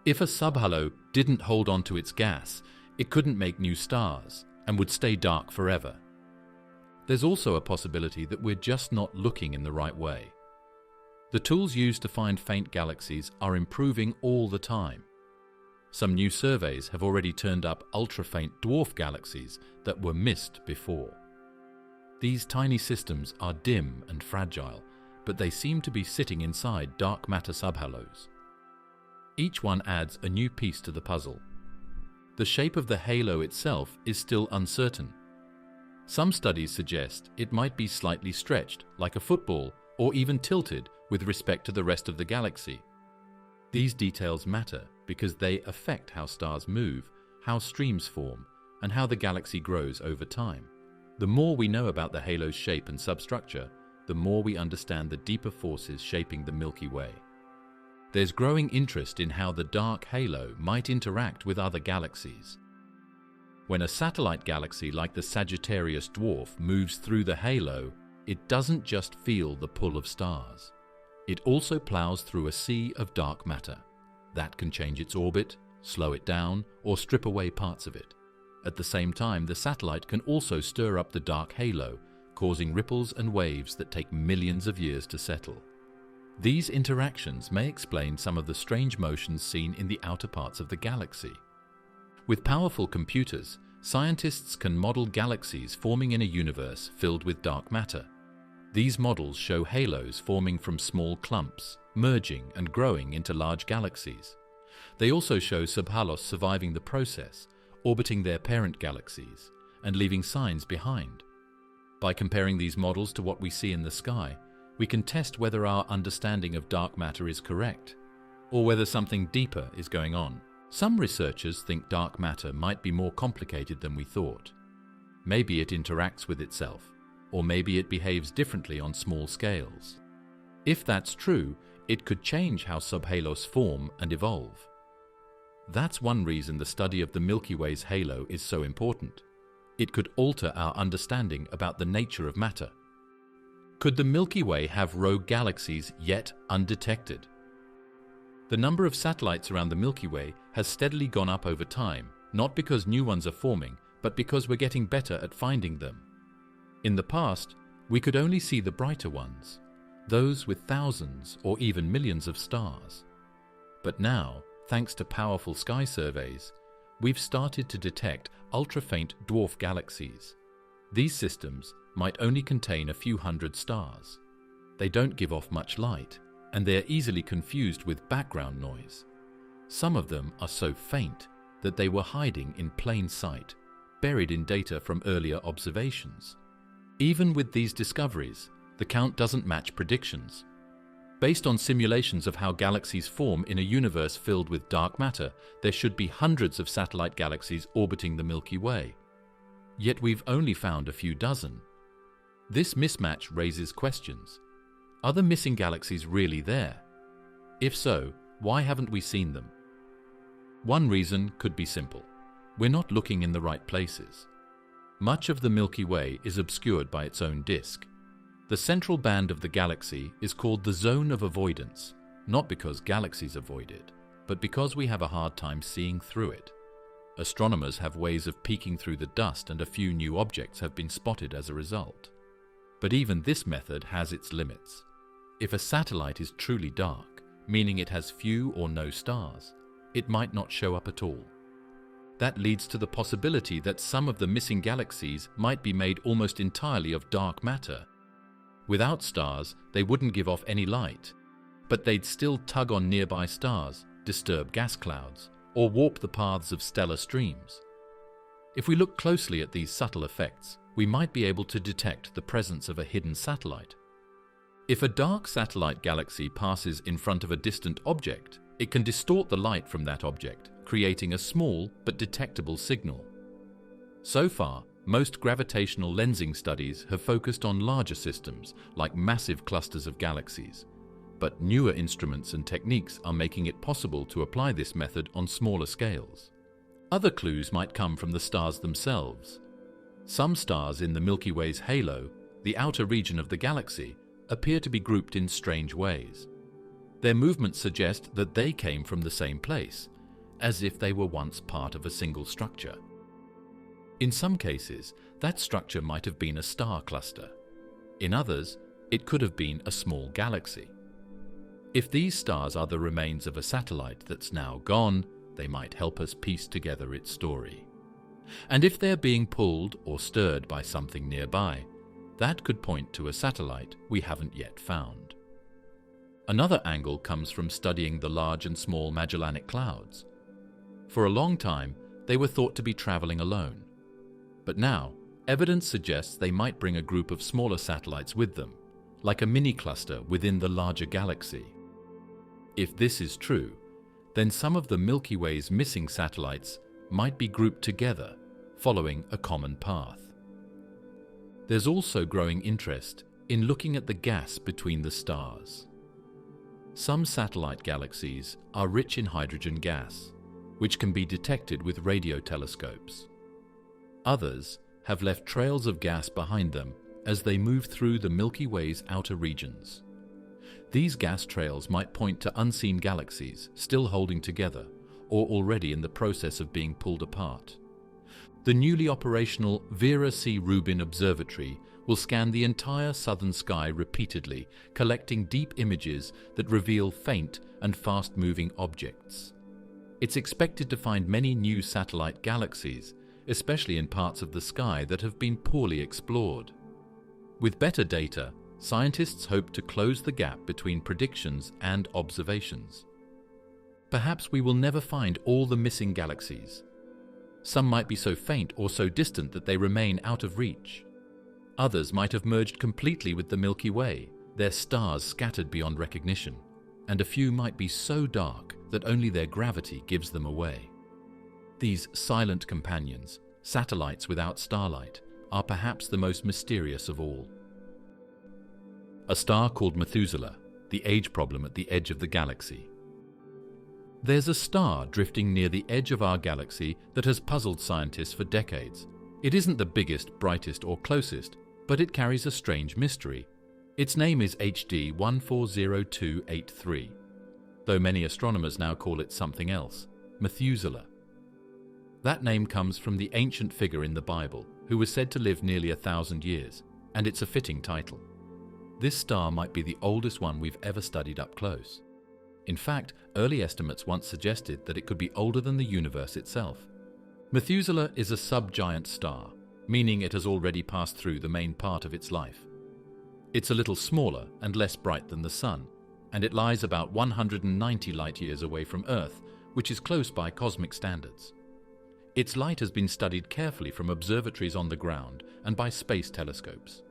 A: If a subhalo didn't hold on to its gas, it couldn't make new stars, and would stay dark forever. There's also a possibility that we're just not looking in the right way. The tools used to find faint galaxies are improving all the time. Some new surveys have already turned up ultra-faint dwarf galaxies that were missed before. These tiny systems are dim and fragile, but they seem to be sitting inside dark matter subhalos. Each one adds a new piece to the puzzle. The shape of the halo itself is still uncertain. Some studies suggest it might be slightly stretched, like a football, or even tilted with respect to the rest of the galaxy. These details matter because they affect how stars move, how streams form, and how the galaxy grows over time. The more we know about the halo's shape and substructure, the more we understand the deeper forces shaping the Milky Way. There's growing interest in how the dark halo might interact with other galaxies. When a satellite galaxy like the Sagittarius dwarf moves through the halo, it doesn't just feel the pull of stars. It also plows through a sea of dark matter. That can change its orbit, slow it down, or strip away parts of it. At the same time, the satellite can also stir up the dark halo, causing ripples and waves that take millions of years to settle. These interactions may explain some of the strange motions seen in the outer parts of the galaxy. With powerful computers, scientists can model galaxies forming in a universe filled with dark matter. These models show halos forming from small clumps, merging and growing into large galaxies. They also show subhalos surviving the process, orbiting their parent galaxies, and leaving signs behind. By comparing these models to what we see in the sky, we can test whether our understanding of dark matter is correct, or whether something deeper is going on. Some researchers think dark matter might be more complicated than we thought. Maybe it interacts with itself, or maybe it behaves differently on small scales. If that's true, it could change how subhalos form and evolve. That's one reason the study of the Milky Way's halo is so important. It could alter our understanding about the nature of matter. Could the Milky Way have rogue galaxies yet undetected? The number of satellites around the Milky Way has steadily gone up over time, not because new ones are forming, but because we're getting better at finding them. In the past, we could only see the brighter ones, those with thousands or even millions of stars. But now, thanks to powerful sky surveys, we've started to detect ultra-faint dwarf galaxies. These systems might only contain a few hundred stars. They don't give off much light, and they're easily confused with background noise. Some of them are so faint that they were hiding in plain sight, buried in data from earlier observations. Even with these discoveries, the count doesn't match predictions. Based on simulations of how galaxies form in a universe filled with dark matter, there should be hundreds of satellite galaxies orbiting the Milky Way. Yet we've only found a few dozen. This mismatch raises questions. Are the missing galaxies really there? If so, why haven't we seen them? One reason could be simple. We're not looking in the right places. Much of the Milky Way is obscured by its own disk. The central band of the galaxy is called the zone of avoidance, not because galaxies avoid it, but because we have a hard time seeing through it. Astronomers have ways of peeking through the dust, and a few new objects have been spotted as a result. But even this method has its limits. If a satellite is truly dark, meaning it has few or no stars, it might not show up at all. That leads to the possibility that some of the missing galaxies might be made almost entirely of dark matter. Without stars, they wouldn't give off any light, but they'd still tug on nearby stars, disturb gas clouds, or warp the paths of stellar streams. If we look closely at these subtle effects, we might be able to detect the presence of a hidden satellite. If a dark satellite galaxy passes in front of a distant object, it can distort the light from that object, creating a small but detectable signal. So far, most gravitational lensing studies have focused on larger systems, like massive clusters of galaxies. But newer instruments and techniques are making it possible to apply this method on smaller scales. Other clues might come from the stars themselves. Some stars in the Milky Way's halo, the outer region of the galaxy, appear to be grouped in strange ways. Their movements suggest that they came from the same place, as if they were once part of a single structure. In some cases, that structure might have been a star cluster. In others, it could have been a small galaxy. If these stars are the remains of a satellite that's now gone, they might help us piece together its story. And if they're being pulled or stirred by something nearby, that could point to a satellite we haven't yet found. Another angle comes from studying the large and small Magellanic clouds. For a long time, they were thought to be traveling alone. But now, evidence suggests they might bring a group of smaller satellites with them, like a mini-cluster within the larger galaxy. If this is true, then some of the Milky Way's missing satellites might be grouped together, following a common path. There's also growing interest in looking at the gas between the stars. Some satellite galaxies are rich in hydrogen gas, which can be detected with radio telescopes. Others have left trails of gas behind them as they move through the Milky Way's outer regions. These gas trails might point to unseen galaxies still holding together or already in the process of being pulled apart. The newly operational Vera C. Rubin Observatory will scan the entire southern sky repeatedly, collecting deep images that reveal faint and fast-moving objects. It's expected to find many new satellite galaxies, especially in parts of the sky that have been poorly explored. With better data, scientists hope to close the gap between predictions and observations. Perhaps we will never find all the missing galaxies. Some might be so faint or so distant that they remain out of reach. Others might have merged completely with the Milky Way, their stars scattered beyond recognition, and a few might be so dark that only their gravity gives them away. These silent companions, satellites without starlight, are perhaps the most mysterious of all. A star called Methuselah, the age problem at the edge of the galaxy. There's a star drifting near the edge of our galaxy that has puzzled scientists for decades. It isn't the biggest, brightest, or closest, but it carries a strange mystery. Its name is HD 140283, though many astronomers now call it something else, Methuselah. That name comes from the ancient figure in the Bible who was said to live nearly 1,000 years, and it's a fitting title. This star might be the oldest one we've ever studied up close. In fact, early estimates once suggested that it could be older than the universe itself. Methuselah is a subgiant star, meaning it has already passed through the main part of its life. It's a little smaller and less bright than the Sun, and it lies about 190 light-years away from Earth, which is close by cosmic standards. Its light has been studied carefully from observatories on the ground and by space telescopes.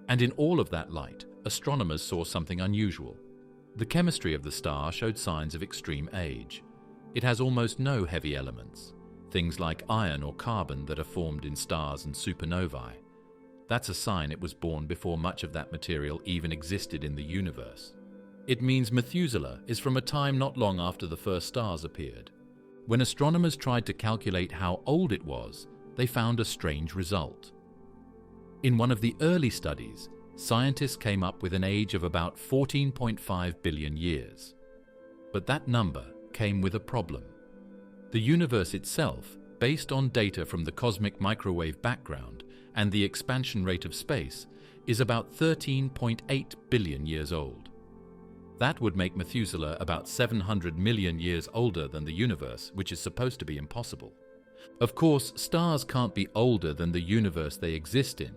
A: And in all of that light, astronomers saw something unusual. The chemistry of the star showed signs of extreme age. It has almost no heavy elements, things like iron or carbon that are formed in stars and supernovae. That's a sign it was born before much of that material even existed in the universe. It means Methuselah is from a time not long after the first stars appeared. When astronomers tried to calculate how old it was, they found a strange result. In one of the early studies, scientists came up with an age of about 14.5 billion years. But that number came with a problem. The universe itself, based on data from the cosmic microwave background and the expansion rate of space, is about 13.8 billion years old. That would make Methuselah about 700 million years older than the universe, which is supposed to be impossible. Of course, stars can't be older than the universe they exist in,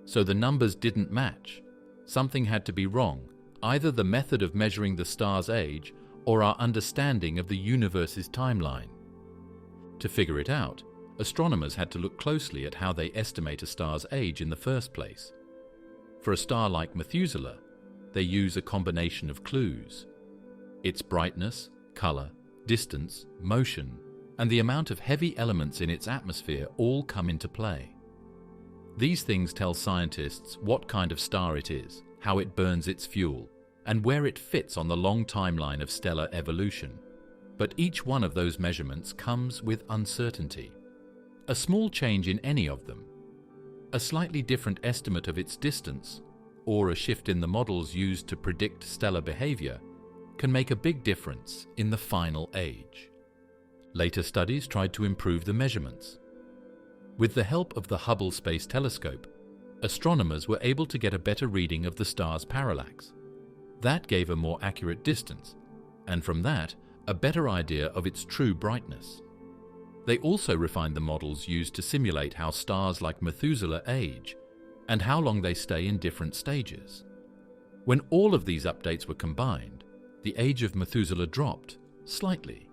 A: so the numbers didn't match. Something had to be wrong, either the method of measuring the star's age or our understanding of the universe's timeline. To figure it out, astronomers had to look closely at how they estimate a star's age in the first place. For a star like Methuselah, they use a combination of clues. Its brightness, color, distance, motion, and the amount of heavy elements in its atmosphere all come into play. These things tell scientists what kind of star it is, how it burns its fuel, and where it fits on the long timeline of stellar evolution. But each one of those measurements comes with uncertainty. A small change in any of them, a slightly different estimate of its distance, or a shift in the models used to predict stellar behavior, can make a big difference in the final age. Later studies tried to improve the measurements. With the help of the Hubble Space Telescope, astronomers were able to get a better reading of the star's parallax. That gave a more accurate distance, and from that, a better idea of its true brightness. They also refined the models used to simulate how stars like Methuselah age, and how long they stay in different stages. When all of these updates were combined, the age of Methuselah dropped slightly.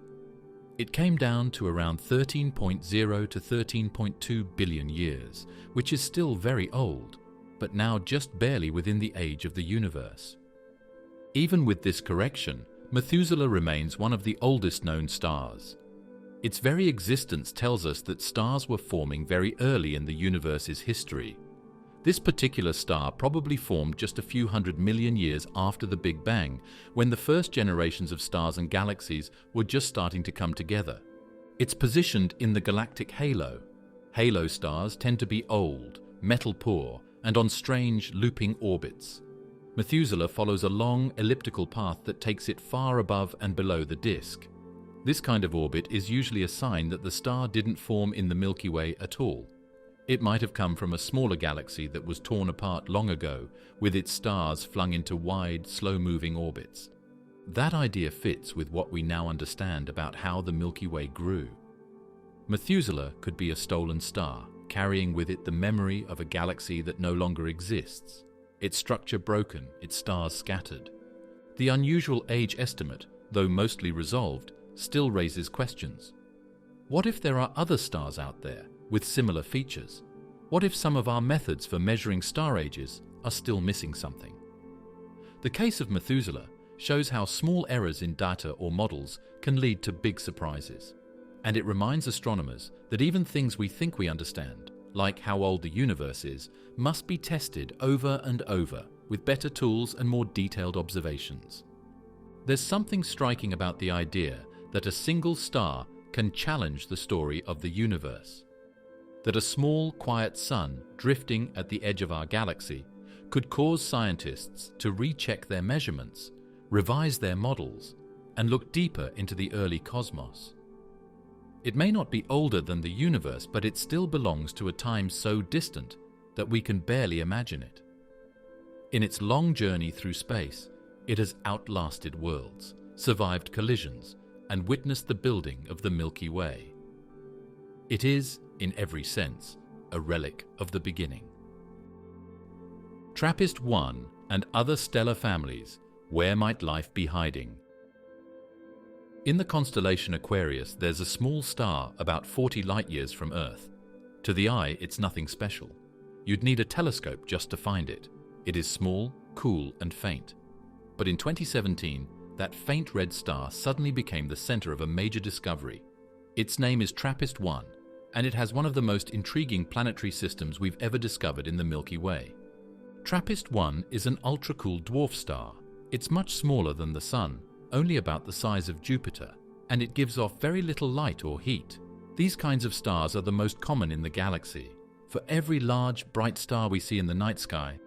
A: It came down to around 13.0 to 13.2 billion years, which is still very old, but now just barely within the age of the universe. Even with this correction, Methuselah remains one of the oldest known stars. Its very existence tells us that stars were forming very early in the universe's history. This particular star probably formed just a few 100 million years after the Big Bang, when the first generations of stars and galaxies were just starting to come together. It's positioned in the galactic halo. Halo stars tend to be old, metal-poor, and on strange, looping orbits. Methuselah follows a long, elliptical path that takes it far above and below the disk. This kind of orbit is usually a sign that the star didn't form in the Milky Way at all. It might have come from a smaller galaxy that was torn apart long ago, with its stars flung into wide, slow-moving orbits. That idea fits with what we now understand about how the Milky Way grew. Methuselah could be a stolen star, carrying with it the memory of a galaxy that no longer exists, its structure broken, its stars scattered. The unusual age estimate, though mostly resolved, still raises questions. What if there are other stars out there with similar features? What if some of our methods for measuring star ages are still missing something? The case of Methuselah shows how small errors in data or models can lead to big surprises. And it reminds astronomers that even things we think we understand, like how old the universe is, must be tested over and over with better tools and more detailed observations. There's something striking about the idea that a single star can challenge the story of the universe. That a small, quiet sun drifting at the edge of our galaxy could cause scientists to recheck their measurements, revise their models, and look deeper into the early cosmos. It may not be older than the universe, but it still belongs to a time so distant that we can barely imagine it. In its long journey through space, it has outlasted worlds, survived collisions, and witnessed the building of the Milky Way. It is, in every sense, a relic of the beginning. TRAPPIST-1 and other stellar families, where might life be hiding? In the constellation Aquarius, there's a small star about 40 light-years from Earth. To the eye, it's nothing special. You'd need a telescope just to find it. It is small, cool, and faint. But in 2017, that faint red star suddenly became the center of a major discovery. Its name is TRAPPIST-1, and it has one of the most intriguing planetary systems we've ever discovered in the Milky Way. TRAPPIST-1 is an ultra-cool dwarf star. It's much smaller than the Sun, only about the size of Jupiter, and it gives off very little light or heat. These kinds of stars are the most common in the galaxy. For every large, bright star we see in the night sky,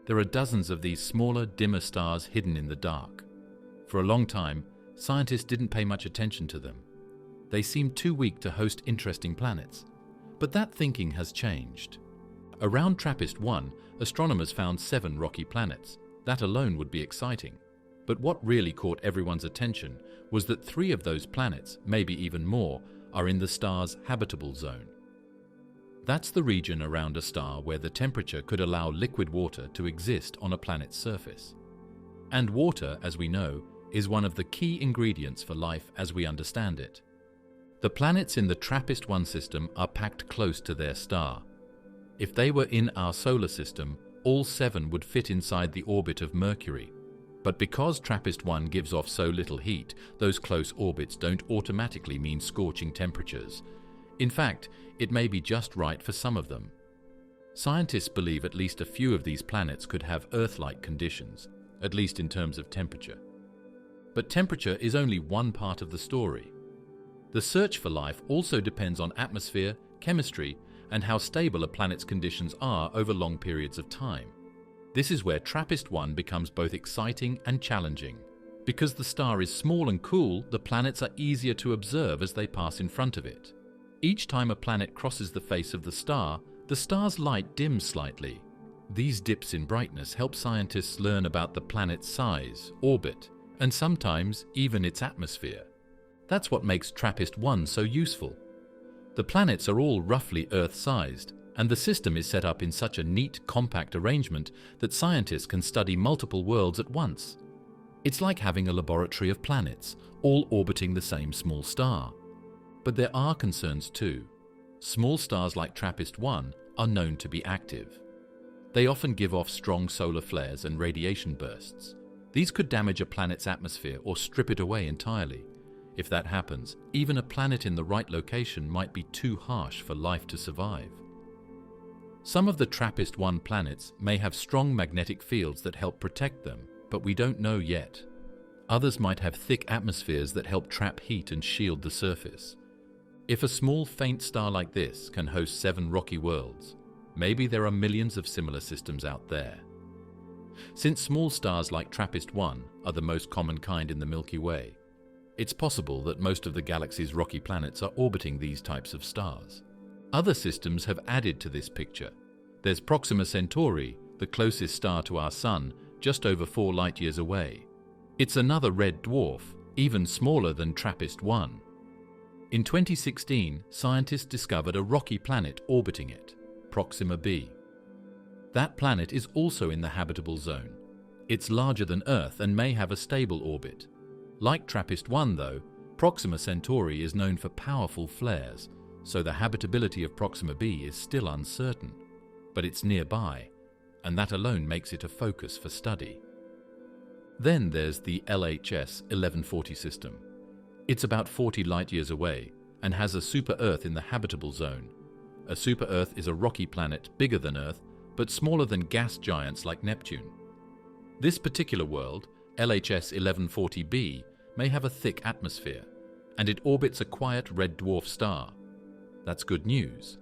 A: there are dozens of these smaller, dimmer stars hidden in the dark. For a long time, scientists didn't pay much attention to them. They seemed too weak to host interesting planets. But that thinking has changed. Around TRAPPIST-1, astronomers found 7 rocky planets. That alone would be exciting. But what really caught everyone's attention was that 3 of those planets, maybe even more, are in the star's habitable zone. That's the region around a star where the temperature could allow liquid water to exist on a planet's surface. And water, as we know, is one of the key ingredients for life as we understand it. The planets in the TRAPPIST-1 system are packed close to their star. If they were in our solar system, all 7 would fit inside the orbit of Mercury. But because TRAPPIST-1 gives off so little heat, those close orbits don't automatically mean scorching temperatures. In fact, it may be just right for some of them. Scientists believe at least a few of these planets could have Earth-like conditions, at least in terms of temperature. But temperature is only one part of the story. The search for life also depends on atmosphere, chemistry, and how stable a planet's conditions are over long periods of time. This is where TRAPPIST-1 becomes both exciting and challenging. Because the star is small and cool, the planets are easier to observe as they pass in front of it. Each time a planet crosses the face of the star's light dims slightly. These dips in brightness help scientists learn about the planet's size, orbit, and sometimes even its atmosphere. That's what makes TRAPPIST-1 so useful. The planets are all roughly Earth-sized, and the system is set up in such a neat, compact arrangement that scientists can study multiple worlds at once. It's like having a laboratory of planets, all orbiting the same small star. But there are concerns too. Small stars like TRAPPIST-1 are known to be active. They often give off strong solar flares and radiation bursts. These could damage a planet's atmosphere or strip it away entirely. If that happens, even a planet in the right location might be too harsh for life to survive. Some of the TRAPPIST-1 planets may have strong magnetic fields that help protect them, but we don't know yet. Others might have thick atmospheres that help trap heat and shield the surface. If a small, faint star like this can host 7 rocky worlds, maybe there are millions of similar systems out there. Since small stars like TRAPPIST-1 are the most common kind in the Milky Way, it's possible that most of the galaxy's rocky planets are orbiting these types of stars. Other systems have added to this picture. There's Proxima Centauri, the closest star to our Sun, just over 4 light-years away. It's another red dwarf, even smaller than TRAPPIST-1. In 2016, scientists discovered a rocky planet orbiting it, Proxima b. That planet is also in the habitable zone. It's larger than Earth and may have a stable orbit. Like TRAPPIST-1 though, Proxima Centauri is known for powerful flares, so the habitability of Proxima b is still uncertain. But it's nearby, and that alone makes it a focus for study. Then there's the LHS 1140 system. It's about 40 light-years away and has a super-Earth in the habitable zone. A super-Earth is a rocky planet bigger than Earth, but smaller than gas giants like Neptune. This particular world, LHS 1140b, may have a thick atmosphere, and it orbits a quiet red dwarf star. That's good news.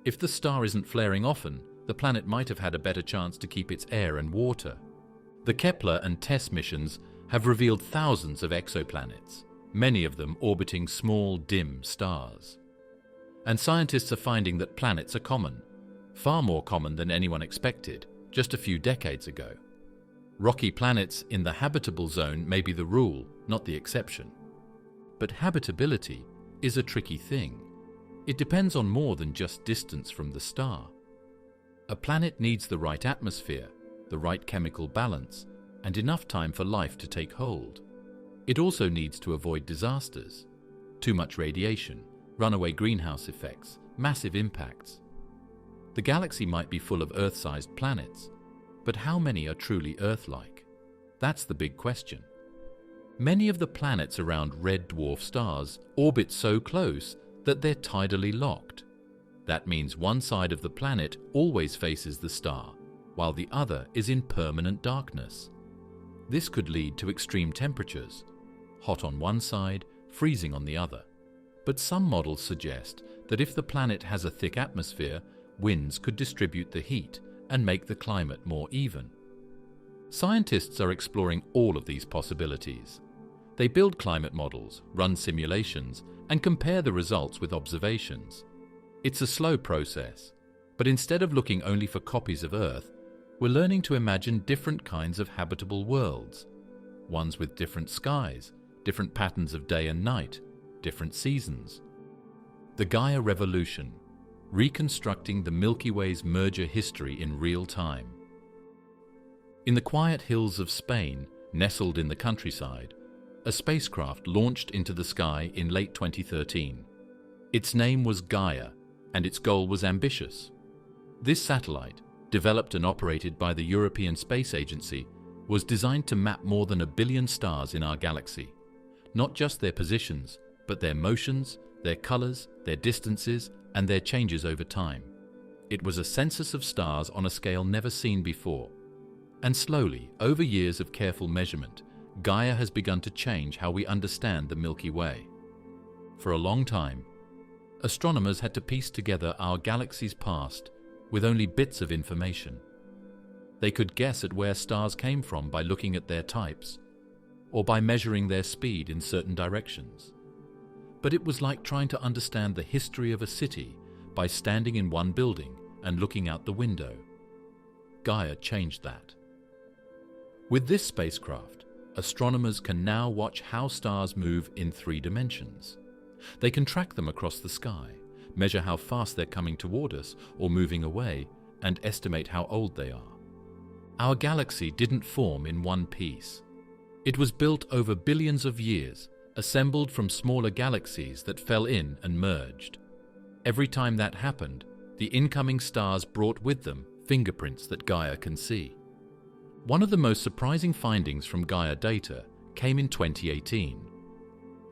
A: If the star isn't flaring often, the planet might have had a better chance to keep its air and water. The Kepler and TESS missions have revealed thousands of exoplanets, many of them orbiting small, dim stars. And scientists are finding that planets are common, far more common than anyone expected just a few decades ago. Rocky planets in the habitable zone may be the rule, not the exception. But habitability is a tricky thing. It depends on more than just distance from the star. A planet needs the right atmosphere, the right chemical balance, and enough time for life to take hold. It also needs to avoid disasters, too much radiation, runaway greenhouse effects, massive impacts. The galaxy might be full of Earth-sized planets, but how many are truly Earth-like? That's the big question. Many of the planets around red dwarf stars orbit so close that they're tidally locked. That means one side of the planet always faces the star, while the other is in permanent darkness. This could lead to extreme temperatures, hot on one side, freezing on the other. But some models suggest that if the planet has a thick atmosphere, winds could distribute the heat and make the climate more even. Scientists are exploring all of these possibilities. They build climate models, run simulations, and compare the results with observations. It's a slow process, but instead of looking only for copies of Earth, we're learning to imagine different kinds of habitable worlds, ones with different skies, different patterns of day and night, different seasons. The Gaia Revolution, reconstructing the Milky Way's merger history in real time. In the quiet hills of Spain, nestled in the countryside, a spacecraft launched into the sky in late 2013. Its name was Gaia, and its goal was ambitious. This satellite, developed and operated by the European Space Agency, was designed to map more than 1 billion stars in our galaxy. Not just their positions, but their motions, their colors, their distances, and their changes over time. It was a census of stars on a scale never seen before. And slowly, over years of careful measurement, Gaia has begun to change how we understand the Milky Way. For a long time, astronomers had to piece together our galaxy's past with only bits of information. They could guess at where stars came from by looking at their types, or by measuring their speed in certain directions. But it was like trying to understand the history of a city by standing in one building and looking out the window. Gaia changed that. With this spacecraft, astronomers can now watch how stars move in 3 dimensions. They can track them across the sky, measure how fast they're coming toward us or moving away, and estimate how old they are. Our galaxy didn't form in one piece. It was built over billions of years, assembled from smaller galaxies that fell in and merged. Every time that happened, the incoming stars brought with them fingerprints that Gaia can see. One of the most surprising findings from Gaia data came in 2018.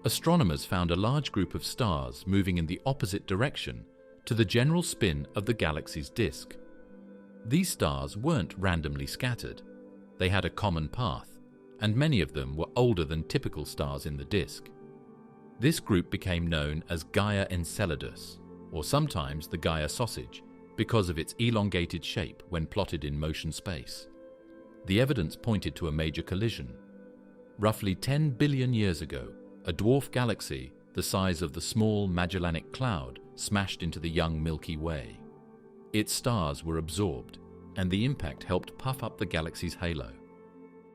A: Astronomers found a large group of stars moving in the opposite direction to the general spin of the galaxy's disk. These stars weren't randomly scattered. They had a common path, and many of them were older than typical stars in the disk. This group became known as Gaia Enceladus, or sometimes the Gaia sausage, because of its elongated shape when plotted in motion space. The evidence pointed to a major collision. Roughly 10 billion years ago, a dwarf galaxy the size of the small Magellanic cloud smashed into the young Milky Way. Its stars were absorbed, and the impact helped puff up the galaxy's halo.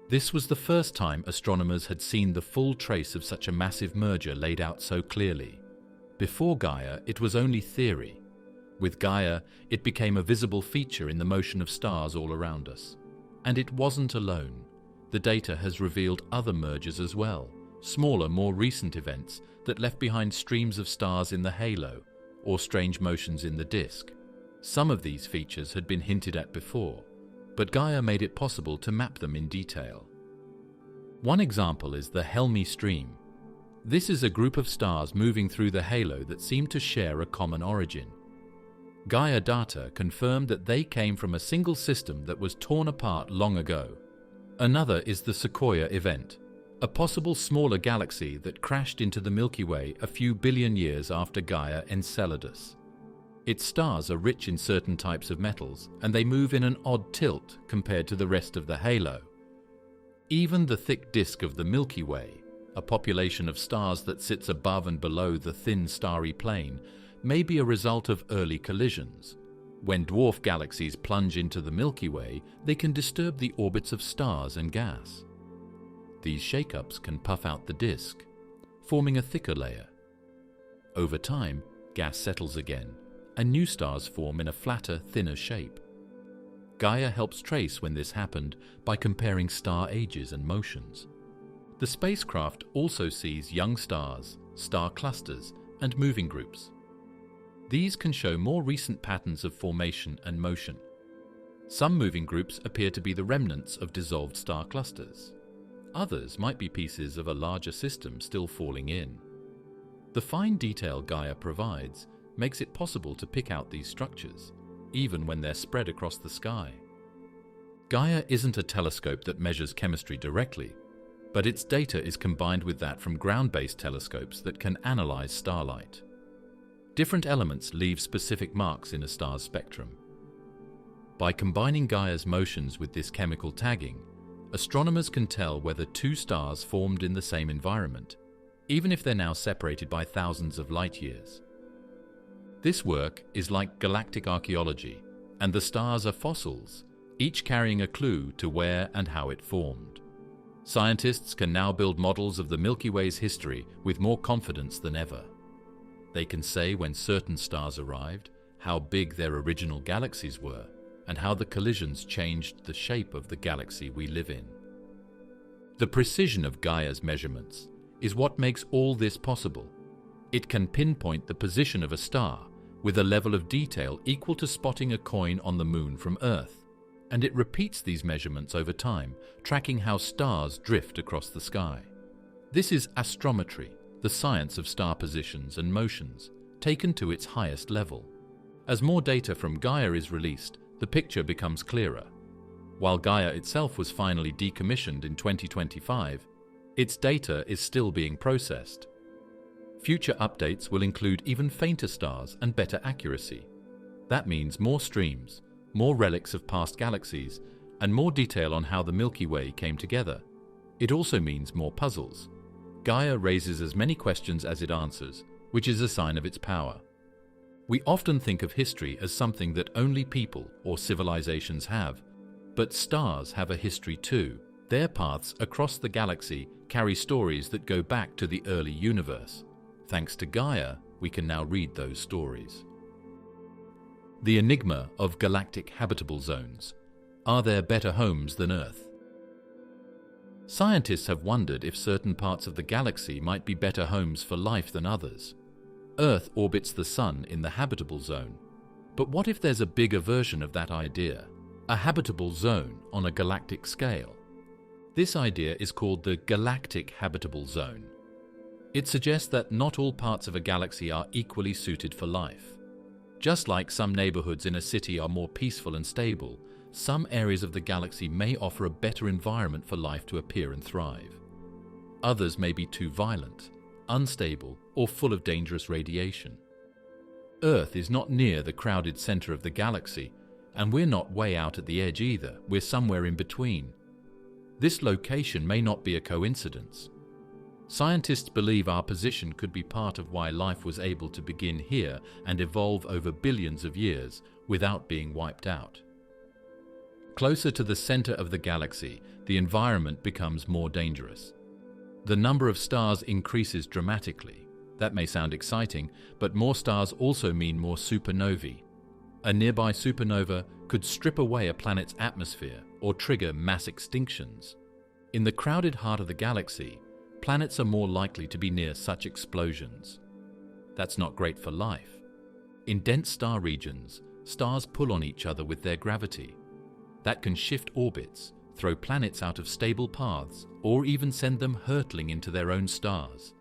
A: This was the first time astronomers had seen the full trace of such a massive merger laid out so clearly. Before Gaia, it was only theory. With Gaia, it became a visible feature in the motion of stars all around us. And it wasn't alone. The data has revealed other mergers as well, smaller, more recent events that left behind streams of stars in the halo or strange motions in the disk. Some of these features had been hinted at before, but Gaia made it possible to map them in detail. One example is the Helmi stream. This is a group of stars moving through the halo that seem to share a common origin. Gaia data confirm that they came from a single system that was torn apart long ago. Another is the Sequoia event, a possible smaller galaxy that crashed into the Milky Way a few billion years after Gaia Enceladus. Its stars are rich in certain types of metals, and they move in an odd tilt compared to the rest of the halo. Even the thick disk of the Milky Way, a population of stars that sits above and below the thin starry plane, may be a result of early collisions. When dwarf galaxies plunge into the Milky Way, they can disturb the orbits of stars and gas. These shakeups can puff out the disk, forming a thicker layer. Over time, gas settles again, and new stars form in a flatter, thinner shape. Gaia helps trace when this happened by comparing star ages and motions. The spacecraft also sees young stars, star clusters, and moving groups. These can show more recent patterns of formation and motion. Some moving groups appear to be the remnants of dissolved star clusters. Others might be pieces of a larger system still falling in. The fine detail Gaia provides makes it possible to pick out these structures, even when they're spread across the sky. Gaia isn't a telescope that measures chemistry directly, but its data is combined with that from ground-based telescopes that can analyze starlight. Different elements leave specific marks in a star's spectrum. By combining Gaia's motions with this chemical tagging, astronomers can tell whether two stars formed in the same environment, even if they're now separated by thousands of light years. This work is like galactic archaeology, and the stars are fossils, each carrying a clue to where and how it formed. Scientists can now build models of the Milky Way's history with more confidence than ever. They can say when certain stars arrived, how big their original galaxies were, and how the collisions changed the shape of the galaxy we live in. The precision of Gaia's measurements is what makes all this possible. It can pinpoint the position of a star with a level of detail equal to spotting a coin on the Moon from Earth, and it repeats these measurements over time, tracking how stars drift across the sky. This is astrometry, the science of star positions and motions, taken to its highest level. As more data from Gaia is released, the picture becomes clearer. While Gaia itself was finally decommissioned in 2025, its data is still being processed. Future updates will include even fainter stars and better accuracy. That means more streams, more relics of past galaxies, and more detail on how the Milky Way came together. It also means more puzzles. Gaia raises as many questions as it answers, which is a sign of its power. We often think of history as something that only people or civilizations have, but stars have a history too. Their paths across the galaxy carry stories that go back to the early universe. Thanks to Gaia, we can now read those stories. The enigma of galactic habitable zones. Are there better homes than Earth? Scientists have wondered if certain parts of the galaxy might be better homes for life than others. Earth orbits the Sun in the habitable zone. But what if there's a bigger version of that idea? A habitable zone on a galactic scale? This idea is called the Galactic Habitable Zone. It suggests that not all parts of a galaxy are equally suited for life. Just like some neighborhoods in a city are more peaceful and stable, some areas of the galaxy may offer a better environment for life to appear and thrive. Others may be too violent, unstable, or full of dangerous radiation. Earth is not near the crowded center of the galaxy, and we're not way out at the edge either. We're somewhere in between. This location may not be a coincidence. Scientists believe our position could be part of why life was able to begin here and evolve over billions of years without being wiped out. Closer to the center of the galaxy, the environment becomes more dangerous. The number of stars increases dramatically. That may sound exciting, but more stars also mean more supernovae. A nearby supernova could strip away a planet's atmosphere or trigger mass extinctions. In the crowded heart of the galaxy, planets are more likely to be near such explosions. That's not great for life. In dense star regions, stars pull on each other with their gravity. That can shift orbits, throw planets out of stable paths, or even send them hurtling into their own stars.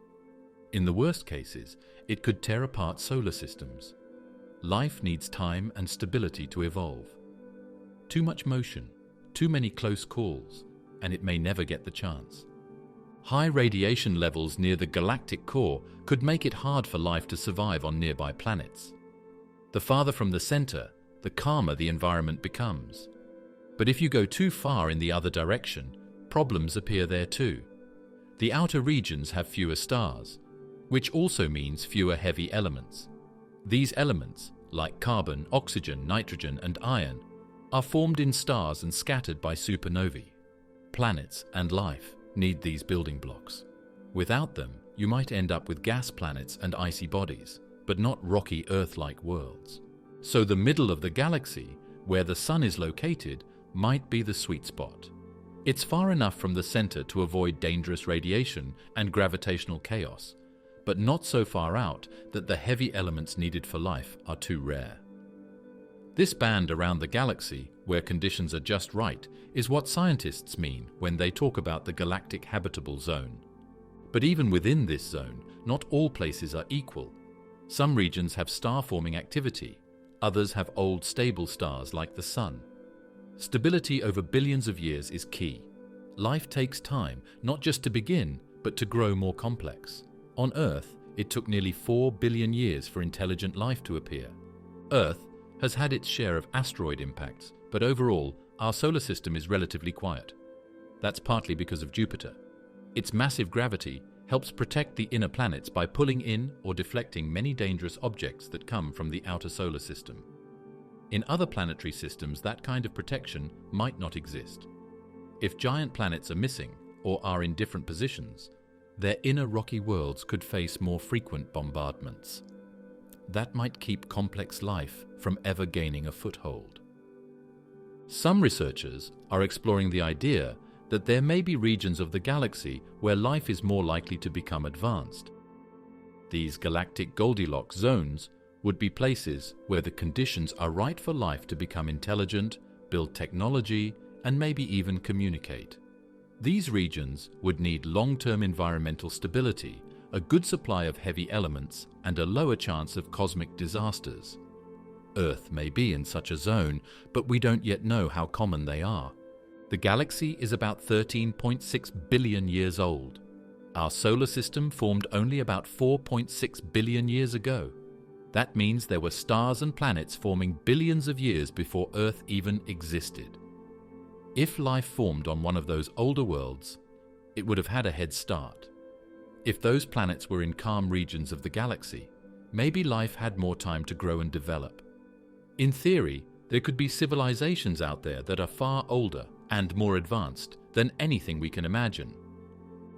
A: In the worst cases, it could tear apart solar systems. life needs time and stability to evolve. Too much motion, too many close calls, and it may never get the chance. High radiation levels near the galactic core could make it hard for life to survive on nearby planets. The farther from the center, the calmer the environment becomes. But if you go too far in the other direction, problems appear there too. The outer regions have fewer stars, which also means fewer heavy elements. These elements, like carbon, oxygen, nitrogen, and iron, are formed in stars and scattered by supernovae. Planets and life need these building blocks. Without them, you might end up with gas planets and icy bodies, but not rocky Earth-like worlds. So the middle of the galaxy, where the Sun is located, might be the sweet spot. It's far enough from the center to avoid dangerous radiation and gravitational chaos, but not so far out that the heavy elements needed for life are too rare. This band around the galaxy, where conditions are just right, is what scientists mean when they talk about the galactic habitable zone. But even within this zone, not all places are equal. Some regions have star-forming activity, others have old stable stars like the Sun. Stability over billions of years is key. Life takes time, not just to begin, but to grow more complex. On Earth, it took nearly 4 billion years for intelligent life to appear. Earth has had its share of asteroid impacts, but overall, our solar system is relatively quiet. That's partly because of Jupiter. Its massive gravity helps protect the inner planets by pulling in or deflecting many dangerous objects that come from the outer solar system. In other planetary systems, that kind of protection might not exist. If giant planets are missing or are in different positions, their inner rocky worlds could face more frequent bombardments. That might keep complex life from ever gaining a foothold. Some researchers are exploring the idea that there may be regions of the galaxy where life is more likely to become advanced. These galactic Goldilocks zones would be places where the conditions are right for life to become intelligent, build technology, and maybe even communicate. These regions would need long-term environmental stability, a good supply of heavy elements, and a lower chance of cosmic disasters. Earth may be in such a zone, but we don't yet know how common they are. The galaxy is about 13.6 billion years old. Our solar system formed only about 4.6 billion years ago. That means there were stars and planets forming billions of years before Earth even existed. If life formed on one of those older worlds, it would have had a head start. If those planets were in calm regions of the galaxy, maybe life had more time to grow and develop. In theory, there could be civilizations out there that are far older and more advanced than anything we can imagine.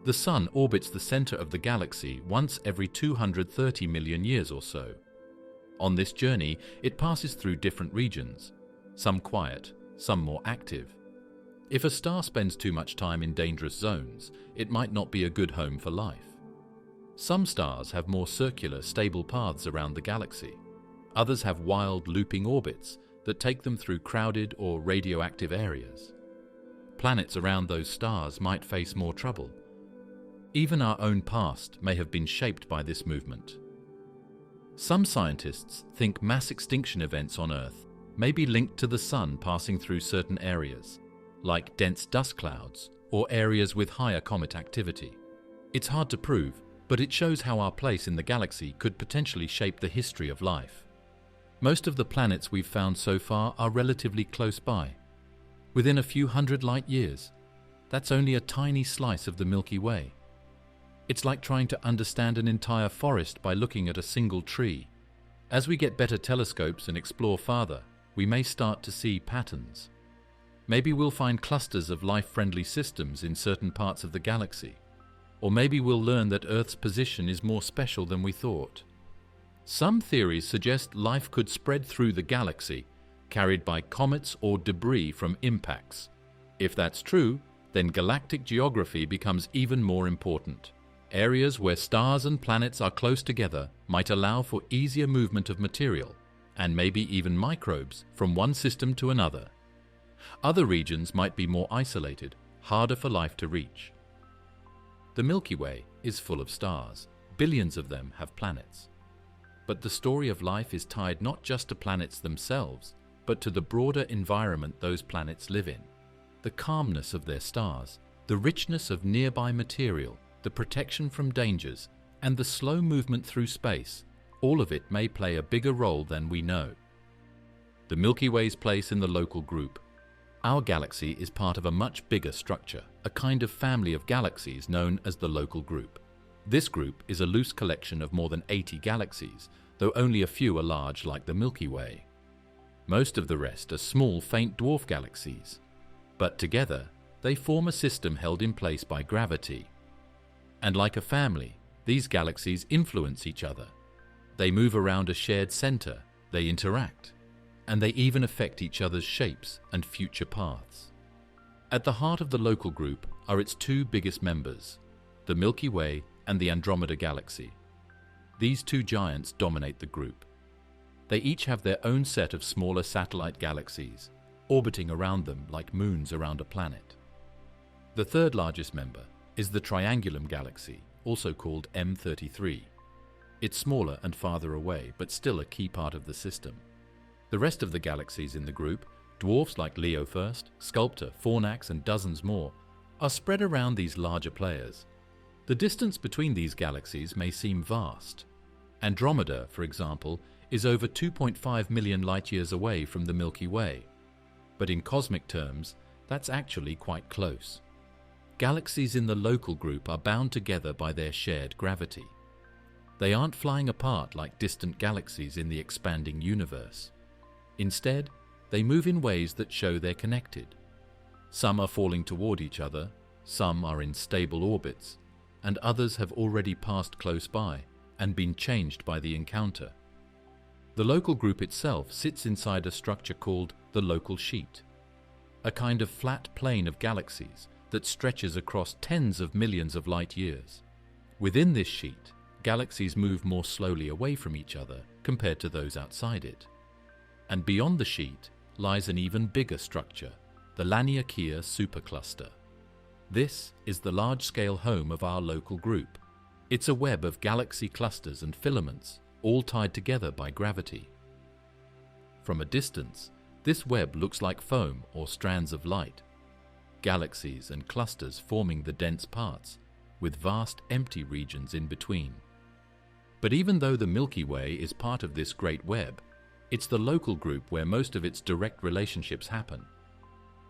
A: The Sun orbits the center of the galaxy once every 230 million years or so. On this journey, it passes through different regions, some quiet, some more active. If a star spends too much time in dangerous zones, it might not be a good home for life. Some stars have more circular, stable paths around the galaxy. Others have wild, looping orbits that take them through crowded or radioactive areas. Planets around those stars might face more trouble. Even our own past may have been shaped by this movement. Some scientists think mass extinction events on Earth may be linked to the Sun passing through certain areas, like dense dust clouds or areas with higher comet activity. It's hard to prove, but it shows how our place in the galaxy could potentially shape the history of life. Most of the planets we've found so far are relatively close by, within a few hundred light years. That's only a tiny slice of the Milky Way. It's like trying to understand an entire forest by looking at a single tree. As we get better telescopes and explore farther, we may start to see patterns. Maybe we'll find clusters of life-friendly systems in certain parts of the galaxy. Or maybe we'll learn that Earth's position is more special than we thought. Some theories suggest life could spread through the galaxy, carried by comets or debris from impacts. If that's true, then galactic geography becomes even more important. Areas where stars and planets are close together might allow for easier movement of material, and maybe even microbes, from one system to another. Other regions might be more isolated, harder for life to reach. The Milky Way is full of stars. Billions of them have planets. but the story of life is tied not just to planets themselves, but to the broader environment those planets live in. The calmness of their stars, the richness of nearby material, the protection from dangers, and the slow movement through space, all of it may play a bigger role than we know. The Milky Way's place in the local group. Our galaxy is part of a much bigger structure, a kind of family of galaxies known as the local group. This group is a loose collection of more than 80 galaxies, though only a few are large like the Milky Way. Most of the rest are small, faint dwarf galaxies, but together they form a system held in place by gravity. And like a family, these galaxies influence each other. They move around a shared center, they interact, and they even affect each other's shapes and future paths. At the heart of the local group are its two biggest members, the Milky Way and the Andromeda galaxy. These two giants dominate the group. They each have their own set of smaller satellite galaxies, orbiting around them like moons around a planet. The third largest member is the Triangulum galaxy, also called M33. It's smaller and farther away, but still a key part of the system. The rest of the galaxies in the group, dwarfs like Leo First, Sculptor, Fornax, and dozens more, are spread around these larger players. The distance between these galaxies may seem vast. Andromeda, for example, is over 2.5 million light-years away from the Milky Way. But in cosmic terms, that's actually quite close. Galaxies in the local group are bound together by their shared gravity. They aren't flying apart like distant galaxies in the expanding universe. Instead, they move in ways that show they're connected. Some are falling toward each other, some are in stable orbits, and others have already passed close by and been changed by the encounter. The local group itself sits inside a structure called the local sheet, a kind of flat plane of galaxies that stretches across tens of millions of light years. Within this sheet, galaxies move more slowly away from each other compared to those outside it. And beyond the sheet lies an even bigger structure, the Laniakea supercluster. This is the large-scale home of our local group. It's a web of galaxy clusters and filaments, all tied together by gravity. From a distance, this web looks like foam or strands of light, galaxies and clusters forming the dense parts, with vast empty regions in between. But even though the Milky Way is part of this great web, it's the local group where most of its direct relationships happen.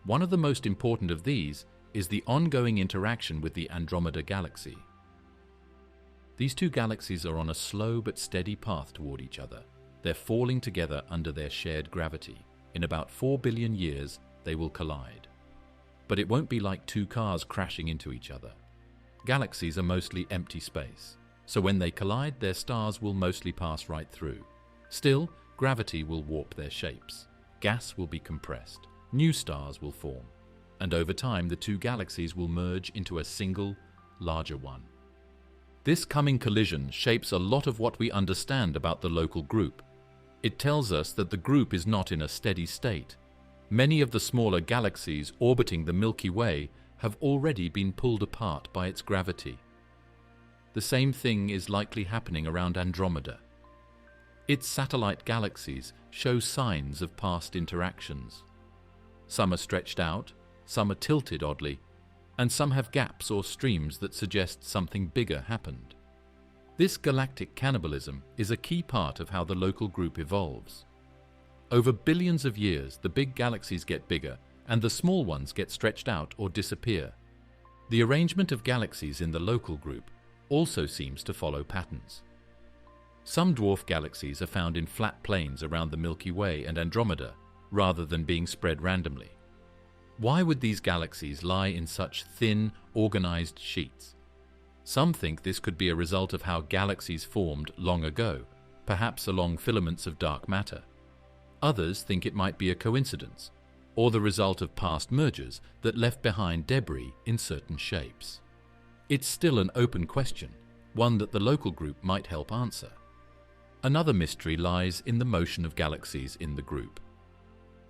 A: One of the most important of these is the ongoing interaction with the Andromeda galaxy. These two galaxies are on a slow but steady path toward each other. They're falling together under their shared gravity. In about 4 billion years, they will collide. But it won't be like two cars crashing into each other. Galaxies are mostly empty space, so when they collide, their stars will mostly pass right through. Still, gravity will warp their shapes. Gas will be compressed. New stars will form. And over time, the two galaxies will merge into a single, larger one. This coming collision shapes a lot of what we understand about the local group. It tells us that the group is not in a steady state. Many of the smaller galaxies orbiting the Milky Way have already been pulled apart by its gravity. The same thing is likely happening around Andromeda. Its satellite galaxies show signs of past interactions. Some are stretched out, some are tilted oddly, and some have gaps or streams that suggest something bigger happened. This galactic cannibalism is a key part of how the local group evolves. Over billions of years, the big galaxies get bigger, and the small ones get stretched out or disappear. The arrangement of galaxies in the local group also seems to follow patterns. Some dwarf galaxies are found in flat plains around the Milky Way and Andromeda, rather than being spread randomly. Why would these galaxies lie in such thin, organized sheets? Some think this could be a result of how galaxies formed long ago, perhaps along filaments of dark matter. Others think it might be a coincidence, or the result of past mergers that left behind debris in certain shapes. It's still an open question, one that the local group might help answer. Another mystery lies in the motion of galaxies in the group.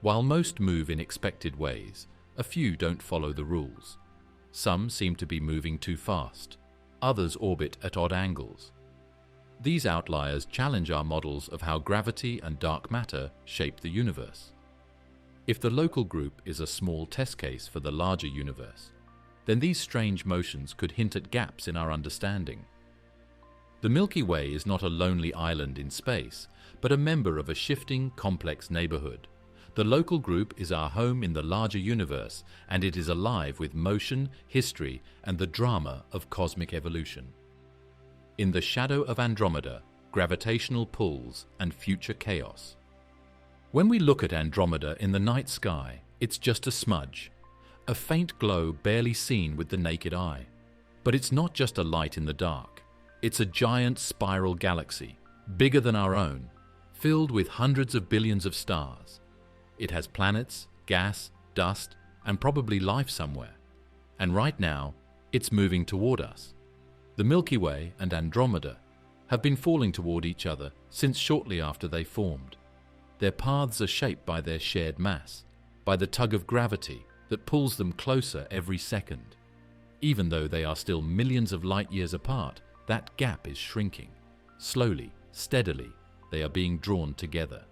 A: While most move in expected ways, a few don't follow the rules. Some seem to be moving too fast. Others orbit at odd angles. These outliers challenge our models of how gravity and dark matter shape the universe. If the local group is a small test case for the larger universe, then these strange motions could hint at gaps in our understanding. The Milky Way is not a lonely island in space, but a member of a shifting, complex neighborhood. The local group is our home in the larger universe, and it is alive with motion, history, and the drama of cosmic evolution. In the shadow of Andromeda, gravitational pulls and future chaos. When we look at Andromeda in the night sky, it's just a smudge, a faint glow barely seen with the naked eye. But it's not just a light in the dark. It's a giant spiral galaxy, bigger than our own, filled with hundreds of billions of stars. It has planets, gas, dust, and probably life somewhere. And right now, it's moving toward us. The Milky Way and Andromeda have been falling toward each other since shortly after they formed. Their paths are shaped by their shared mass, by the tug of gravity that pulls them closer every second. Even though they are still millions of light years apart, that gap is shrinking. Slowly, steadily, they are being drawn together.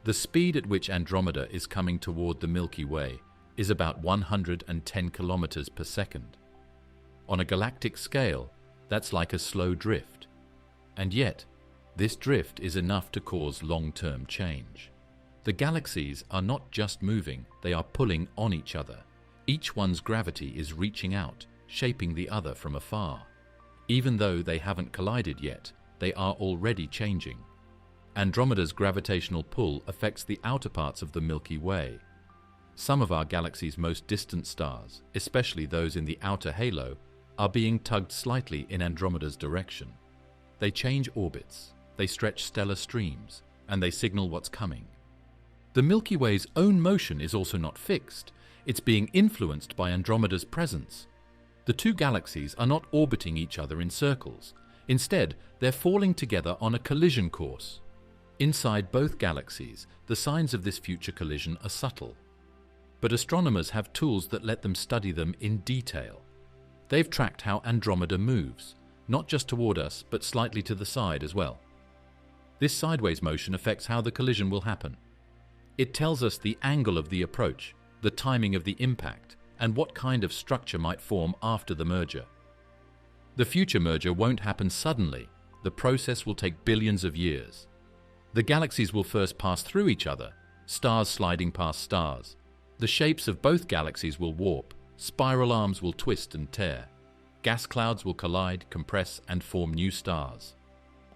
A: The speed at which Andromeda is coming toward the Milky Way is about 110 kilometers per second. On a galactic scale, that's like a slow drift. And yet, this drift is enough to cause long-term change. The galaxies are not just moving, they are pulling on each other. Each one's gravity is reaching out, shaping the other from afar. Even though they haven't collided yet, they are already changing. Andromeda's gravitational pull affects the outer parts of the Milky Way. Some of our galaxy's most distant stars, especially those in the outer halo, are being tugged slightly in Andromeda's direction. They change orbits, they stretch stellar streams, and they signal what's coming. The Milky Way's own motion is also not fixed. It's being influenced by Andromeda's presence. The two galaxies are not orbiting each other in circles. Instead, they're falling together on a collision course. Inside both galaxies, the signs of this future collision are subtle. But astronomers have tools that let them study them in detail. They've tracked how Andromeda moves, not just toward us, but slightly to the side as well. This sideways motion affects how the collision will happen. It tells us the angle of the approach, the timing of the impact, and what kind of structure might form after the merger. The future merger won't happen suddenly. The process will take billions of years. The galaxies will first pass through each other, stars sliding past stars. The shapes of both galaxies will warp, spiral arms will twist and tear. Gas clouds will collide, compress, and form new stars.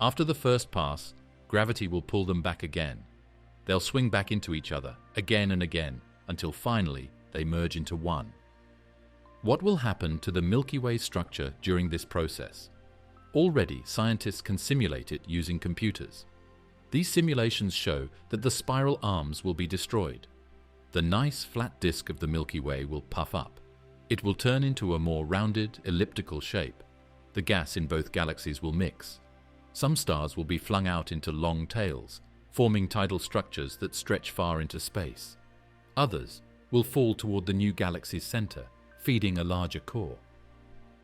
A: After the first pass, gravity will pull them back again. They'll swing back into each other, again and again, until finally they merge into one. What will happen to the Milky Way structure during this process? Already, scientists can simulate it using computers. These simulations show that the spiral arms will be destroyed. The nice flat disk of the Milky Way will puff up. It will turn into a more rounded, elliptical shape. The gas in both galaxies will mix. Some stars will be flung out into long tails, forming tidal structures that stretch far into space. Others will fall toward the new galaxy's center, feeding a larger core.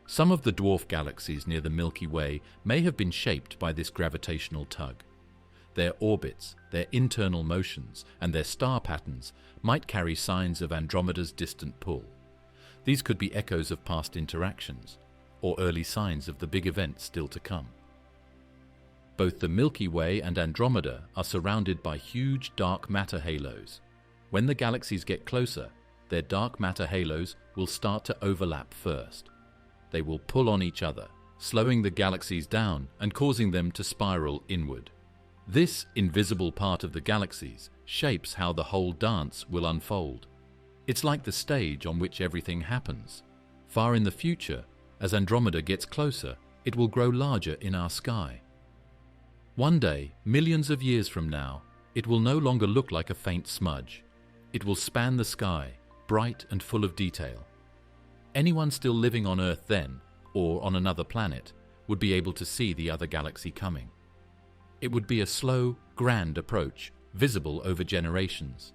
A: Some of the dwarf galaxies near the Milky Way may have been shaped by this gravitational tug. Their orbits, their internal motions, and their star patterns might carry signs of Andromeda's distant pull. These could be echoes of past interactions, or early signs of the big event still to come. Both the Milky Way and Andromeda are surrounded by huge dark matter halos. When the galaxies get closer, their dark matter halos will start to overlap first. They will pull on each other, slowing the galaxies down and causing them to spiral inward. This invisible part of the galaxies shapes how the whole dance will unfold. It's like the stage on which everything happens. Far in the future, as Andromeda gets closer, it will grow larger in our sky. One day, millions of years from now, it will no longer look like a faint smudge. It will span the sky, bright and full of detail. Anyone still living on Earth then, or on another planet, would be able to see the other galaxy coming. It would be a slow, grand approach, visible over generations.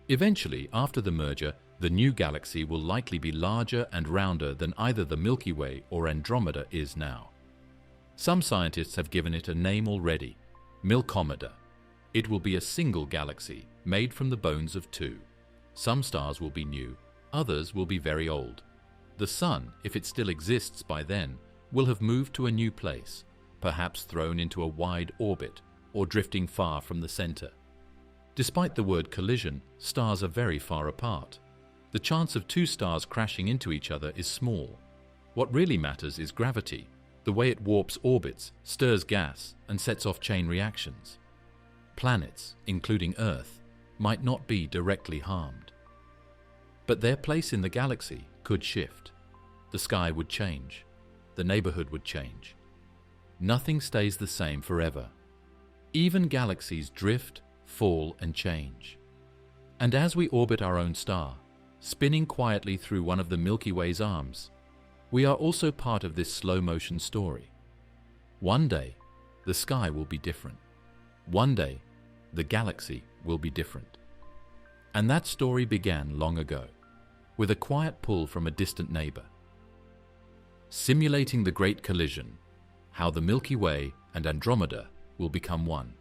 A: Eventually, after the merger, the new galaxy will likely be larger and rounder than either the Milky Way or Andromeda is now. Some scientists have given it a name already, Milkomeda. It will be a single galaxy made from the bones of two. Some stars will be new, others will be very old. The Sun, if it still exists by then, will have moved to a new place, perhaps thrown into a wide orbit or drifting far from the center. Despite the word collision, stars are very far apart. The chance of two stars crashing into each other is small. What really matters is gravity, the way it warps orbits, stirs gas, and sets off chain reactions. Planets, including Earth, might not be directly harmed. But their place in the galaxy could shift. The sky would change. The neighborhood would change. Nothing stays the same forever. Even galaxies drift, fall, and change. And as we orbit our own star, spinning quietly through one of the Milky Way's arms, we are also part of this slow-motion story. One day, the sky will be different. One day, the galaxy will be different. And that story began long ago, with a quiet pull from a distant neighbor. Simulating the Great Collision, how the Milky Way and Andromeda will become one.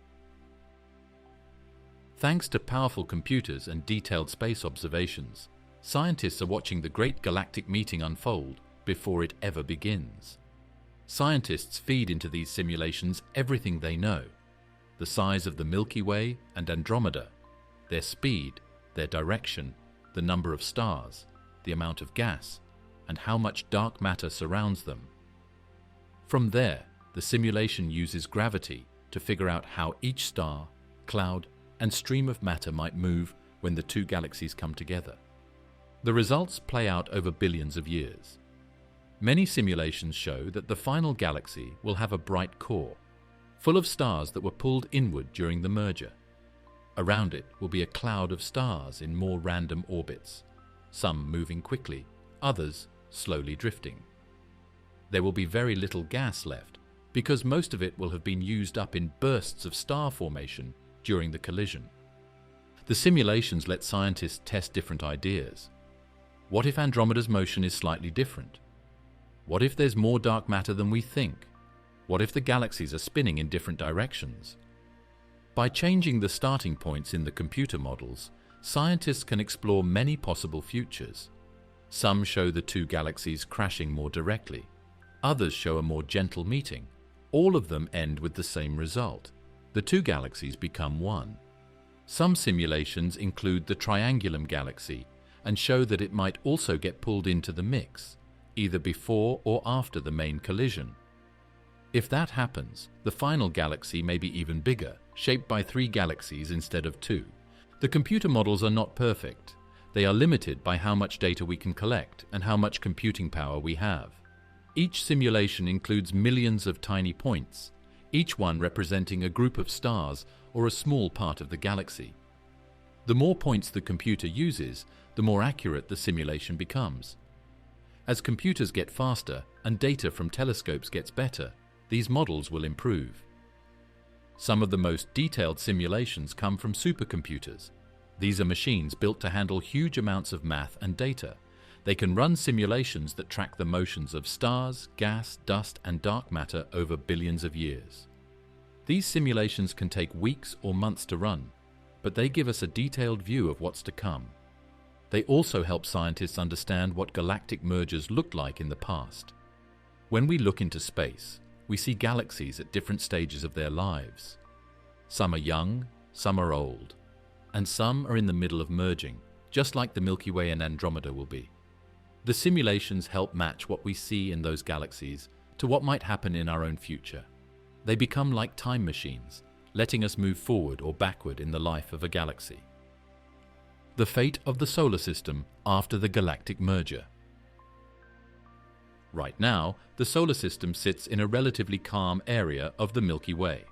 A: Thanks to powerful computers and detailed space observations, scientists are watching the Great Galactic Meeting unfold before it ever begins. Scientists feed into these simulations everything they know: the size of the Milky Way and Andromeda, their speed, their direction, the number of stars, the amount of gas, and how much dark matter surrounds them. From there, the simulation uses gravity to figure out how each star, cloud, and stream of matter might move when the two galaxies come together. The results play out over billions of years. Many simulations show that the final galaxy will have a bright core, full of stars that were pulled inward during the merger. Around it will be a cloud of stars in more random orbits, some moving quickly, others slowly drifting. There will be very little gas left, because most of it will have been used up in bursts of star formation during the collision. The simulations let scientists test different ideas. What if Andromeda's motion is slightly different? What if there's more dark matter than we think? What if the galaxies are spinning in different directions? By changing the starting points in the computer models, scientists can explore many possible futures. Some show the two galaxies crashing more directly. Others show a more gentle meeting. All of them end with the same result: the two galaxies become one. Some simulations include the Triangulum galaxy and show that it might also get pulled into the mix, either before or after the main collision. If that happens, the final galaxy may be even bigger, shaped by three galaxies instead of two. The computer models are not perfect. They are limited by how much data we can collect and how much computing power we have. Each simulation includes millions of tiny points, each one representing a group of stars or a small part of the galaxy. The more points the computer uses, the more accurate the simulation becomes. As computers get faster and data from telescopes gets better, these models will improve. Some of the most detailed simulations come from supercomputers. These are machines built to handle huge amounts of math and data. They can run simulations that track the motions of stars, gas, dust, and dark matter over billions of years. These simulations can take weeks or months to run, but they give us a detailed view of what's to come. They also help scientists understand what galactic mergers looked like in the past. When we look into space, we see galaxies at different stages of their lives. Some are young, some are old, and some are in the middle of merging, just like the Milky Way and Andromeda will be. The simulations help match what we see in those galaxies to what might happen in our own future. They become like time machines, letting us move forward or backward in the life of a galaxy. The fate of the solar system after the galactic merger. Right now, the solar system sits in a relatively calm area of the Milky Way.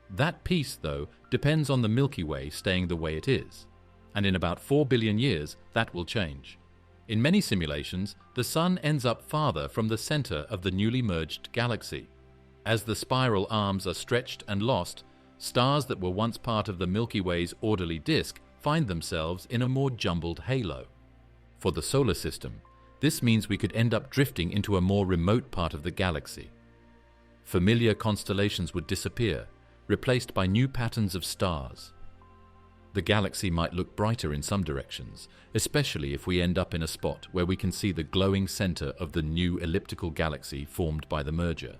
A: That peace, though, depends on the Milky Way staying the way it is, and in about 4 billion years, that will change. In many simulations, the Sun ends up farther from the center of the newly merged galaxy. As the spiral arms are stretched and lost, stars that were once part of the Milky Way's orderly disk find themselves in a more jumbled halo. For the solar system, this means we could end up drifting into a more remote part of the galaxy. Familiar constellations would disappear, replaced by new patterns of stars. The galaxy might look brighter in some directions, especially if we end up in a spot where we can see the glowing center of the new elliptical galaxy formed by the merger.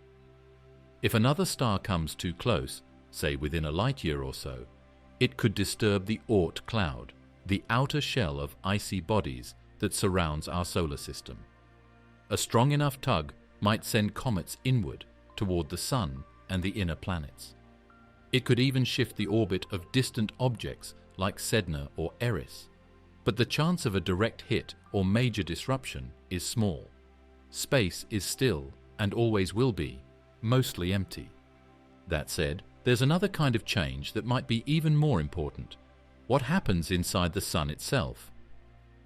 A: If another star comes too close, say within a light year or so, it could disturb the Oort cloud, the outer shell of icy bodies that surrounds our solar system. A strong enough tug might send comets inward toward the Sun and the inner planets. It could even shift the orbit of distant objects like Sedna or Eris, but the chance of a direct hit or major disruption is small. Space is still, and always will be, mostly empty. That said, there's another kind of change that might be even more important: what happens inside the Sun itself.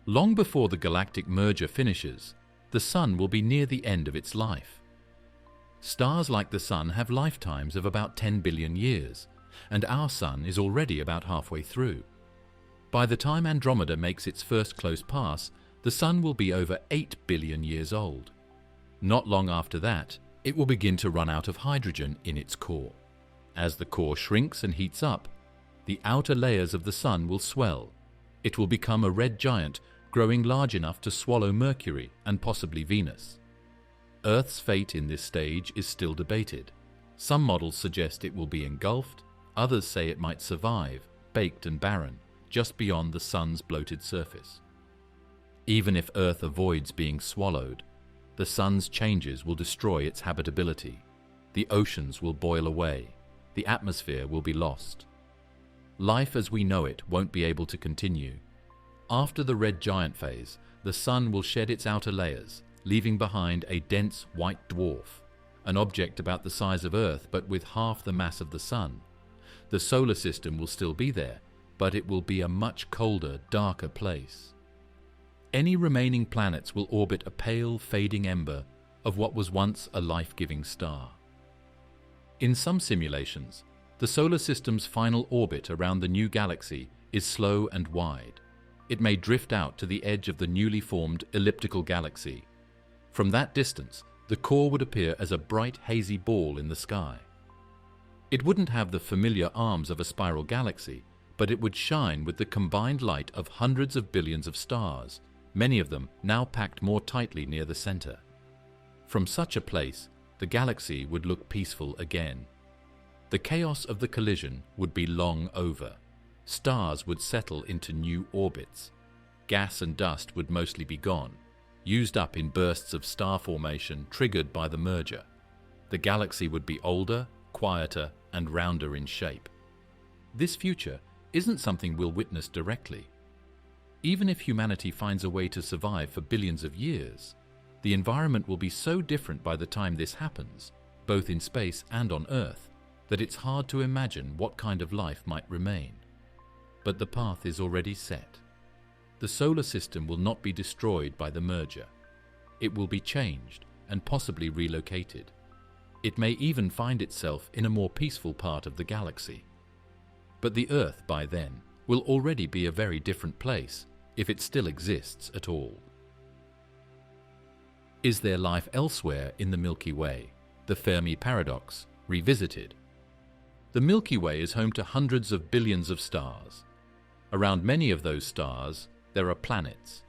A: Long before the galactic merger finishes, the Sun will be near the end of its life. Stars like the Sun have lifetimes of about 10 billion years, and our Sun is already about halfway through. By the time Andromeda makes its first close pass, the Sun will be over 8 billion years old. Not long after that, it will begin to run out of hydrogen in its core. As the core shrinks and heats up, the outer layers of the Sun will swell. It will become a red giant, growing large enough to swallow Mercury and possibly Venus. Earth's fate in this stage is still debated. Some models suggest it will be engulfed, others say it might survive, baked and barren, just beyond the Sun's bloated surface. Even if Earth avoids being swallowed, the Sun's changes will destroy its habitability. The oceans will boil away. The atmosphere will be lost. Life as we know it won't be able to continue. After the red giant phase, the Sun will shed its outer layers, leaving behind a dense white dwarf, an object about the size of Earth but with half the mass of the Sun. The solar system will still be there, but it will be a much colder, darker place. Any remaining planets will orbit a pale, fading ember of what was once a life-giving star. In some simulations, the solar system's final orbit around the new galaxy is slow and wide. It may drift out to the edge of the newly formed elliptical galaxy. From that distance, the core would appear as a bright, hazy ball in the sky. It wouldn't have the familiar arms of a spiral galaxy, but it would shine with the combined light of hundreds of billions of stars, many of them now packed more tightly near the center. From such a place, the galaxy would look peaceful again. The chaos of the collision would be long over. Stars would settle into new orbits. Gas and dust would mostly be gone, used up in bursts of star formation triggered by the merger. The galaxy would be older, quieter, and rounder in shape. This future isn't something we'll witness directly. Even if humanity finds a way to survive for billions of years, the environment will be so different by the time this happens, both in space and on Earth, that it's hard to imagine what kind of life might remain. But the path is already set. The solar system will not be destroyed by the merger. It will be changed and possibly relocated. It may even find itself in a more peaceful part of the galaxy. But the Earth, by then, will already be a very different place, if it still exists at all. Is there life elsewhere in the Milky Way? The Fermi paradox, revisited. The Milky Way is home to hundreds of billions of stars. Around many of those stars, there are planets.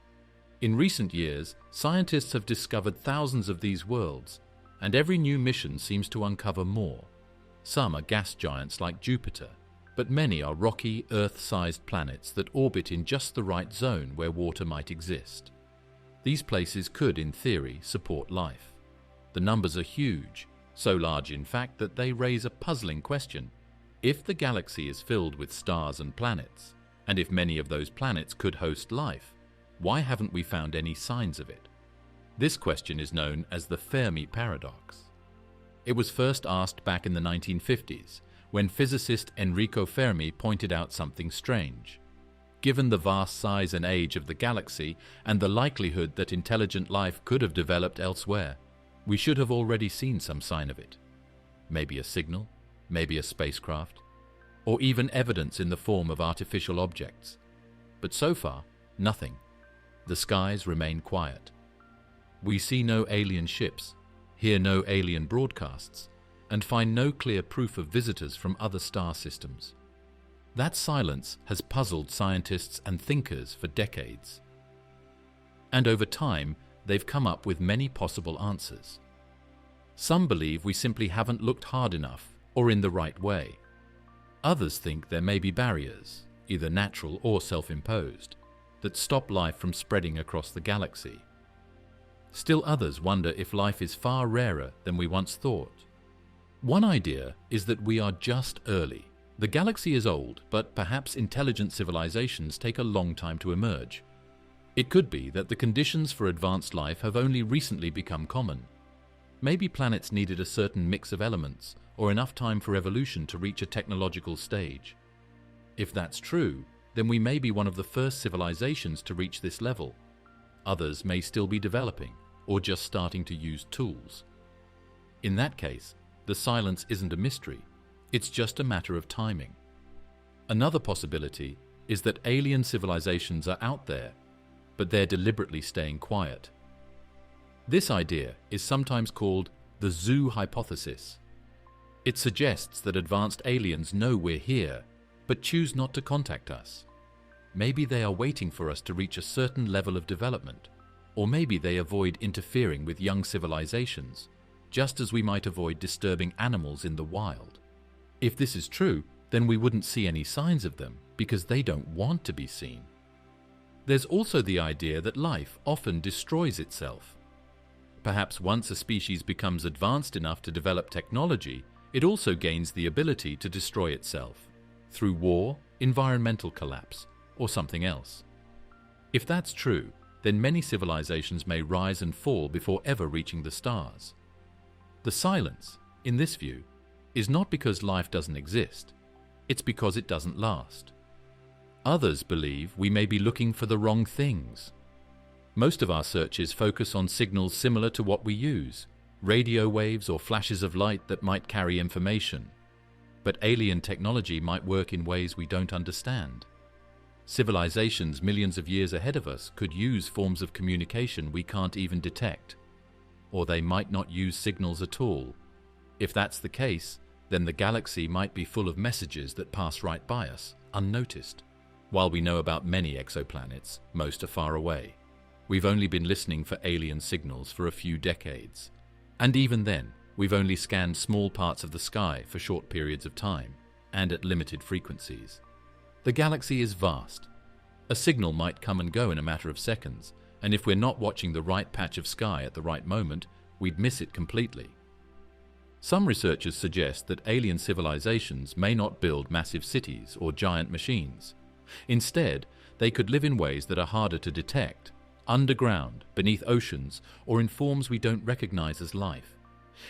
A: In recent years, scientists have discovered thousands of these worlds, and every new mission seems to uncover more. Some are gas giants like Jupiter, but many are rocky, Earth-sized planets that orbit in just the right zone where water might exist. These places could, in theory, support life. The numbers are huge, so large in fact that they raise a puzzling question. If the galaxy is filled with stars and planets, and if many of those planets could host life, why haven't we found any signs of it? This question is known as the Fermi paradox. It was first asked back in the 1950s, when physicist Enrico Fermi pointed out something strange. Given the vast size and age of the galaxy and the likelihood that intelligent life could have developed elsewhere, we should have already seen some sign of it. Maybe a signal, maybe a spacecraft, or even evidence in the form of artificial objects. But so far, nothing. The skies remain quiet. We see no alien ships, hear no alien broadcasts, and find no clear proof of visitors from other star systems. That silence has puzzled scientists and thinkers for decades. And over time, they've come up with many possible answers. Some believe we simply haven't looked hard enough or in the right way. Others think there may be barriers, either natural or self-imposed, that stop life from spreading across the galaxy. Still others wonder if life is far rarer than we once thought. One idea is that we are just early. The galaxy is old, but perhaps intelligent civilizations take a long time to emerge. It could be that the conditions for advanced life have only recently become common. Maybe planets needed a certain mix of elements or enough time for evolution to reach a technological stage. If that's true, then we may be one of the first civilizations to reach this level. Others may still be developing or just starting to use tools. In that case, the silence isn't a mystery, it's just a matter of timing. Another possibility is that alien civilizations are out there, but they're deliberately staying quiet. This idea is sometimes called the zoo hypothesis. It suggests that advanced aliens know we're here, but choose not to contact us. Maybe they are waiting for us to reach a certain level of development, or maybe they avoid interfering with young civilizations, just as we might avoid disturbing animals in the wild. If this is true, then we wouldn't see any signs of them because they don't want to be seen. There's also the idea that life often destroys itself. Perhaps once a species becomes advanced enough to develop technology, it also gains the ability to destroy itself through war, environmental collapse, or something else. If that's true, then many civilizations may rise and fall before ever reaching the stars. The silence, in this view, is not because life doesn't exist, it's because it doesn't last. Others believe we may be looking for the wrong things. Most of our searches focus on signals similar to what we use, radio waves or flashes of light that might carry information. But alien technology might work in ways we don't understand. Civilizations millions of years ahead of us could use forms of communication we can't even detect. Or they might not use signals at all. If that's the case, then the galaxy might be full of messages that pass right by us, unnoticed. While we know about many exoplanets, most are far away. We've only been listening for alien signals for a few decades. And even then, we've only scanned small parts of the sky for short periods of time, and at limited frequencies. The galaxy is vast. A signal might come and go in a matter of seconds, and if we're not watching the right patch of sky at the right moment, we'd miss it completely. Some researchers suggest that alien civilizations may not build massive cities or giant machines. Instead, they could live in ways that are harder to detect, underground, beneath oceans, or in forms we don't recognize as life.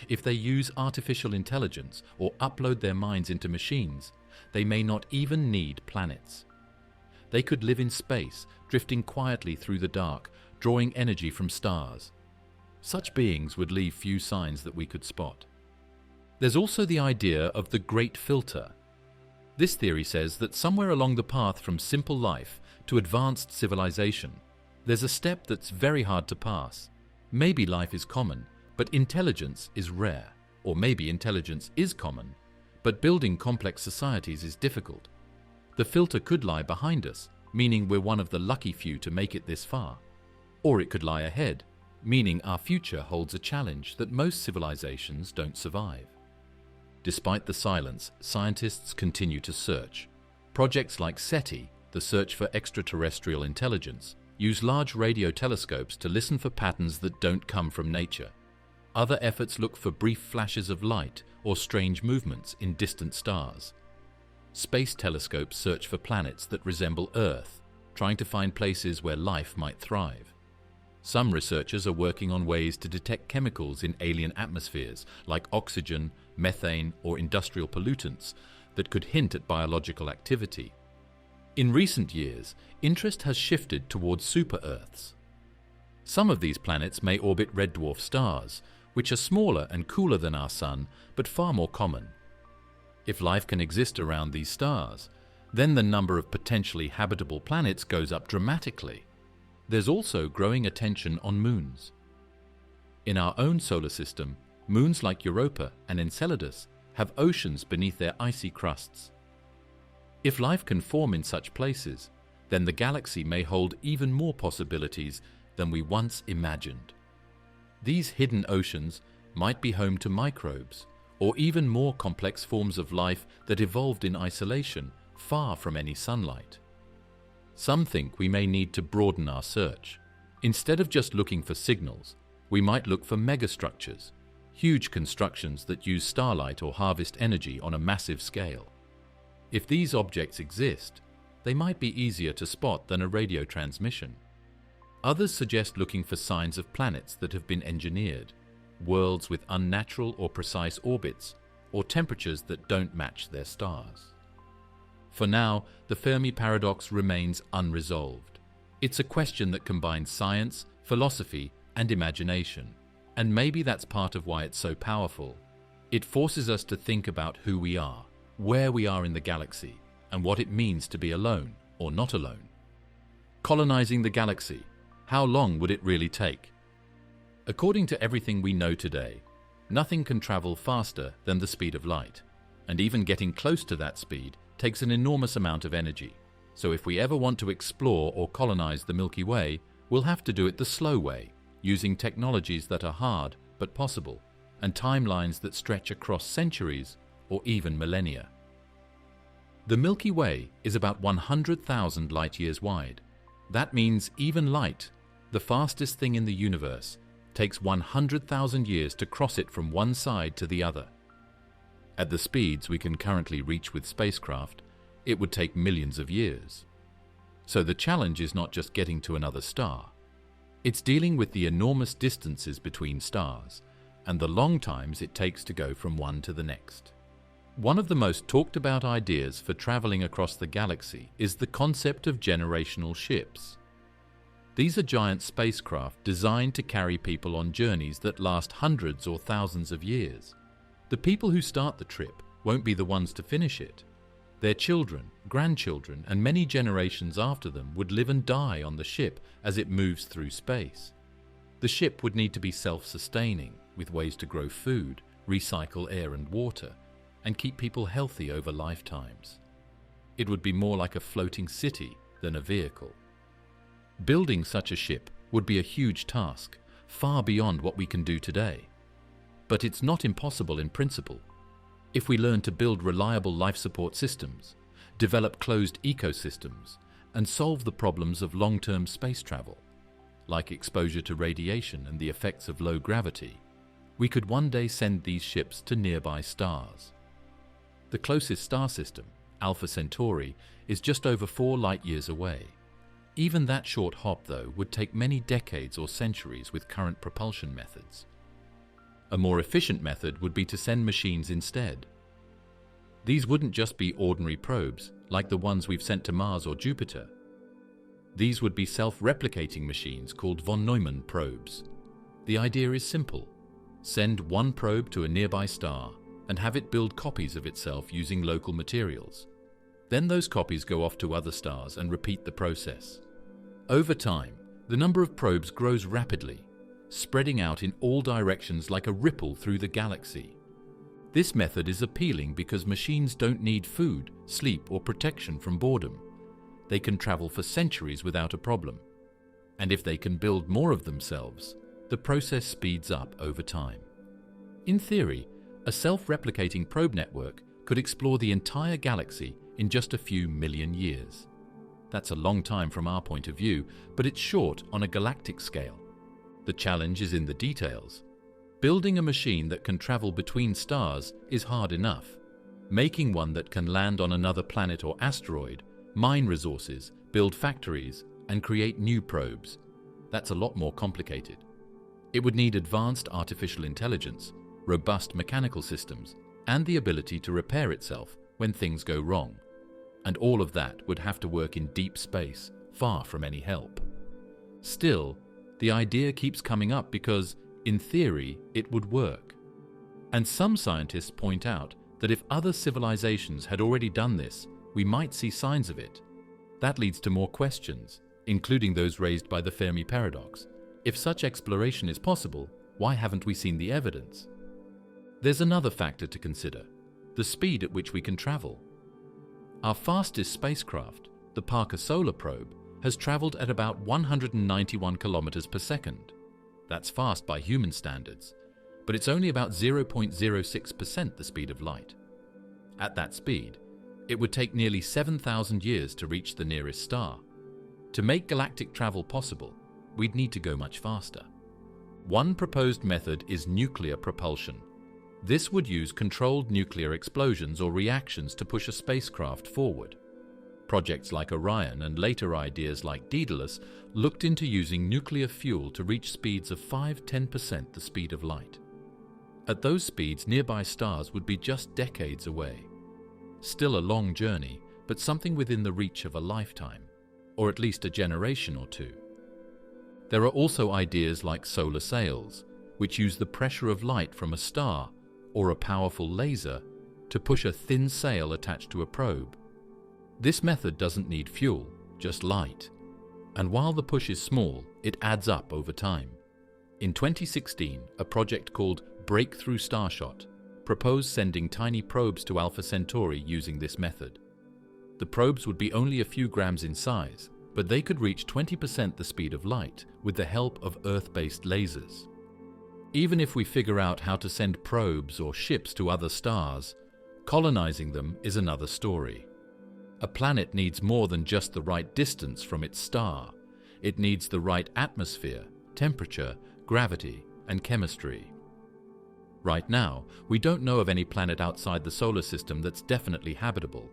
A: If they use artificial intelligence or upload their minds into machines, they may not even need planets. They could live in space, drifting quietly through the dark, drawing energy from stars. Such beings would leave few signs that we could spot. There's also the idea of the Great Filter. This theory says that somewhere along the path from simple life to advanced civilization, there's a step that's very hard to pass. Maybe life is common, but intelligence is rare. Or maybe intelligence is common, but building complex societies is difficult. The filter could lie behind us, meaning we're one of the lucky few to make it this far. Or it could lie ahead, meaning our future holds a challenge that most civilizations don't survive. Despite the silence, scientists continue to search. Projects like SETI, the Search for Extraterrestrial Intelligence, use large radio telescopes to listen for patterns that don't come from nature. Other efforts look for brief flashes of light or strange movements in distant stars. Space telescopes search for planets that resemble Earth, trying to find places where life might thrive. Some researchers are working on ways to detect chemicals in alien atmospheres, like oxygen, methane, or industrial pollutants, that could hint at biological activity. In recent years, interest has shifted towards super-Earths. Some of these planets may orbit red dwarf stars, which are smaller and cooler than our Sun, but far more common. If life can exist around these stars, then the number of potentially habitable planets goes up dramatically. There's also growing attention on moons. In our own solar system, moons like Europa and Enceladus have oceans beneath their icy crusts. If life can form in such places, then the galaxy may hold even more possibilities than we once imagined. These hidden oceans might be home to microbes, or even more complex forms of life that evolved in isolation, far from any sunlight. Some think we may need to broaden our search. Instead of just looking for signals, we might look for megastructures, huge constructions that use starlight or harvest energy on a massive scale. If these objects exist, they might be easier to spot than a radio transmission. Others suggest looking for signs of planets that have been engineered, worlds with unnatural or precise orbits, or temperatures that don't match their stars. For now, the Fermi paradox remains unresolved. It's a question that combines science, philosophy, and imagination, and maybe that's part of why it's so powerful. It forces us to think about who we are, where we are in the galaxy, and what it means to be alone or not alone. Colonizing the galaxy. How long would it really take? According to everything we know today, nothing can travel faster than the speed of light, and even getting close to that speed takes an enormous amount of energy. So if we ever want to explore or colonize the Milky Way, we'll have to do it the slow way, using technologies that are hard but possible, and timelines that stretch across centuries or even millennia. The Milky Way is about 100,000 light-years wide. That means even light, the fastest thing in the universe, takes 100,000 years to cross it from one side to the other. At the speeds we can currently reach with spacecraft, it would take millions of years. So the challenge is not just getting to another star. It's dealing with the enormous distances between stars and the long times it takes to go from one to the next. One of the most talked about ideas for traveling across the galaxy is the concept of generational ships. These are giant spacecraft designed to carry people on journeys that last hundreds or thousands of years. The people who start the trip won't be the ones to finish it. Their children, grandchildren, and many generations after them would live and die on the ship as it moves through space. The ship would need to be self-sustaining, with ways to grow food, recycle air and water, and keep people healthy over lifetimes. It would be more like a floating city than a vehicle. Building such a ship would be a huge task, far beyond what we can do today. But it's not impossible in principle. If we learn to build reliable life support systems, develop closed ecosystems, and solve the problems of long-term space travel, like exposure to radiation and the effects of low gravity, we could one day send these ships to nearby stars. The closest star system, Alpha Centauri, is just over 4 light-years away. Even that short hop, though, would take many decades or centuries with current propulsion methods. A more efficient method would be to send machines instead. These wouldn't just be ordinary probes, like the ones we've sent to Mars or Jupiter. These would be self-replicating machines called von Neumann probes. The idea is simple. Send one probe to a nearby star and have it build copies of itself using local materials. Then those copies go off to other stars and repeat the process. Over time, the number of probes grows rapidly, spreading out in all directions like a ripple through the galaxy. This method is appealing because machines don't need food, sleep, or protection from boredom. They can travel for centuries without a problem. And if they can build more of themselves, the process speeds up over time. In theory, a self-replicating probe network could explore the entire galaxy in just a few million years. That's a long time from our point of view, but it's short on a galactic scale. The challenge is in the details. Building a machine that can travel between stars is hard enough. Making one that can land on another planet or asteroid, mine resources, build factories, and create new probes, that's a lot more complicated. It would need advanced artificial intelligence, robust mechanical systems, and the ability to repair itself when things go wrong. And all of that would have to work in deep space, far from any help. Still, the idea keeps coming up because, in theory, it would work. And some scientists point out that if other civilizations had already done this, we might see signs of it. That leads to more questions, including those raised by the Fermi paradox. If such exploration is possible, why haven't we seen the evidence? There's another factor to consider: the speed at which we can travel. Our fastest spacecraft, the Parker Solar Probe, has traveled at about 191 kilometers per second. That's fast by human standards, but it's only about 0.06% the speed of light. At that speed, it would take nearly 7,000 years to reach the nearest star. To make galactic travel possible, we'd need to go much faster. One proposed method is nuclear propulsion. This would use controlled nuclear explosions or reactions to push a spacecraft forward. Projects like Orion and later ideas like Daedalus looked into using nuclear fuel to reach speeds of 5–10% the speed of light. At those speeds, nearby stars would be just decades away. Still a long journey, but something within the reach of a lifetime, or at least a generation or two. There are also ideas like solar sails, which use the pressure of light from a star or a powerful laser to push a thin sail attached to a probe. This method doesn't need fuel, just light. And while the push is small, it adds up over time. In 2016, a project called Breakthrough Starshot proposed sending tiny probes to Alpha Centauri using this method. The probes would be only a few grams in size, but they could reach 20% the speed of light with the help of Earth-based lasers. Even if we figure out how to send probes or ships to other stars, colonizing them is another story. A planet needs more than just the right distance from its star. It needs the right atmosphere, temperature, gravity, and chemistry. Right now, we don't know of any planet outside the solar system that's definitely habitable.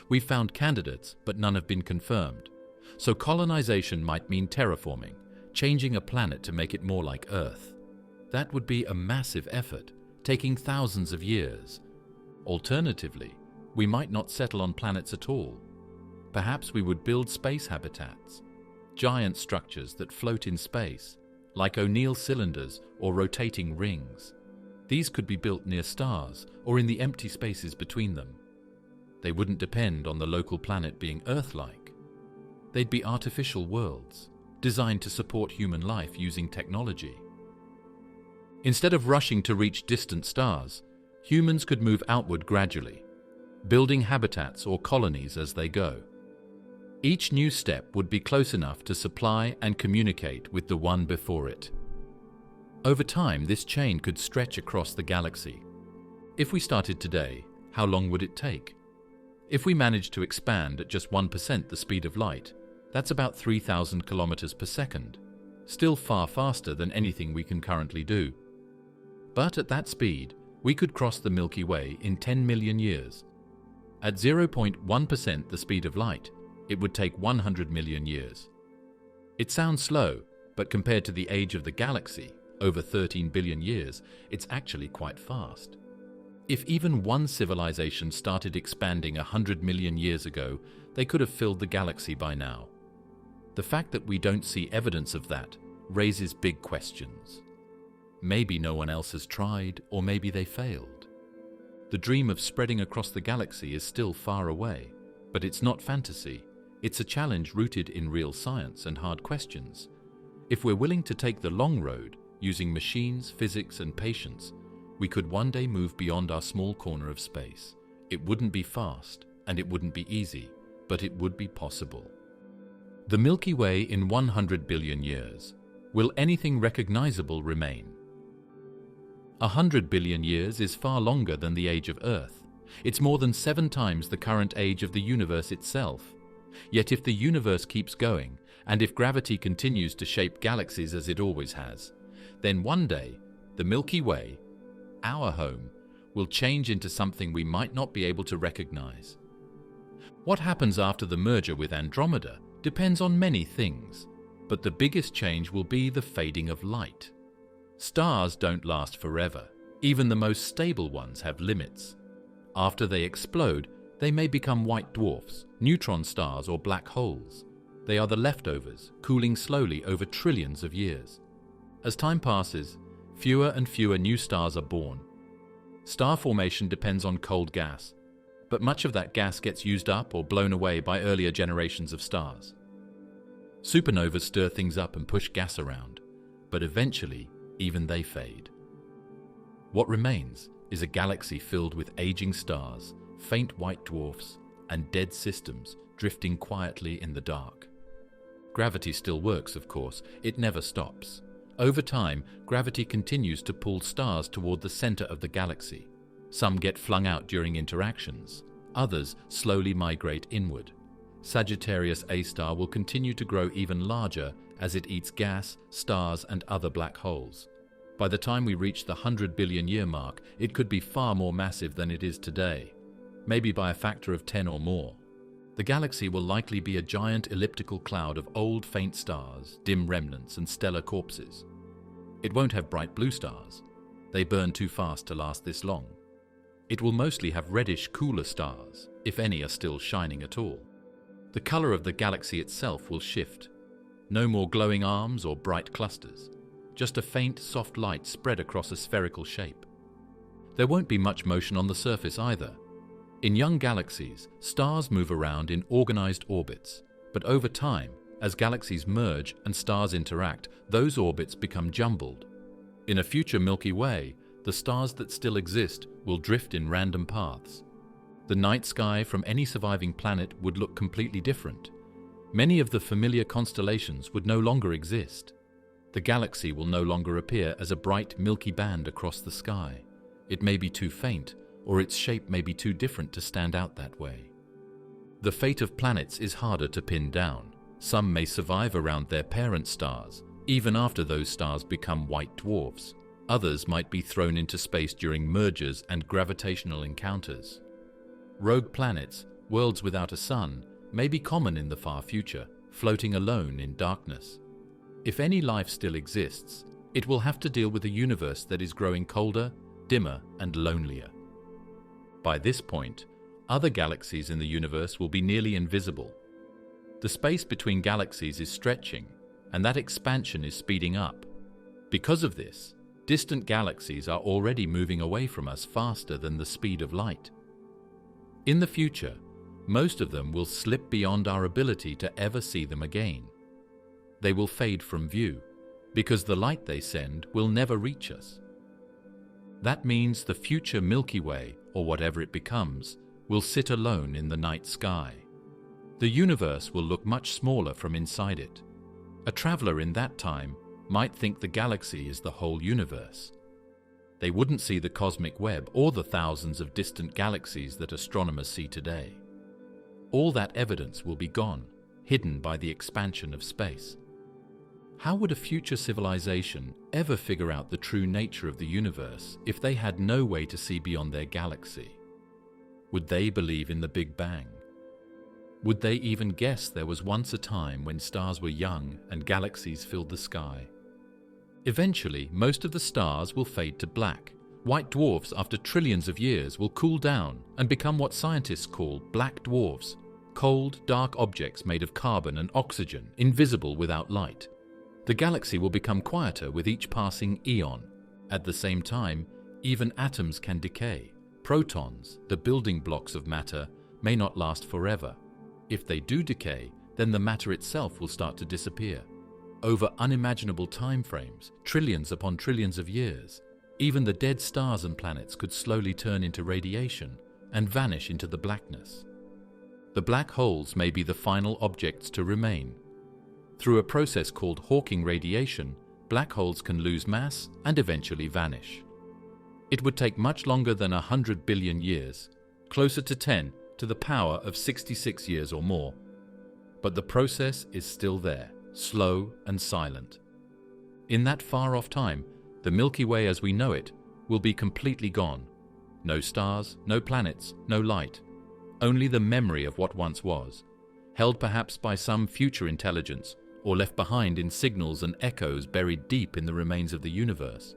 A: We've found candidates, but none have been confirmed. So colonization might mean terraforming, changing a planet to make it more like Earth. That would be a massive effort, taking thousands of years. Alternatively, we might not settle on planets at all. Perhaps we would build space habitats, giant structures that float in space, like O'Neill cylinders or rotating rings. These could be built near stars or in the empty spaces between them. They wouldn't depend on the local planet being Earth-like. They'd be artificial worlds, designed to support human life using technology. Instead of rushing to reach distant stars, humans could move outward gradually, building habitats or colonies as they go. Each new step would be close enough to supply and communicate with the one before it. Over time, this chain could stretch across the galaxy. If we started today, how long would it take? If we managed to expand at just 1% the speed of light, that's about 3,000 kilometers per second, still far faster than anything we can currently do. But at that speed, we could cross the Milky Way in 10 million years. At 0.1% the speed of light, it would take 100 million years. It sounds slow, but compared to the age of the galaxy, over 13 billion years, it's actually quite fast. If even one civilization started expanding 100 million years ago, they could have filled the galaxy by now. The fact that we don't see evidence of that raises big questions. Maybe no one else has tried, or maybe they failed. The dream of spreading across the galaxy is still far away, but it's not fantasy. It's a challenge rooted in real science and hard questions. If we're willing to take the long road, using machines, physics, and patience, we could one day move beyond our small corner of space. It wouldn't be fast, and it wouldn't be easy, but it would be possible. The Milky Way in 100 billion years. Will anything recognizable remain? 100 billion years is far longer than the age of Earth. It's more than 7 times the current age of the universe itself. Yet if the universe keeps going, and if gravity continues to shape galaxies as it always has, then one day, the Milky Way, our home, will change into something we might not be able to recognize. What happens after the merger with Andromeda depends on many things, but the biggest change will be the fading of light. Stars don't last forever. Even the most stable ones have limits. After they explode, they may become white dwarfs, neutron stars, or black holes. They are the leftovers, cooling slowly over trillions of years. As time passes, fewer and fewer new stars are born. Star formation depends on cold gas, but much of that gas gets used up or blown away by earlier generations of stars. Supernovas stir things up and push gas around, but eventually, even they fade. What remains is a galaxy filled with aging stars, faint white dwarfs, and dead systems drifting quietly in the dark. Gravity still works, of course. It never stops. Over time, gravity continues to pull stars toward the center of the galaxy. Some get flung out during interactions. Others slowly migrate inward. Sagittarius A star will continue to grow even larger as it eats gas, stars, and other black holes. By the time we reach the 100 billion year mark, it could be far more massive than it is today, maybe by a factor of 10 or more. The galaxy will likely be a giant elliptical cloud of old faint stars, dim remnants, and stellar corpses. It won't have bright blue stars. They burn too fast to last this long. It will mostly have reddish, cooler stars, if any are still shining at all. The color of the galaxy itself will shift. No more glowing arms or bright clusters. Just a faint, soft light spread across a spherical shape. There won't be much motion on the surface either. In young galaxies, stars move around in organized orbits, but over time, as galaxies merge and stars interact, those orbits become jumbled. In a future Milky Way, the stars that still exist will drift in random paths. The night sky from any surviving planet would look completely different. Many of the familiar constellations would no longer exist. The galaxy will no longer appear as a bright milky band across the sky. It may be too faint, or its shape may be too different to stand out that way. The fate of planets is harder to pin down. Some may survive around their parent stars, even after those stars become white dwarfs. Others might be thrown into space during mergers and gravitational encounters. Rogue planets, worlds without a sun, may be common in the far future, floating alone in darkness. If any life still exists, it will have to deal with a universe that is growing colder, dimmer, and lonelier. By this point, other galaxies in the universe will be nearly invisible. The space between galaxies is stretching, and that expansion is speeding up. Because of this, distant galaxies are already moving away from us faster than the speed of light. In the future, most of them will slip beyond our ability to ever see them again. They will fade from view, because the light they send will never reach us. That means the future Milky Way, or whatever it becomes, will sit alone in the night sky. The universe will look much smaller from inside it. A traveler in that time might think the galaxy is the whole universe. They wouldn't see the cosmic web or the thousands of distant galaxies that astronomers see today. All that evidence will be gone, hidden by the expansion of space. How would a future civilization ever figure out the true nature of the universe if they had no way to see beyond their galaxy? Would they believe in the Big Bang? Would they even guess there was once a time when stars were young and galaxies filled the sky? Eventually, most of the stars will fade to black. White dwarfs, after trillions of years, will cool down and become what scientists call black dwarfs, cold, dark objects made of carbon and oxygen, invisible without light. The galaxy will become quieter with each passing eon. At the same time, even atoms can decay. Protons, the building blocks of matter, may not last forever. If they do decay, then the matter itself will start to disappear. Over unimaginable time frames, trillions upon trillions of years, even the dead stars and planets could slowly turn into radiation and vanish into the blackness. The black holes may be the final objects to remain. Through a process called Hawking radiation, black holes can lose mass and eventually vanish. It would take much longer than 100 billion years, closer to 10 to the power of 66 years or more. But the process is still there, slow and silent. In that far-off time, the Milky Way as we know it will be completely gone. No stars, no planets, no light. Only the memory of what once was, held perhaps by some future intelligence, or left behind in signals and echoes buried deep in the remains of the universe.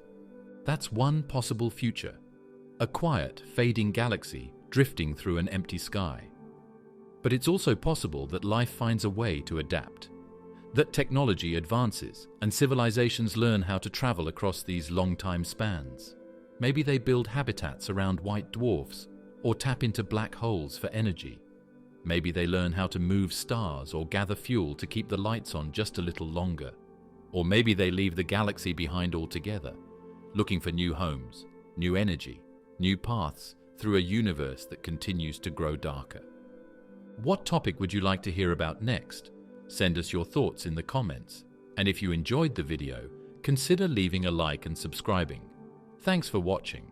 A: That's one possible future. A quiet, fading galaxy drifting through an empty sky. But it's also possible that life finds a way to adapt, that technology advances and civilizations learn how to travel across these long time spans. Maybe they build habitats around white dwarfs or tap into black holes for energy. Maybe they learn how to move stars or gather fuel to keep the lights on just a little longer. Or maybe they leave the galaxy behind altogether, looking for new homes, new energy, new paths through a universe that continues to grow darker. What topic would you like to hear about next? Send us your thoughts in the comments. And if you enjoyed the video, consider leaving a like and subscribing. Thanks for watching.